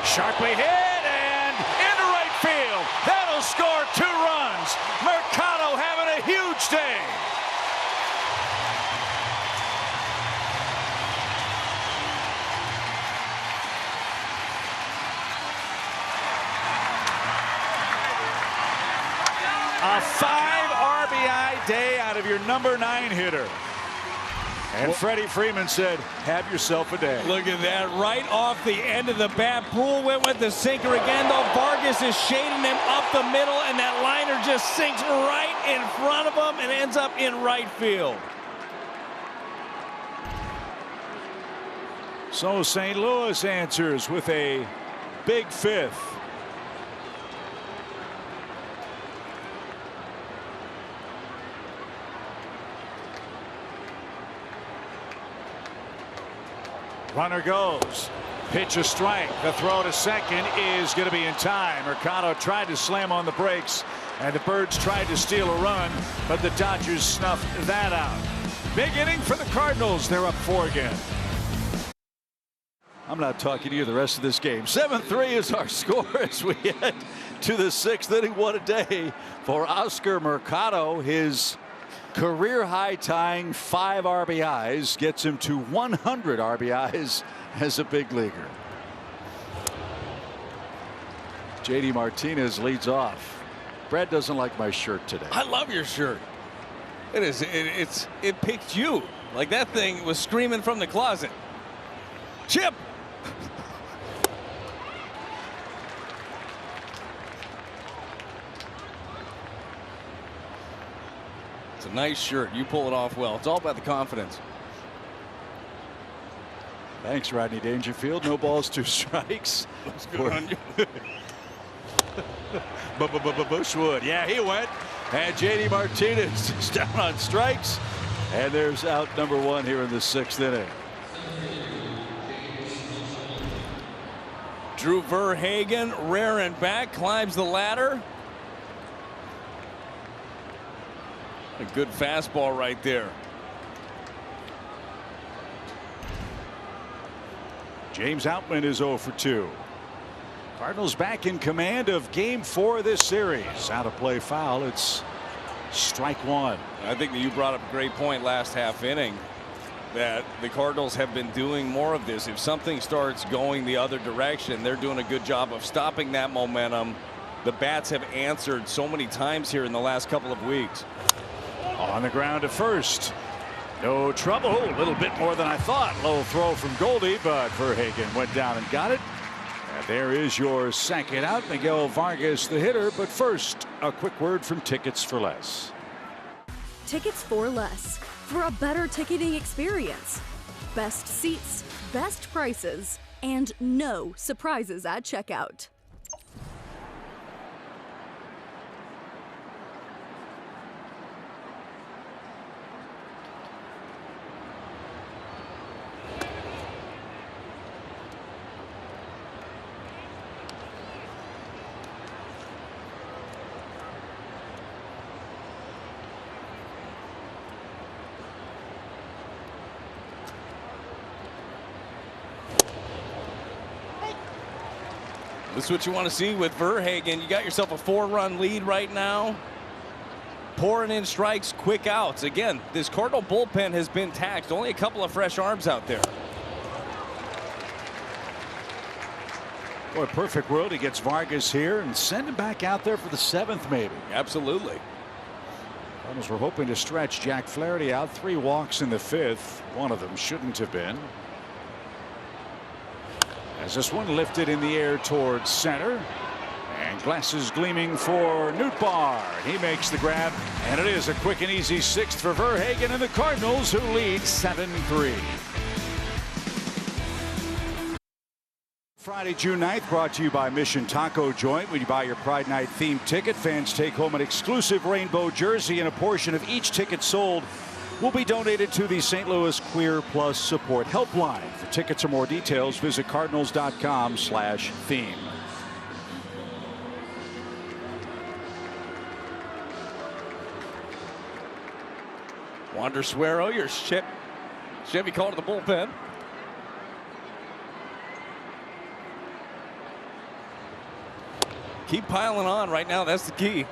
Speaker 7: Sharply hit and into right field. That'll score 2 runs. Mercado having a huge day. A 5 RBI day out of your number 9 hitter. And Freddie Freeman said, have yourself a day.
Speaker 5: Look at that, right off the end of the bat. Brule went with the sinker again, though. Vargas is shading him up the middle, and that liner just sinks right in front of him and ends up in right field.
Speaker 7: So St. Louis answers with a big 5th. Runner goes. Pitch a strike. The throw to second is going to be in time. Mercado tried to slam on the brakes, and the Birds tried to steal a run, but the Dodgers snuffed that out. Big inning for the Cardinals. They're up 4 again. I'm not talking to you the rest of this game. 7-3 is our score as we head to the 6th inning. What a day for Oscar Mercado. His career high tying 5 RBIs gets him to 100 RBIs as a big leaguer. JD Martinez leads off. Brad doesn't like my shirt today.
Speaker 5: I love your shirt. It picked you. Like that thing was screaming from the closet. Chip. It's a nice shirt. You pull it off well. It's all about the confidence.
Speaker 7: Thanks, Rodney Dangerfield. No balls, 2 strikes.
Speaker 5: Looks good on you.
Speaker 7: Bushwood. Yeah, he went. And JD Martinez is down on strikes. And there's out number 1 here in the 6th inning.
Speaker 5: Drew Verhagen rearing back, climbs the ladder. A good fastball right there.
Speaker 7: James Outman is 0 for 2. Cardinals back in command of game 4 of this series. Out of play foul. It's strike 1.
Speaker 5: I think that you brought up a great point last half inning, that the Cardinals have been doing more of this. If something starts going the other direction, they're doing a good job of stopping that momentum. The bats have answered so many times here in the last couple of weeks.
Speaker 7: On the ground to first. No trouble. A little bit more than I thought. Low throw from Goldie, but Verhagen went down and got it. And there is your second out. Miguel Vargas, the hitter. But first, a quick word from Tickets for Less.
Speaker 11: Tickets for Less. For a better ticketing experience. Best seats, best prices, and no surprises at checkout.
Speaker 3: This is what you want to see with Verhagen. You got yourself a 4-run lead right now. Pouring in strikes, quick outs. Again, this Cardinal bullpen has been taxed. Only a couple of fresh arms out there.
Speaker 7: Boy, perfect world. He gets Vargas here and send him back out there for the 7th, maybe.
Speaker 3: Absolutely.
Speaker 7: Cardinals were hoping to stretch Jack Flaherty out. 3 walks in the 5th. One of them shouldn't have been. As this one lifted in the air towards center. And glasses gleaming for Nootbaar. He makes the grab. And it is a quick and easy 6th for Verhagen and the Cardinals, who lead 7-3. Friday, June 9th, brought to you by Mission Taco Joint. When you buy your Pride Night themed ticket, fans take home an exclusive rainbow jersey, and a portion of each ticket sold will be donated to the St. Louis Queer Plus Support Helpline. For tickets or more details, visit cardinals.com/theme.
Speaker 3: Wander Suero, your Chevy call to the bullpen. Keep piling on right now. That's the key.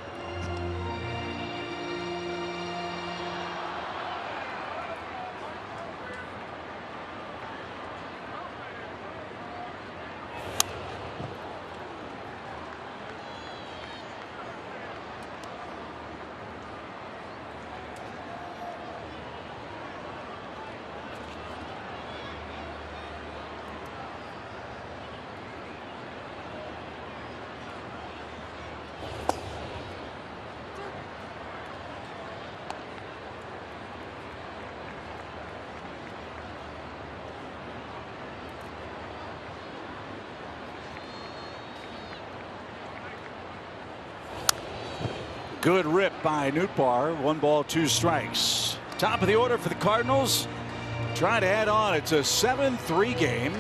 Speaker 7: Good rip by Nootbaar. 1 ball, 2 strikes. Top of the order for the Cardinals. Trying to add on. It's a 7-3 game.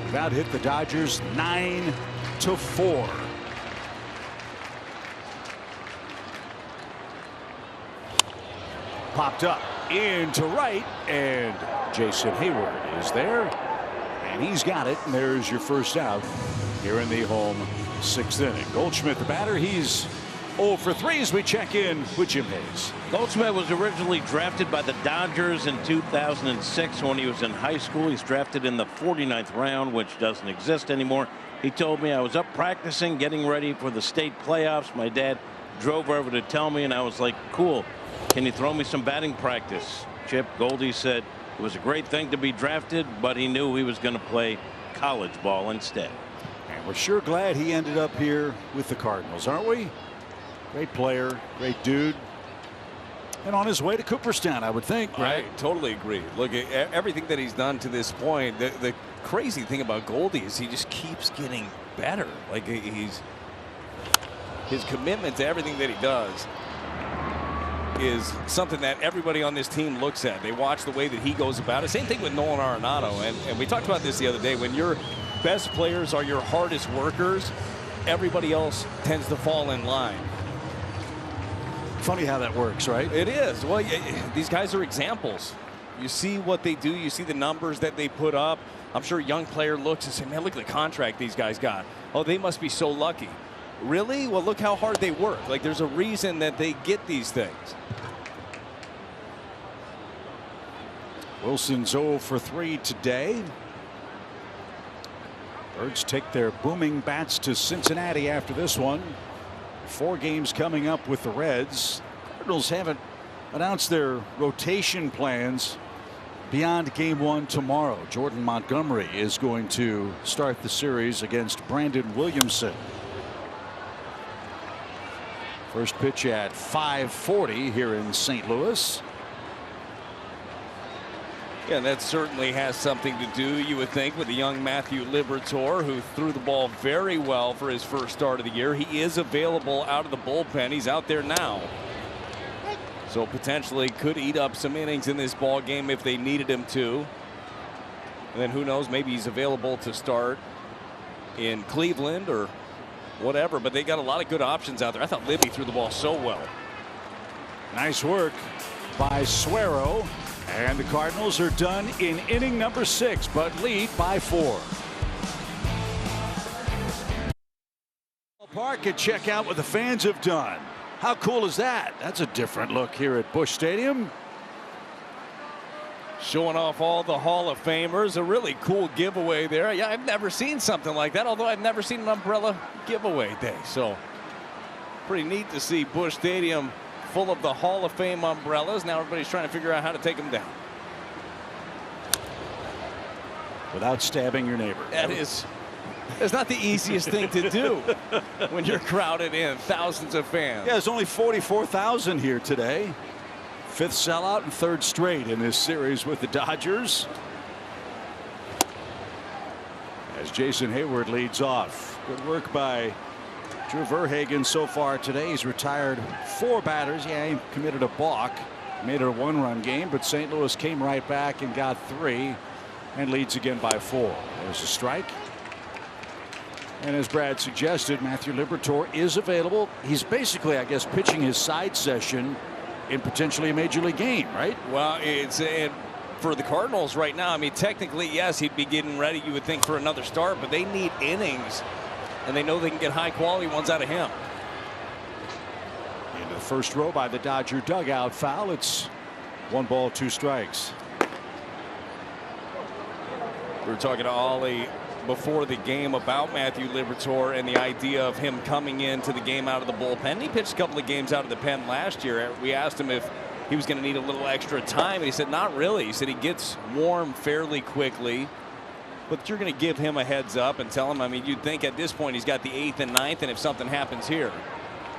Speaker 7: Without hit the Dodgers 9-4. Popped up into right, and Jason Hayward is there, and he's got it. And there's your first out here in the home 6th inning. Goldschmidt, the batter, he's 0 for 3 as we check in with Jim Hayes.
Speaker 6: Goldschmidt was originally drafted by the Dodgers in 2006 when he was in high school. He's drafted in the 49th round, which doesn't exist anymore. He told me, I was up practicing, getting ready for the state playoffs. My dad drove over to tell me, and I was like, cool. Can you throw me some batting practice? Chip, Goldie said it was a great thing to be drafted, but he knew he was going to play college ball instead.
Speaker 7: And we're sure glad he ended up here with the Cardinals, aren't we? Great player, great dude, and on his way to Cooperstown, I would think.
Speaker 3: Right, Totally agree. Look at everything that he's done to this point. The crazy thing about Goldie is he just keeps getting better. Like his commitment to everything that he does is something that everybody on this team looks at. They watch the way that he goes about it. Same thing with Nolan Arenado, and we talked about this the other day. When your best players are your hardest workers, everybody else tends to fall in line.
Speaker 7: Funny how that works, right?
Speaker 3: It is. Well, these guys are examples. You see what they do. You see the numbers that they put up. I'm sure a young player looks and says, man, look at the contract these guys got. Oh, they must be so lucky. Really? Well, look how hard they work. Like, there's a reason that they get these things.
Speaker 7: Wilson's 0 for 3 today. Birds take their booming bats to Cincinnati after this one. 4 games coming up with the Reds. Cardinals haven't announced their rotation plans beyond game one tomorrow. Jordan Montgomery is going to start the series against Brandon Williamson. First pitch at 5:40 here in St. Louis.
Speaker 5: Yeah, that certainly has something to do, you would think, with the young Matthew Liberatore, who threw the ball very well for his first start of the year. He is available out of the bullpen. He's out there now. So potentially could eat up some innings in this ball game if they needed him to. And then who knows, maybe he's available to start in Cleveland or whatever. But they got a lot of good options out there. I thought Libby threw the ball so well.
Speaker 7: Nice work by Suero. And the Cardinals are done in inning number 6, but lead by 4. Park and check out what the fans have done. How cool is that? That's a different look here at Busch Stadium.
Speaker 5: Showing off all the Hall of Famers. A really cool giveaway there. Yeah, I've never seen something like that, although I've never seen an umbrella giveaway day. So pretty neat to see Busch Stadium full of the Hall of Fame umbrellas. Now everybody's trying to figure out how to take them down
Speaker 7: without stabbing your neighbor.
Speaker 5: It's not the easiest thing to do when you're crowded in, thousands of fans.
Speaker 7: Yeah, there's only 44,000 here today. 5th sellout and 3rd straight in this series with the Dodgers. As Jason Hayward leads off. Good work by Drew Verhagen so far today. He's retired 4 batters. Yeah, he committed a balk, made it a 1-run game, but St. Louis came right back and got 3 and leads again by 4. There's a strike. And as Brad suggested, Matthew Liberatore is available. He's basically, I guess, pitching his side session in potentially a major league game, right?
Speaker 5: Well, it's for the Cardinals right now. I mean, technically, yes, he'd be getting ready, you would think, for another start, but they need innings. And they know they can get high quality ones out of him.
Speaker 7: Into the first row by the Dodger dugout foul. It's 1 ball, 2 strikes.
Speaker 5: We were talking to Ollie before the game about Matthew Liberatore and the idea of him coming into the game out of the bullpen. He pitched a couple of games out of the pen last year. We asked him if he was going to need a little extra time, and he said not really. He said he gets warm fairly quickly. But you're going to give him a heads up and tell him, I mean, you'd think at this point he's got the 8th and 9th, and if something happens here.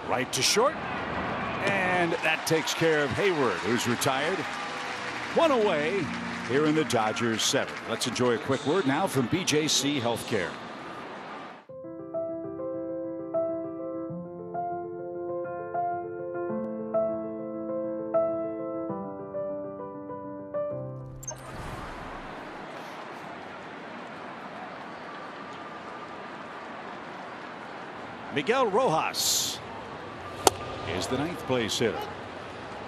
Speaker 7: Right to short. And that takes care of Hayward, who's retired. 1 away here in the Dodgers 7th. Let's enjoy a quick word now from BJC Healthcare. Miguel Rojas is the 9th place hitter.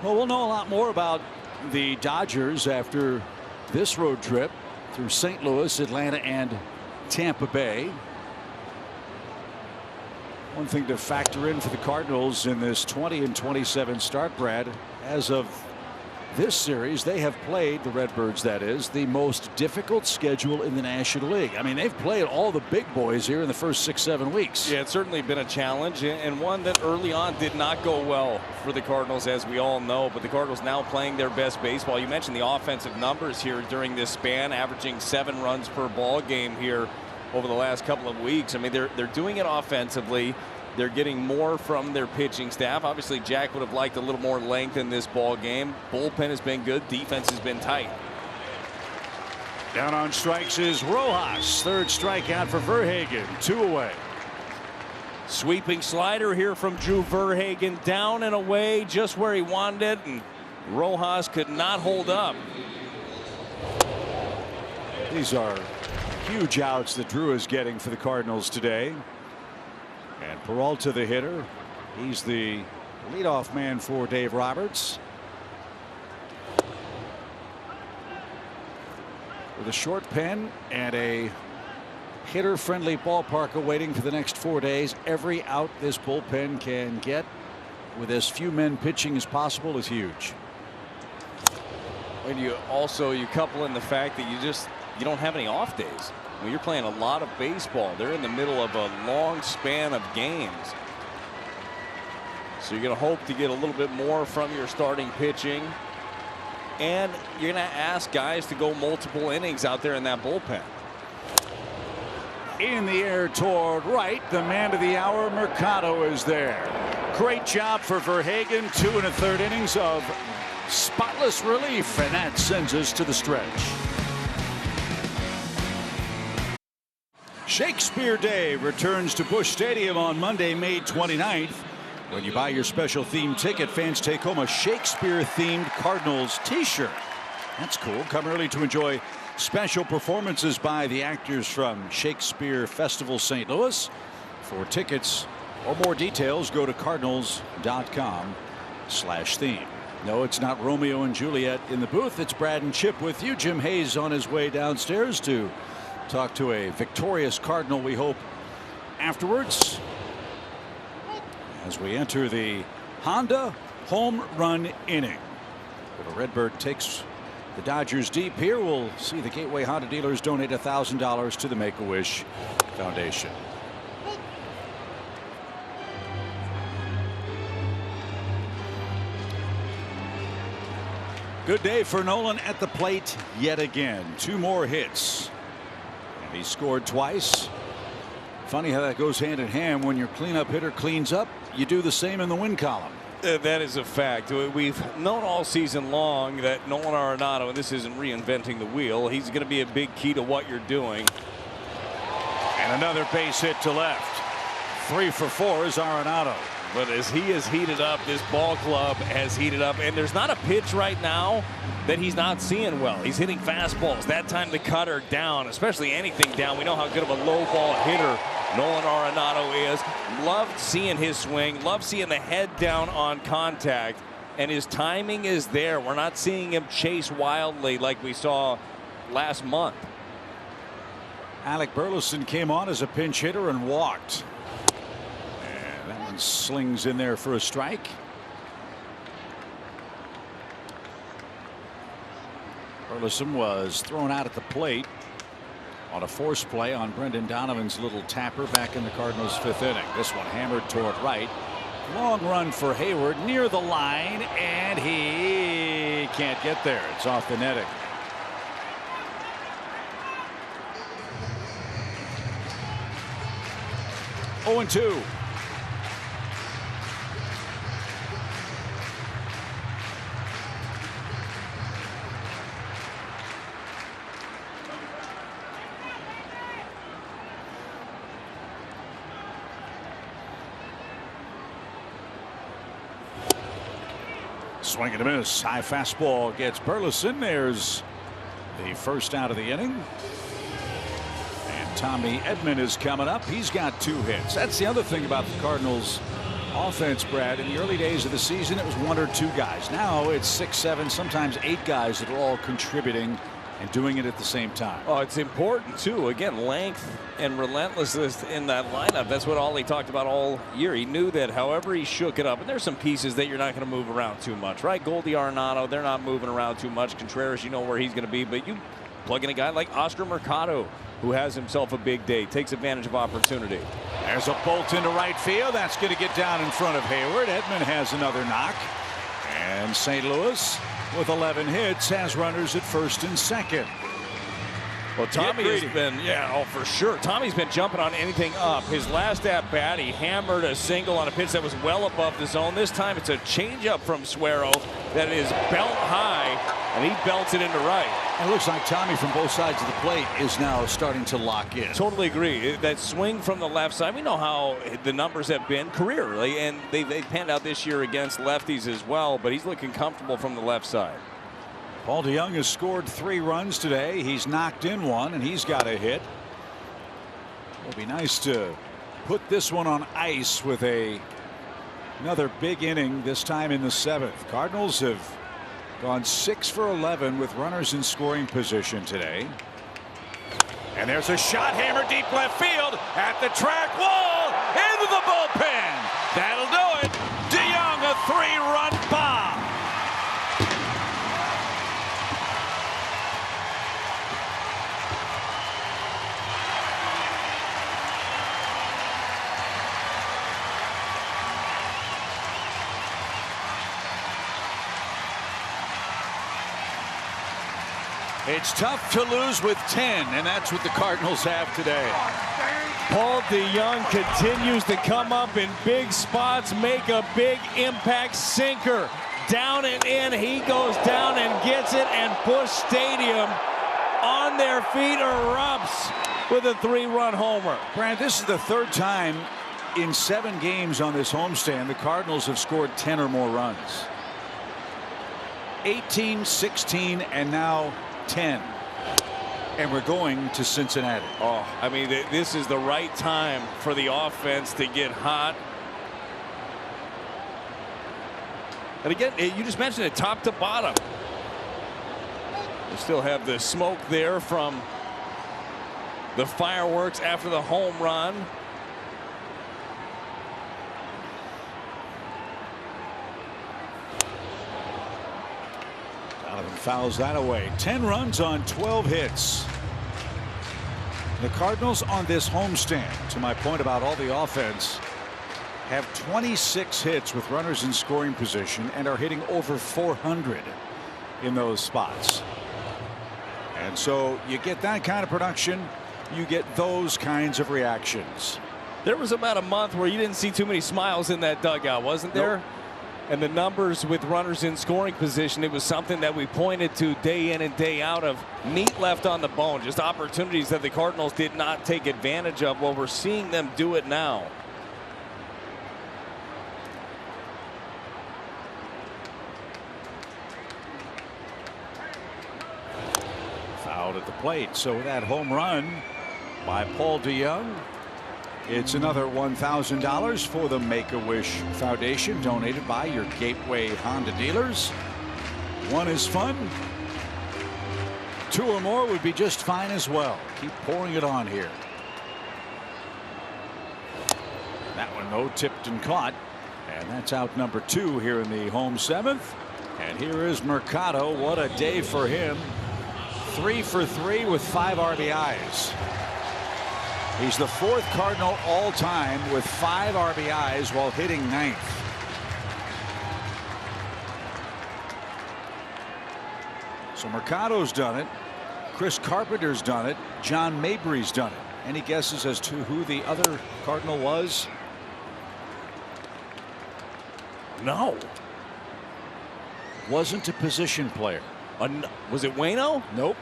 Speaker 7: Well, we'll know a lot more about the Dodgers after this road trip through St. Louis, Atlanta, and Tampa Bay. One thing to factor in for the Cardinals in this 20-27 start, Brad, as of this series, they have played, the Redbirds that is, the most difficult schedule in the National League. I mean, they've played all the big boys here in the first 6-7 weeks.
Speaker 5: Yeah, it's certainly been a challenge, and one that early on did not go well for the Cardinals, as we all know. But the Cardinals now playing their best baseball. You mentioned the offensive numbers here during this span, averaging 7 runs per ball game here over the last couple of weeks. I mean, they're doing it offensively. They're getting more from their pitching staff. Obviously, Jack would have liked a little more length in this ball game. Bullpen has been good. Defense has been tight.
Speaker 7: Down on strikes is Rojas. 3rd strikeout for Verhagen. 2 away.
Speaker 5: Sweeping slider here from Drew Verhagen, down and away, just where he wanted it, and Rojas could not hold up.
Speaker 7: These are huge outs that Drew is getting for the Cardinals today. And Peralta, the hitter, he's the leadoff man for Dave Roberts. With a short pen and a hitter-friendly ballpark awaiting for the next 4 days, every out this bullpen can get with as few men pitching as possible is huge.
Speaker 5: And you couple in the fact that you don't have any off days. I mean, you're playing a lot of baseball. They're in the middle of a long span of games. So you're going to hope to get a little bit more from your starting pitching. and you're going to ask guys to go multiple innings out there in that bullpen.
Speaker 7: In the air toward right, the man of the hour, Mercado, is there. Great job for Verhagen. 2 1/3 innings of spotless relief, and that sends us to the stretch. Shakespeare Day returns to Busch Stadium on Monday, May 29th. When you buy your special theme ticket, fans take home a Shakespeare-themed Cardinals t-shirt. That's cool. Come early to enjoy special performances by the actors from Shakespeare Festival St. Louis. For tickets or more details, go to cardinals.com/theme. No, it's not Romeo and Juliet in the booth. It's Brad and Chip with you. Jim Hayes on his way downstairs to talk to a victorious Cardinal, we hope, afterwards, as we enter the Honda home run inning. The Redbird takes the Dodgers deep here. We'll see the Gateway Honda dealers donate $1,000 to the Make-A-Wish Foundation. Good day for Nolan at the plate yet again. 2 more hits. And he scored twice. Funny how that goes hand in hand. When your cleanup hitter cleans up, you do the same in the win column.
Speaker 5: That is a fact. We've known all season long that Nolan Arenado, and this isn't reinventing the wheel, he's going to be a big key to what you're doing.
Speaker 7: And another base hit to left. 3 for 4 is Arenado.
Speaker 5: But as he has heated up, this ball club has heated up, and there's not a pitch right now that he's not seeing well. He's hitting fastballs. That time the cutter down, especially anything down. We know how good of a low ball hitter Nolan Arenado is. Loved seeing his swing. Loved seeing the head down on contact. And his timing is there. We're not seeing him chase wildly like we saw last month.
Speaker 7: Alec Burleson came on as a pinch hitter and walked. And that one slings in there for a strike. Burleson was thrown out at the plate on a force play on Brendan Donovan's little tapper back in the Cardinals' 5th inning. This one hammered toward right. Long run for Hayward near the line, and he can't get there. It's off the netting. Oh, 0-2. Swing and a miss. High fastball gets Burleson. There's the first out of the inning. And Tommy Edman is coming up. He's got 2 hits. That's the other thing about the Cardinals offense, Brad. In the early days of the season, it was 1 or 2 guys. Now it's 6, 7, sometimes 8 guys that are all contributing and doing it at the same time.
Speaker 5: Oh, it's important too. Again, length and relentlessness in that lineup. That's what Ollie talked about all year. He knew that however he shook it up, and there's some pieces that you're not going to move around too much, right? Goldie, Arenado, they're not moving around too much. Contreras, you know where he's going to be, but you plug in a guy like Oscar Mercado, who has himself a big day, takes advantage of opportunity.
Speaker 7: There's a bolt into right field. That's going to get down in front of Hayward. Edman has another knock. And St. Louis, with 11 hits, has runners at first and second.
Speaker 5: Well, Tommy has been, for sure. Tommy's been jumping on anything up. His last at bat, he hammered a single on a pitch that was well above the zone. This time it's a changeup from Suero that is belt high, and he belts it into right.
Speaker 7: And it looks like Tommy from both sides of the plate is now starting to lock in.
Speaker 5: Totally agree. That swing from the left side, we know how the numbers have been careerly, and they panned out this year against lefties as well, but he's looking comfortable from the left side.
Speaker 7: Paul DeJong has scored 3 runs today. He's knocked in 1, and he's got a hit. It'll be nice to put this one on ice with another big inning, this time in the 7th. Cardinals have gone 6 for 11 with runners in scoring position today. And there's a shot hammered deep left field at the track wall into the bullpen. That'll do it. DeJong, a 3-run bomb. It's tough to lose with 10, and that's what the Cardinals have today.
Speaker 3: Paul DeJong continues to come up in big spots, make a big impact sinker. Down and in, he goes down and gets it, and Busch Stadium on their feet erupts with a 3-run homer.
Speaker 7: Brad, this is the third time in 7 games on this homestand the Cardinals have scored 10 or more runs. 18, 16, and now 10. And we're going to Cincinnati.
Speaker 3: Oh, I mean, this is the right time for the offense to get hot. And again, you just mentioned it, top to bottom. We still have the smoke there from the fireworks after the home run.
Speaker 7: Donovan fouls that away. 10 runs on 12 hits. The Cardinals on this homestand, to my point about all the offense, have 26 hits with runners in scoring position and are hitting over 400 in those spots. And so you get that kind of production, you get those kinds of reactions.
Speaker 3: There was about a month where you didn't see too many smiles in that dugout, wasn't there?
Speaker 7: Nope.
Speaker 3: And the numbers with runners in scoring position, it was something that we pointed to day in and day out of meat left on the bone, just opportunities that the Cardinals did not take advantage of. Well, we're seeing them do it now.
Speaker 7: Fouled at the plate. So that home run by Paul DeJong, it's another $1,000 for the Make-A-Wish Foundation, donated by your Gateway Honda dealers. 1 is fun. 2 or more would be just fine as well. Keep pouring it on here. That one, though, tipped and caught. And that's out number 2 here in the home 7th. And here is Mercado. What a day for him. 3 for 3 with 5 RBIs. He's the 4th Cardinal all time with 5 RBIs while hitting 9th. So Mercado's done it. Chris Carpenter's done it. John Mabry's done it. Any guesses as to who the other Cardinal was?
Speaker 3: No.
Speaker 7: Wasn't a position player.
Speaker 3: Was it Waino?
Speaker 7: Nope.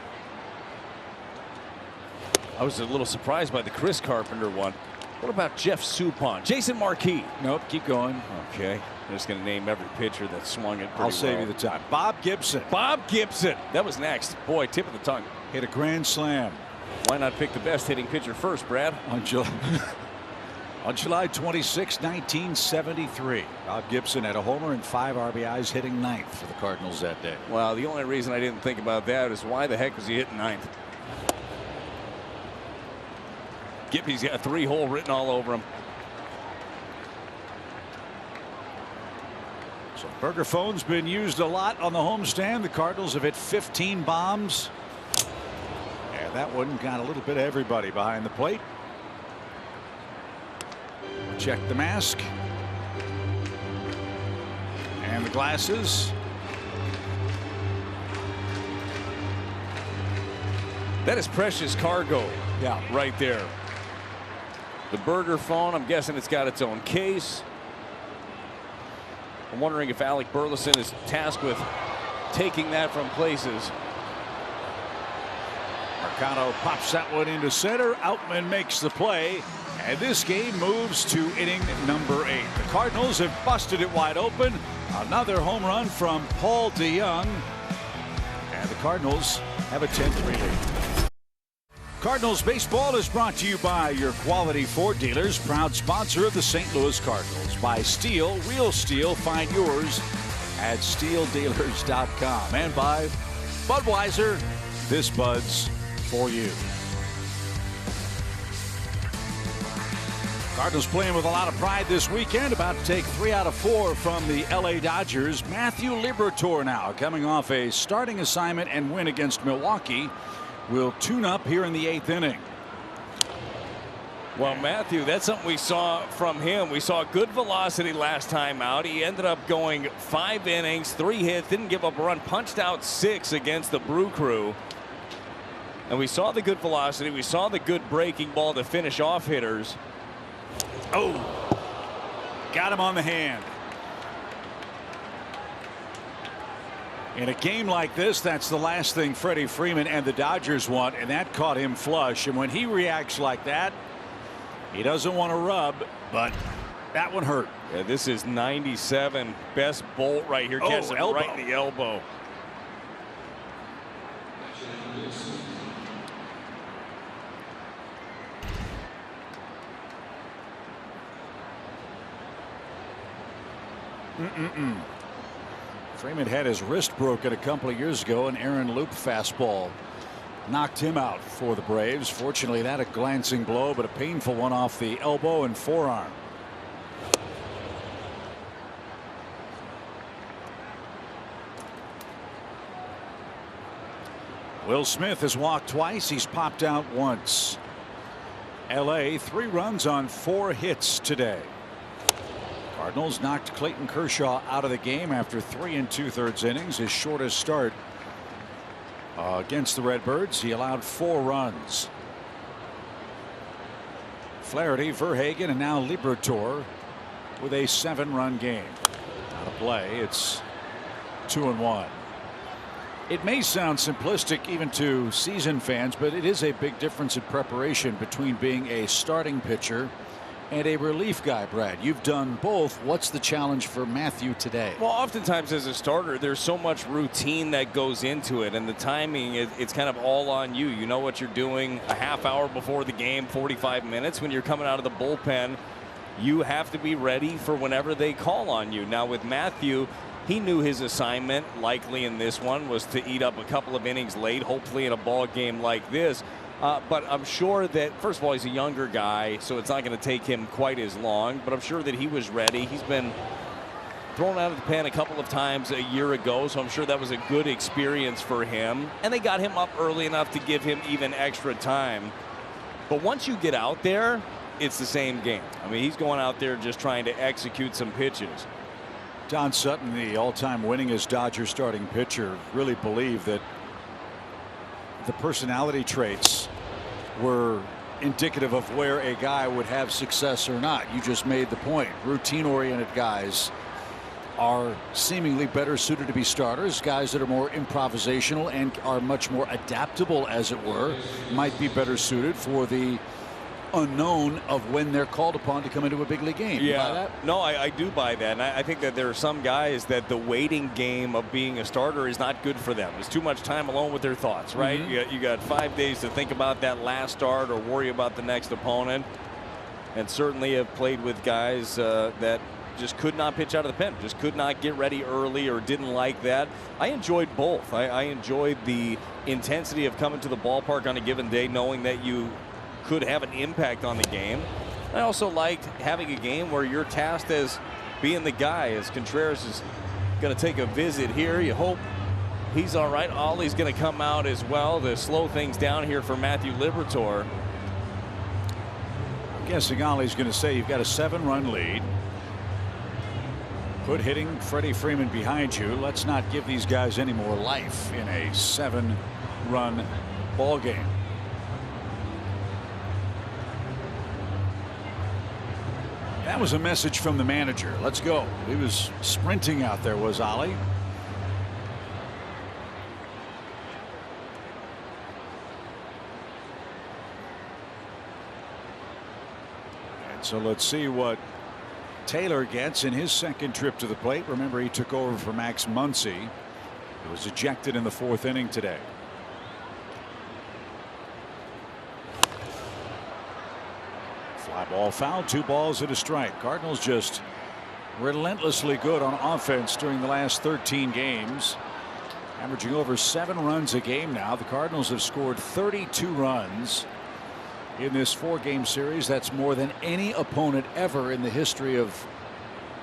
Speaker 3: I was a little surprised by the Chris Carpenter one. What about Jeff Suppan? Jason Marquis?
Speaker 7: Nope. Keep going.
Speaker 3: Okay. I'm just going to name every pitcher that swung it.
Speaker 7: I'll save you the time. Bob Gibson.
Speaker 3: Bob Gibson. That was next. Boy, tip of the tongue.
Speaker 7: Hit a grand slam.
Speaker 3: Why not pick the best hitting pitcher first, Brad?
Speaker 7: On July 26, 1973. Bob Gibson had a homer and 5 RBIs, hitting 9th for the Cardinals that day.
Speaker 3: Well, the only reason I didn't think about that is why the heck was he hitting 9th? Gibby's got a 3-hole written all over him.
Speaker 7: So Burger Phone's been used a lot on the homestand. The Cardinals have hit 15 bombs. And that one got a little bit of everybody behind the plate. Check the mask. And the glasses.
Speaker 3: That is precious cargo.
Speaker 7: Yeah.
Speaker 3: Right there. The Burger Phone, I'm guessing it's got its own case. I'm wondering if Alec Burleson is tasked with taking that from places.
Speaker 7: Mercado pops that one into center. Outman makes the play. And this game moves to inning number 8. The Cardinals have busted it wide open. Another home run from Paul DeJong. And the Cardinals have a 10-3 lead. Cardinals baseball is brought to you by your quality Ford dealers, proud sponsor of the St. Louis Cardinals. By Steel, real steel, find yours at steeldealers.com. And by Budweiser, this Bud's for you. Cardinals playing with a lot of pride this weekend, about to take 3 out of 4 from the LA Dodgers. Matthew Liberatore now coming off a starting assignment and win against Milwaukee. Will tune up here in the 8th inning.
Speaker 3: Well, Matthew, that's something we saw from him. We saw good velocity last time out. He ended up going 5 innings, 3 hits, didn't give up a run, punched out 6 against the Brew Crew.
Speaker 5: And we saw the good velocity. We saw the good breaking ball to finish off hitters.
Speaker 2: Oh, got him on the hand.
Speaker 7: In a game like this, that's the last thing Freddie Freeman and the Dodgers want, and that caught him flush. And when he reacts like that, he doesn't want to rub, but that one hurt.
Speaker 5: Yeah, this is 97. Best bolt right here. Catches him right in the elbow.
Speaker 7: Freeman had his wrist broken a couple of years ago. An Aaron Loop fastball knocked him out for the Braves. Fortunately, that a glancing blow, but a painful one off the elbow and forearm. Will Smith has walked twice. He's popped out once. LA 3 runs on 4 hits today. Cardinals knocked Clayton Kershaw out of the game after 3 2/3 innings, his shortest start against the Redbirds. He allowed 4 runs. Flaherty, Verhagen, and now Liberatore with a 7-run game. Out of play. It's 2-1. It may sound simplistic even to seasoned fans, but it is a big difference in preparation between being a starting pitcher and a relief guy. Brad, you've done both. What's the challenge for Matthew today?
Speaker 5: Well, oftentimes as a starter, there's so much routine that goes into it, and the timing, it's kind of all on you. You know what you're doing a half hour before the game, 45 minutes. When you're coming out of the bullpen, you have to be ready for whenever they call on you. Now with Matthew, he knew his assignment, likely in this one, was to eat up a couple of innings late, hopefully in a ball game like this. But I'm sure that, first of all, he's a younger guy, so it's not going to take him quite as long. But I'm sure that he was ready. He's been thrown out of the pen a couple of times a year ago, so I'm sure that was a good experience for him. And they got him up early enough to give him even extra time. But once you get out there, it's the same game. I mean, he's going out there just trying to execute some pitches.
Speaker 7: Don Sutton, the all-time winningest Dodgers starting pitcher, really believed that the personality traits were indicative of where a guy would have success or not. You just made the point. Routine-oriented guys are seemingly better suited to be starters. Guys that are more improvisational and are much more adaptable, as it were, might be better suited for the unknown of when they're called upon to come into a big league game. You buy that?
Speaker 5: No, I do buy that. And I think that there are some guys that the waiting game of being a starter is not good for them. It's too much time alone with their thoughts, right? You got 5 days to think about that last start or worry about the next opponent. And certainly have played with guys that just could not pitch out of the pen, just could not get ready early or didn't like that. I enjoyed both. I enjoyed the intensity of coming to the ballpark on a given day, knowing that you could have an impact on the game. I also liked having a game where you're tasked as being the guy, as Contreras is going to take a visit here. You hope he's all right. Ollie's going to come out as well to slow things down here for Matthew Liberatore.
Speaker 7: I'm guessing Ollie's going to say you've got a 7-run lead. Put hitting Freddie Freeman behind you. Let's not give these guys any more life in a 7-run ball game. That was a message from the manager. Let's go. He was sprinting out there, was Ollie. And so let's see what Taylor gets in his second trip to the plate. Remember, he took over for Max Muncy. He was ejected in the 4th inning today. Fly ball foul, 2 balls and a strike. Cardinals just relentlessly good on offense during the last 13 games, averaging over 7 runs a game now. The Cardinals have scored 32 runs in this 4-game series. That's more than any opponent ever in the history of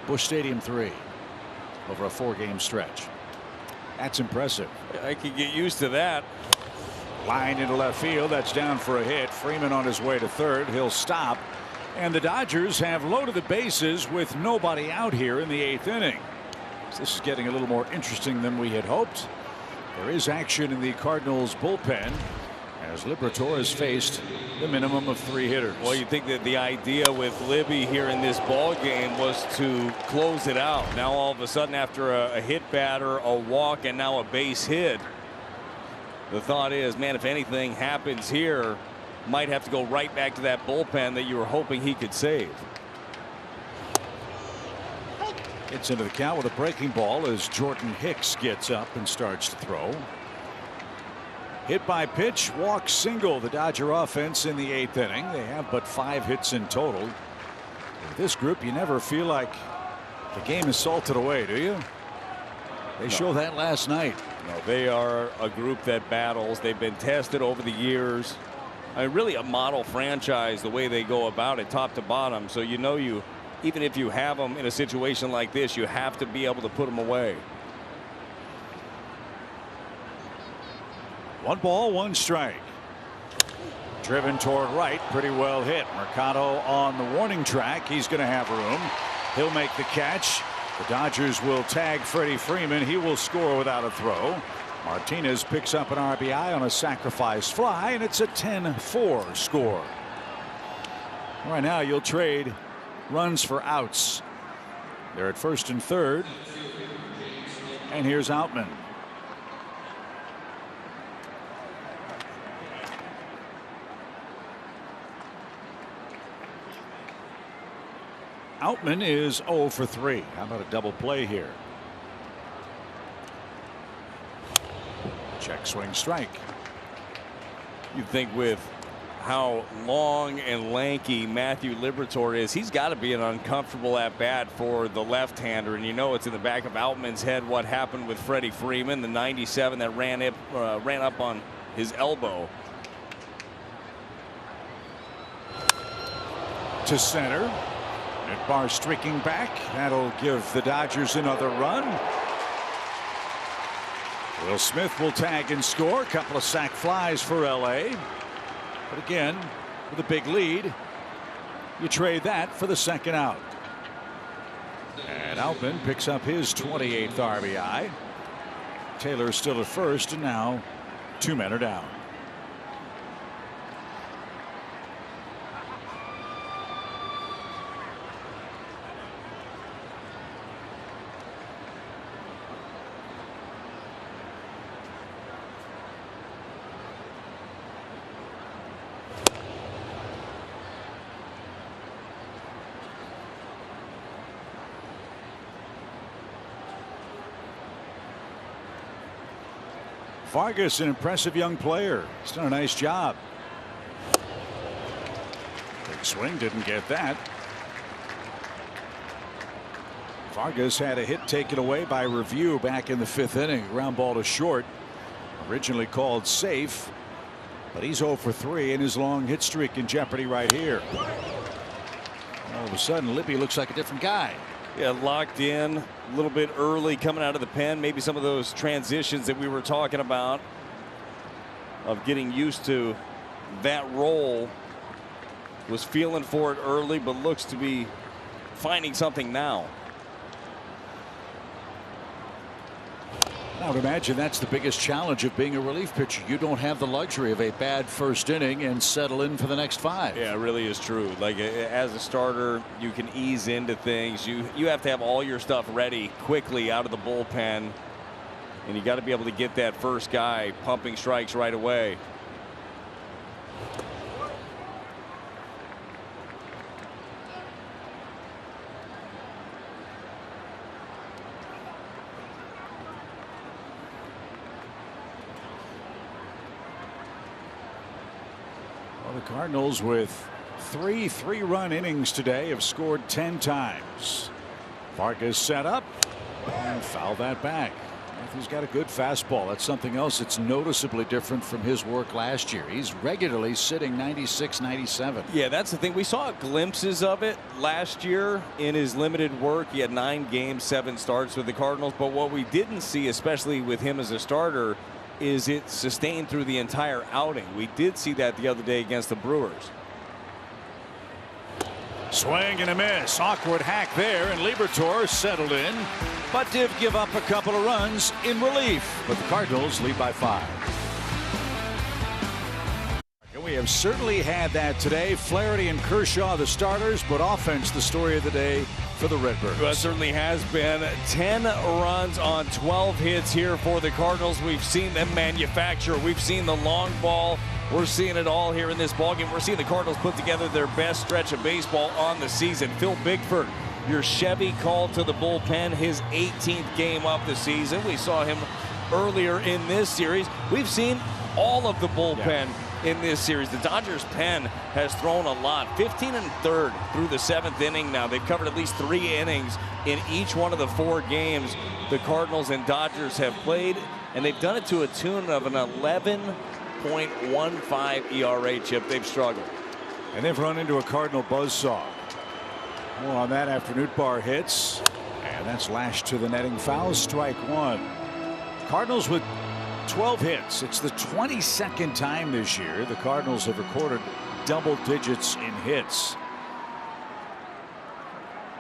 Speaker 7: Busch Stadium 3 over a 4-game stretch. That's impressive.
Speaker 5: I could get used to that.
Speaker 7: Line into left field. That's down for a hit. Freeman on his way to third. He'll stop. And the Dodgers have loaded the bases with nobody out here in the 8th inning. This is getting a little more interesting than we had hoped. There is action in the Cardinals bullpen as Liberatore has faced the minimum of 3 hitters.
Speaker 5: Well, you think that the idea with Libby here in this ball game was to close it out. Now all of a sudden, after a hit batter, a walk, and now a base hit, the thought is, man, if anything happens here, might have to go right back to that bullpen that you were hoping he could save.
Speaker 7: Gets into the count with a breaking ball as Jordan Hicks gets up and starts to throw. Hit by pitch, walk, single. The Dodger offense in the 8th inning. They have but 5 hits in total. With this group, you never feel like the game is salted away, do you? They show that last night.
Speaker 5: No, they are a group that battles. They've been tested over the years. I mean, really a model franchise the way they go about it, top to bottom. So you know, even if you have them in a situation like this, you have to be able to put them away.
Speaker 7: 1 ball, 1 strike. Driven toward right, pretty well hit. Mercado on the warning track. He's going to have room. He'll make the catch. The Dodgers will tag Freddie Freeman. He will score without a throw. Martinez picks up an RBI on a sacrifice fly, and it's a 10-4 score. Right now, you'll trade runs for outs. They're at first and third. And here's Outman. Outman is 0 for 3. How about a double play here? Check, swing, strike.
Speaker 5: You'd think with how long and lanky Matthew Liberatore is, he's got to be an uncomfortable at bat for the left-hander. And you know it's in the back of Outman's head what happened with Freddie Freeman, the 97 that ran up on his elbow.
Speaker 7: To center. Bar streaking back. That'll give the Dodgers another run. Will Smith will tag and score. A couple of sac flies for LA. But again, with a big lead, you trade that for the second out. And Outman picks up his 28th RBI. Taylor still at first, and now 2 men are down. Vargas, an impressive young player. He's done a nice job. Big swing, didn't get that. Vargas had a hit taken away by review back in the 5th inning. Ground ball to short. Originally called safe. But he's 0 for 3 in his long hit streak in jeopardy right here. All of a sudden, Libby looks like a different guy.
Speaker 5: Yeah, locked in a little bit early coming out of the pen. Maybe some of those transitions that we were talking about of getting used to that role, was feeling for it early, but looks to be finding something now.
Speaker 7: I would imagine that's the biggest challenge of being a relief pitcher. You don't have the luxury of a bad first inning and settle in for the next 5.
Speaker 5: Yeah, it really is true. Like, as a starter, you can ease into things. You have to have all your stuff ready quickly out of the bullpen, and you got to be able to get that first guy pumping strikes right away.
Speaker 7: The Cardinals, with 3 3-run innings today, have scored 10 times. Vargas set up and fouled that back. Matthew's got a good fastball. That's something else that's noticeably different from his work last year. He's regularly sitting 96, 97.
Speaker 5: Yeah, that's the thing. We saw glimpses of it last year in his limited work. He had 9 games, 7 starts with the Cardinals. But what we didn't see, especially with him as a starter, is it sustained through the entire outing. We did see that the other day against the Brewers.
Speaker 7: Swing and a miss. Awkward hack there, and Liberatore settled in, but did give up a couple of runs in relief. But the Cardinals lead by 5. We have certainly had that today. Flaherty and Kershaw, the starters, but offense, the story of the day for the Redbirds.
Speaker 5: Well, it certainly has been. 10 runs on 12 hits here for the Cardinals. We've seen them manufacture. We've seen the long ball. We're seeing it all here in this ballgame. We're seeing the Cardinals put together their best stretch of baseball on the season. Phil Bickford, your Chevy called to the bullpen, his 18th game of the season. We saw him earlier in this series. We've seen all of the bullpen in this series. The Dodgers pen has thrown a lot. 15 and third through the 7th inning now. They've covered at least 3 innings in each one of the 4 games the Cardinals and Dodgers have played, and they've done it to a tune of an 11.15 ERA, Chip. They've struggled.
Speaker 7: And they've run into a Cardinal buzzsaw. More on that after Nootbaar hits. And that's lashed to the netting foul. Strike 1. Cardinals with 12 hits. It's the 22nd time this year the Cardinals have recorded double digits in hits.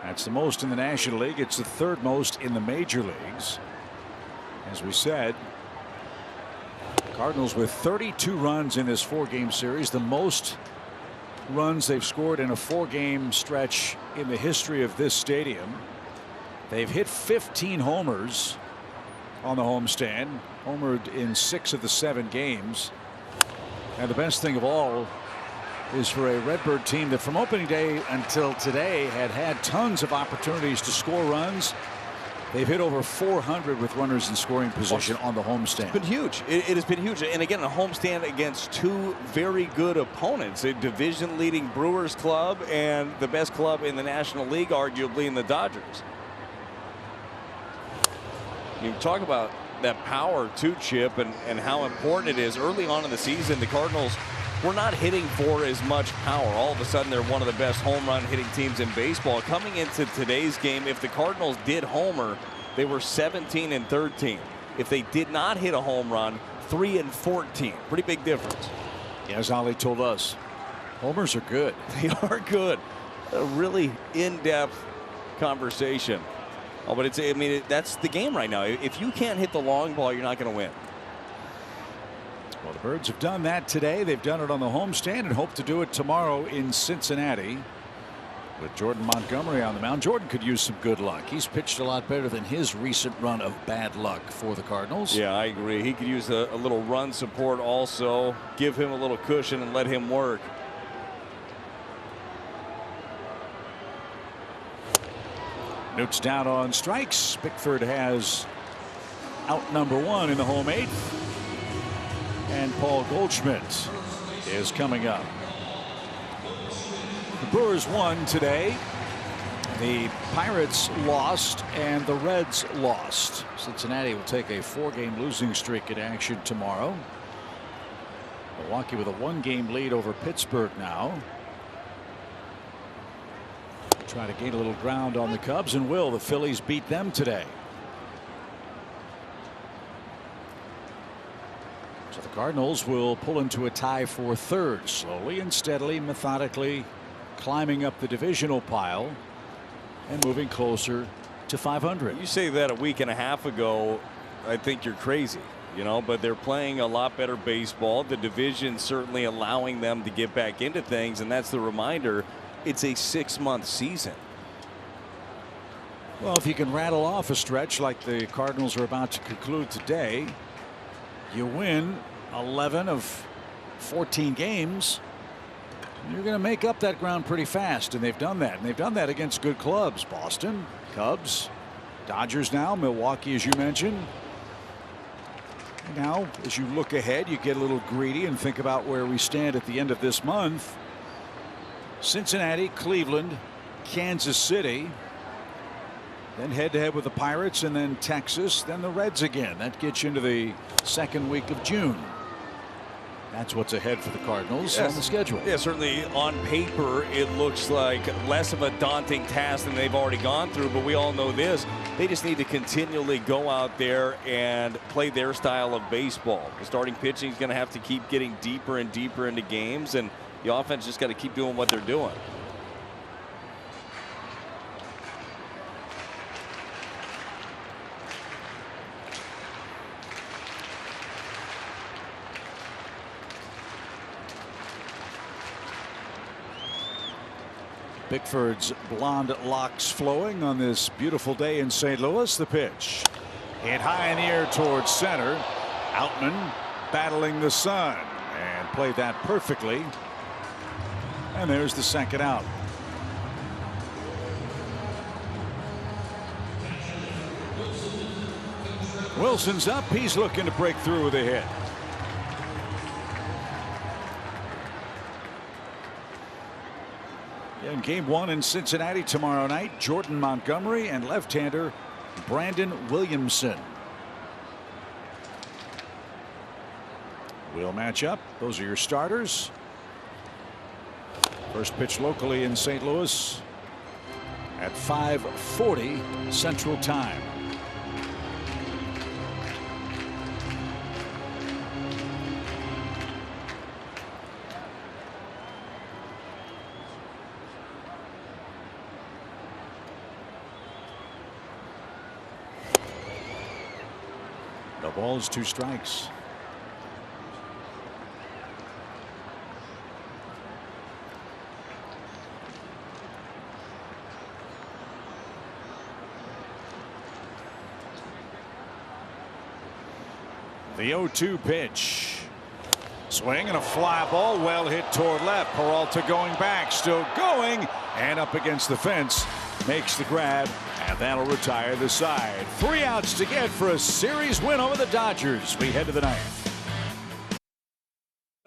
Speaker 7: That's the most in the National League. It's the 3rd most in the major leagues. As we said, Cardinals with 32 runs in this 4-game series, the most runs they've scored in a 4-game stretch in the history of this stadium. They've hit 15 homers on the homestand, homered in 6 of the 7 games. And the best thing of all is for a Redbird team that from opening day until today had tons of opportunities to score runs. They've hit over 400 with runners in scoring position on the homestand.
Speaker 5: It's been huge. It has been huge. And again, a homestand against 2 very good opponents, a division leading Brewers club and the best club in the National League, arguably, in the Dodgers. You talk about that power too, Chip, and how important it is. Early on in the season, the Cardinals were not hitting for as much power. All of a sudden, they're one of the best home run hitting teams in baseball. Coming into today's game, if the Cardinals did homer, they were 17 and 13. If they did not hit a home run, 3 and 14. Pretty big difference.
Speaker 7: As Ollie told us, homers are good.
Speaker 5: They are good. A really in-depth conversation. Oh, but it's, I mean, that's the game right now. If you can't hit the long ball, you're not going to win.
Speaker 7: Well, the Birds have done that today. They've done it on the homestand and hope to do it tomorrow in Cincinnati with Jordan Montgomery on the mound. Jordan could use some good luck. He's pitched a lot better than his recent run of bad luck for the Cardinals.
Speaker 5: Yeah, I agree. He could use a little run support also. Give him a little cushion and let him work.
Speaker 7: Newt's down on strikes. Bickford has out number 1 in the home 8th. And Paul Goldschmidt is coming up. The Brewers won today. The Pirates lost and the Reds lost. Cincinnati will take a 4-game losing streak in action tomorrow. Milwaukee with a 1-game lead over Pittsburgh now. Try to gain a little ground on the Cubs, and will. The Phillies beat them today. So the Cardinals will pull into a tie for 3rd, slowly and steadily, methodically climbing up the divisional pile and moving closer to 500.
Speaker 5: You say that a week and a half ago, I think you're crazy, you know, but they're playing a lot better baseball. The division certainly allowing them to get back into things, and that's the reminder. It's a 6-month season.
Speaker 7: Well, if you can rattle off a stretch like the Cardinals are about to conclude today, you win 11 of 14 games, you're going to make up that ground pretty fast, and they've done that. And they've done that against good clubs. Boston, Cubs, Dodgers now, Milwaukee, as you mentioned. Now, as you look ahead, you get a little greedy and think about where we stand at the end of this month. Cincinnati, Cleveland, Kansas City, then head-to-head with the Pirates, and then Texas, then the Reds again. That gets you into the 2nd week of June. That's what's ahead for the Cardinals on the schedule.
Speaker 5: Yeah, certainly on paper it looks like less of a daunting task than they've already gone through, but we all know this. They just need to continually go out there and play their style of baseball. The starting pitching is going to have to keep getting deeper and deeper into games, and the offense just got to keep doing what they're doing.
Speaker 7: Bickford's blonde locks flowing on this beautiful day in St. Louis. The pitch hit high in the air towards center. Outman battling the sun and played that perfectly. And there's the second out. Wilson's up. He's looking to break through with a hit. In game 1 in Cincinnati tomorrow night, Jordan Montgomery and left-hander Brandon Williamson will match up. Those are your starters. First pitch locally in St. Louis at 5:40 Central Time. No balls, 2 strikes. The 0-2 pitch. Swing and a fly ball, well hit toward left. Peralta going back, still going, and up against the fence. Makes the grab, and that'll retire the side. 3 outs to get for a series win over the Dodgers. We head to the 9th.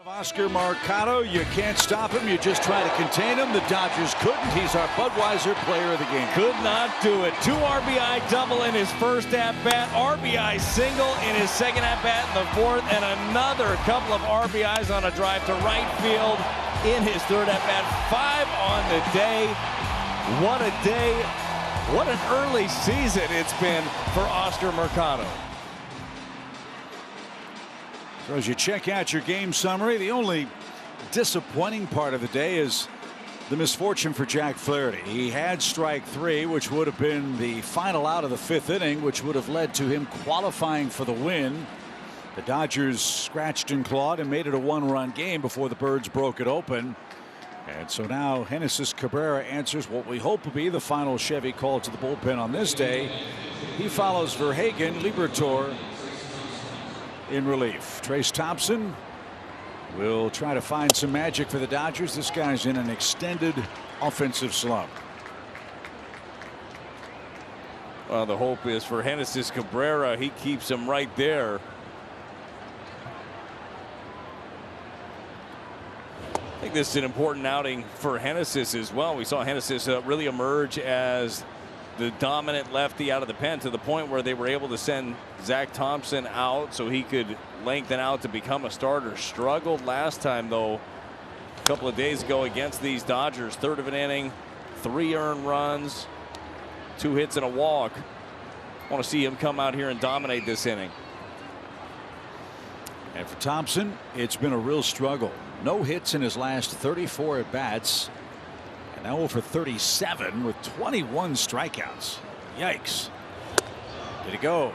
Speaker 7: Oscar Mercado, you can't stop him. You just try to contain him. The Dodgers couldn't. He's our Budweiser player of the game.
Speaker 3: Could not do it. 2 RBI double in his first at-bat. RBI single in his second at-bat in the 4th. And another couple of RBIs on a drive to right field in his 3rd at-bat. 5 on the day. What a day. What an early season it's been for Oscar Mercado.
Speaker 7: So as you check out your game summary, the only disappointing part of the day is the misfortune for Jack Flaherty. He had strike 3, which would have been the final out of the 5th inning, which would have led to him qualifying for the win. The Dodgers scratched and clawed and made it a 1-run game before the Birds broke it open. And so now Genesis Cabrera answers what we hope will be the final Chevy call to the bullpen on this day. He follows Verhagen, Liberatore in relief. Trace Thompson will try to find some magic for the Dodgers. This guy's in an extended offensive slump.
Speaker 5: Well, the hope is for Genesis Cabrera. He keeps him right there. I think this is an important outing for Genesis as well. We saw Genesis really emerge as the dominant lefty out of the pen, to the point where they were able to send Zach Thompson out so he could lengthen out to become a starter. Struggled last time, though, a couple of days ago against these Dodgers. 3rd of an inning, 3 earned runs, 2 hits and a walk. I want to see him come out here and dominate this inning.
Speaker 7: And for Thompson, it's been a real struggle. No hits in his last 34 at bats. And now over 37 with 21 strikeouts. Yikes. Did it go?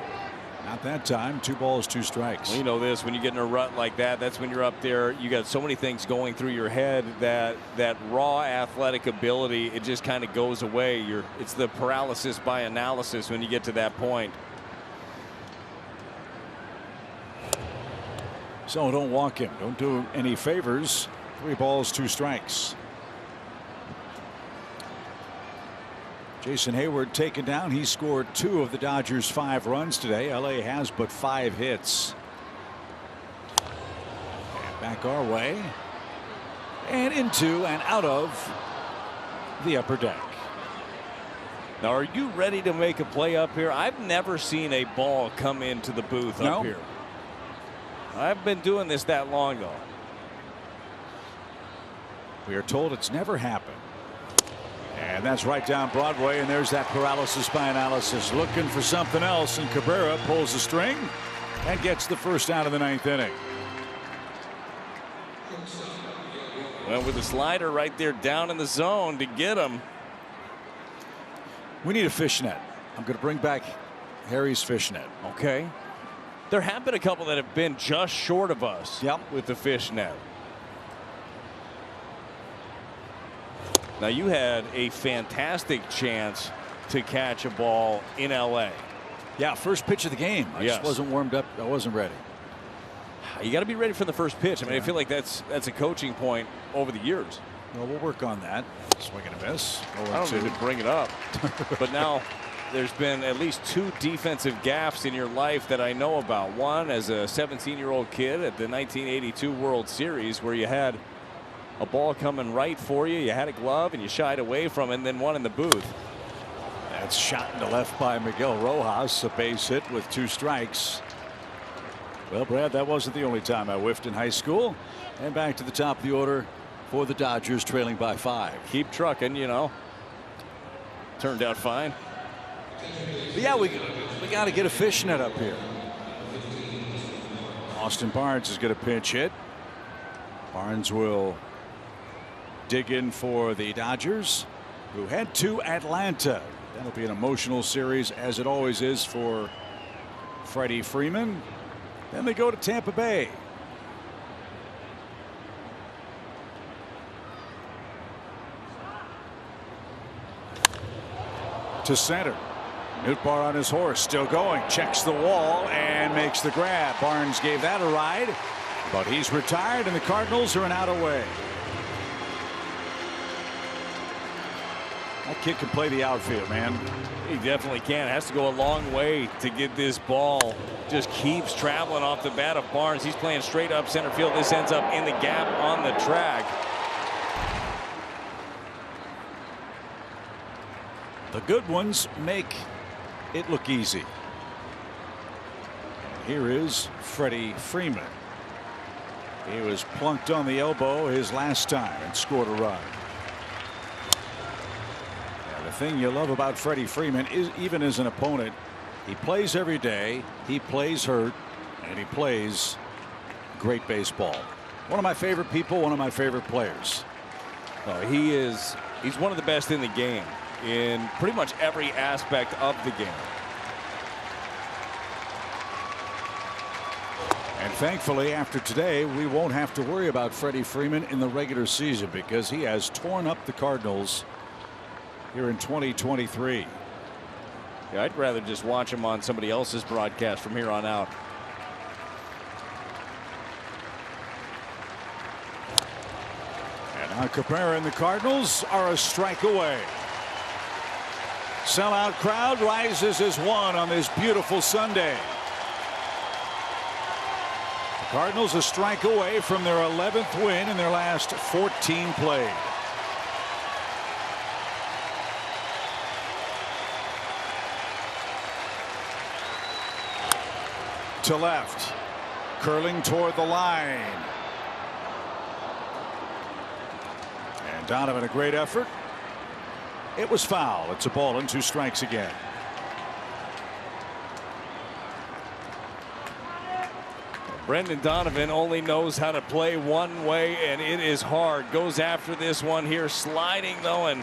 Speaker 7: Not that time. 2 balls, 2 strikes.
Speaker 5: Well, you know this, when you get in a rut like that, that's when you're up there. You got so many things going through your head that raw athletic ability, it just kind of goes away. It's the paralysis by analysis when you get to that point.
Speaker 7: So don't walk him. Don't do any favors. 3 balls, 2 strikes. Jason Hayward taken down. He scored 2 of the Dodgers' 5 runs today. LA has but 5 hits. And back our way. And into and out of the upper deck.
Speaker 5: Now, are you ready to make a play up here? I've never seen a ball come into the booth up here. I've been doing this that long, though.
Speaker 7: We are told it's never happened. And that's right down Broadway, and there's that paralysis by analysis. Looking for something else, and Cabrera pulls the string and gets the first out of the 9th inning.
Speaker 5: Well, with the slider right there down in the zone to get him.
Speaker 7: We need a fishnet. I'm going to bring back Harry's fishnet.
Speaker 5: Okay. There have been a couple that have been just short of us.
Speaker 7: Yep.
Speaker 5: With the fishnet. Now, you had a fantastic chance to catch a ball in L.A.
Speaker 7: Yeah, first pitch of the game. I just wasn't warmed up. I wasn't ready.
Speaker 5: You got to be ready for the first pitch. I mean, I feel like that's a coaching point over the years.
Speaker 7: Well, we'll work on that. Swing and a miss.
Speaker 5: I don't even bring it up. But now there's been at least 2 defensive gaffes in your life that I know about. One as a 17-year-old kid at the 1982 World Series, where you had a ball coming right for you. You had a glove and you shied away from it, and then one in the booth.
Speaker 7: That's shot into left by Miguel Rojas. A base hit with 2 strikes. Well, Brad, that wasn't the only time I whiffed in high school. And back to the top of the order for the Dodgers, trailing by 5.
Speaker 5: Keep trucking, you know. Turned out fine.
Speaker 7: But yeah, we got to get a fishnet up here. Austin Barnes is going to pinch hit. Barnes will dig in for the Dodgers, who head to Atlanta. That'll be an emotional series, as it always is for Freddie Freeman. Then they go to Tampa Bay. To center. Nootbaar on his horse, still going, checks the wall and makes the grab. Barnes gave that a ride, but he's retired and the Cardinals are an out away. That kid can play the outfield, man.
Speaker 5: He definitely can. Has to go a long way to get this ball. Just keeps traveling off the bat of Barnes. He's playing straight up center field. This ends up in the gap on the track.
Speaker 7: The good ones make it look easy. And here is Freddie Freeman. He was plunked on the elbow his last time and scored a run. The thing you love about Freddie Freeman is, even as an opponent, he plays every day, he plays hurt, and he plays great baseball. One of my favorite people, one of my favorite players.
Speaker 5: He's one of the best in the game in pretty much every aspect of the game.
Speaker 7: And thankfully, after today, we won't have to worry about Freddie Freeman in the regular season, because he has torn up the Cardinals here in 2023.
Speaker 5: Yeah, I'd rather just watch him on somebody else's broadcast from here on out.
Speaker 7: And now Cabrera and the Cardinals are a strike away. Sellout crowd rises as one on this beautiful Sunday. The Cardinals a strike away from their 11th win in their last 14 played. To left, curling toward the line. And Donovan, a great effort. It was foul. It's a ball and 2 strikes again.
Speaker 5: Brendan Donovan only knows how to play one way, and it is hard. Goes after this one here, sliding though, and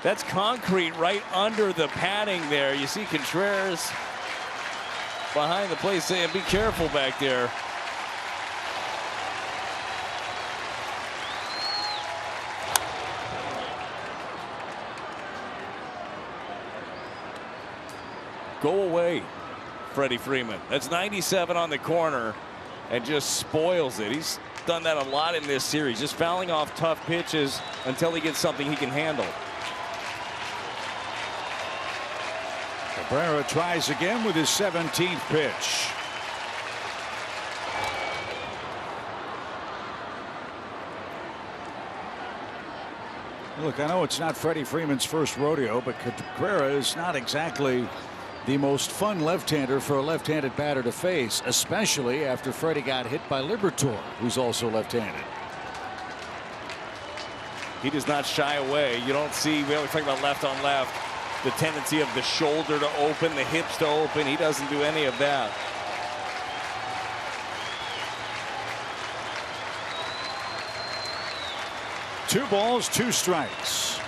Speaker 5: that's concrete right under the padding there. You see Contreras behind the plate saying, be careful back there. Go away, Freddie Freeman. That's 97 on the corner and just spoils it. He's done that a lot in this series, just fouling off tough pitches until he gets something he can handle.
Speaker 7: Cabrera tries again with his 17th pitch. Look, I know it's not Freddie Freeman's first rodeo, but Cabrera is not exactly the most fun left-hander for a left-handed batter to face, especially after Freddie got hit by Liberatore, who's also left-handed.
Speaker 5: He does not shy away. You don't see, we always talk about left on left, the tendency of the shoulder to open, the hips to open. He doesn't do any of that.
Speaker 7: Two balls, 2 strikes.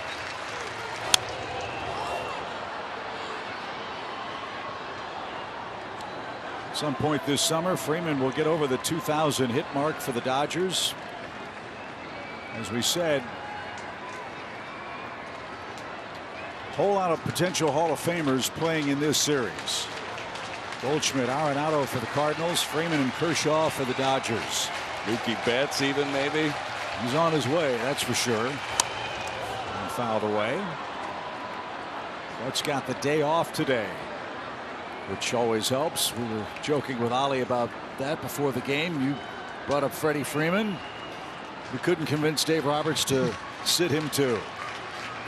Speaker 7: At some point this summer, Freeman will get over the 2,000 hit mark for the Dodgers. As we said, Whole lot of potential Hall of Famers playing in this series. Goldschmidt, Arenado for the Cardinals, Freeman and Kershaw for the Dodgers.
Speaker 5: Mookie Betts even maybe.
Speaker 7: He's on his way, that's for sure. And fouled away. Betts got the day off today, which always helps. We were joking with Ollie about that before the game. You brought up Freddie Freeman. We couldn't convince Dave Roberts to sit him too.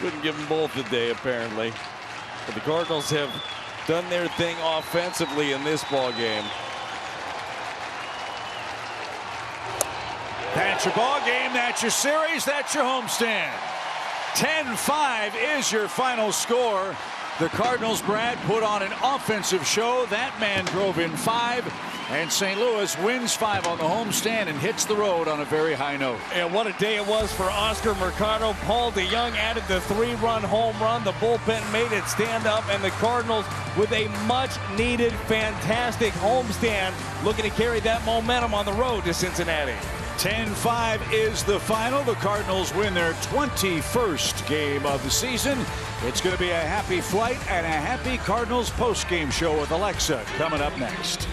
Speaker 5: Couldn't give them both a day apparently. But the Cardinals have done their thing offensively in this ball game.
Speaker 7: That's your ball game. That's your series. That's your homestand. 10-5 is your final score. The Cardinals, Brad, put on an offensive show. That man drove in 5, and St. Louis wins 5 on the homestand and hits the road on a very high note.
Speaker 3: And what a day it was for Oscar Mercado. Paul DeJong added the 3-run home run. The bullpen made it stand up, and the Cardinals with a much-needed, fantastic homestand, looking to carry that momentum on the road to Cincinnati.
Speaker 7: 10-5 is the final. The Cardinals win their 21st game of the season. It's going to be a happy flight and a happy Cardinals postgame show with Alexa coming up next.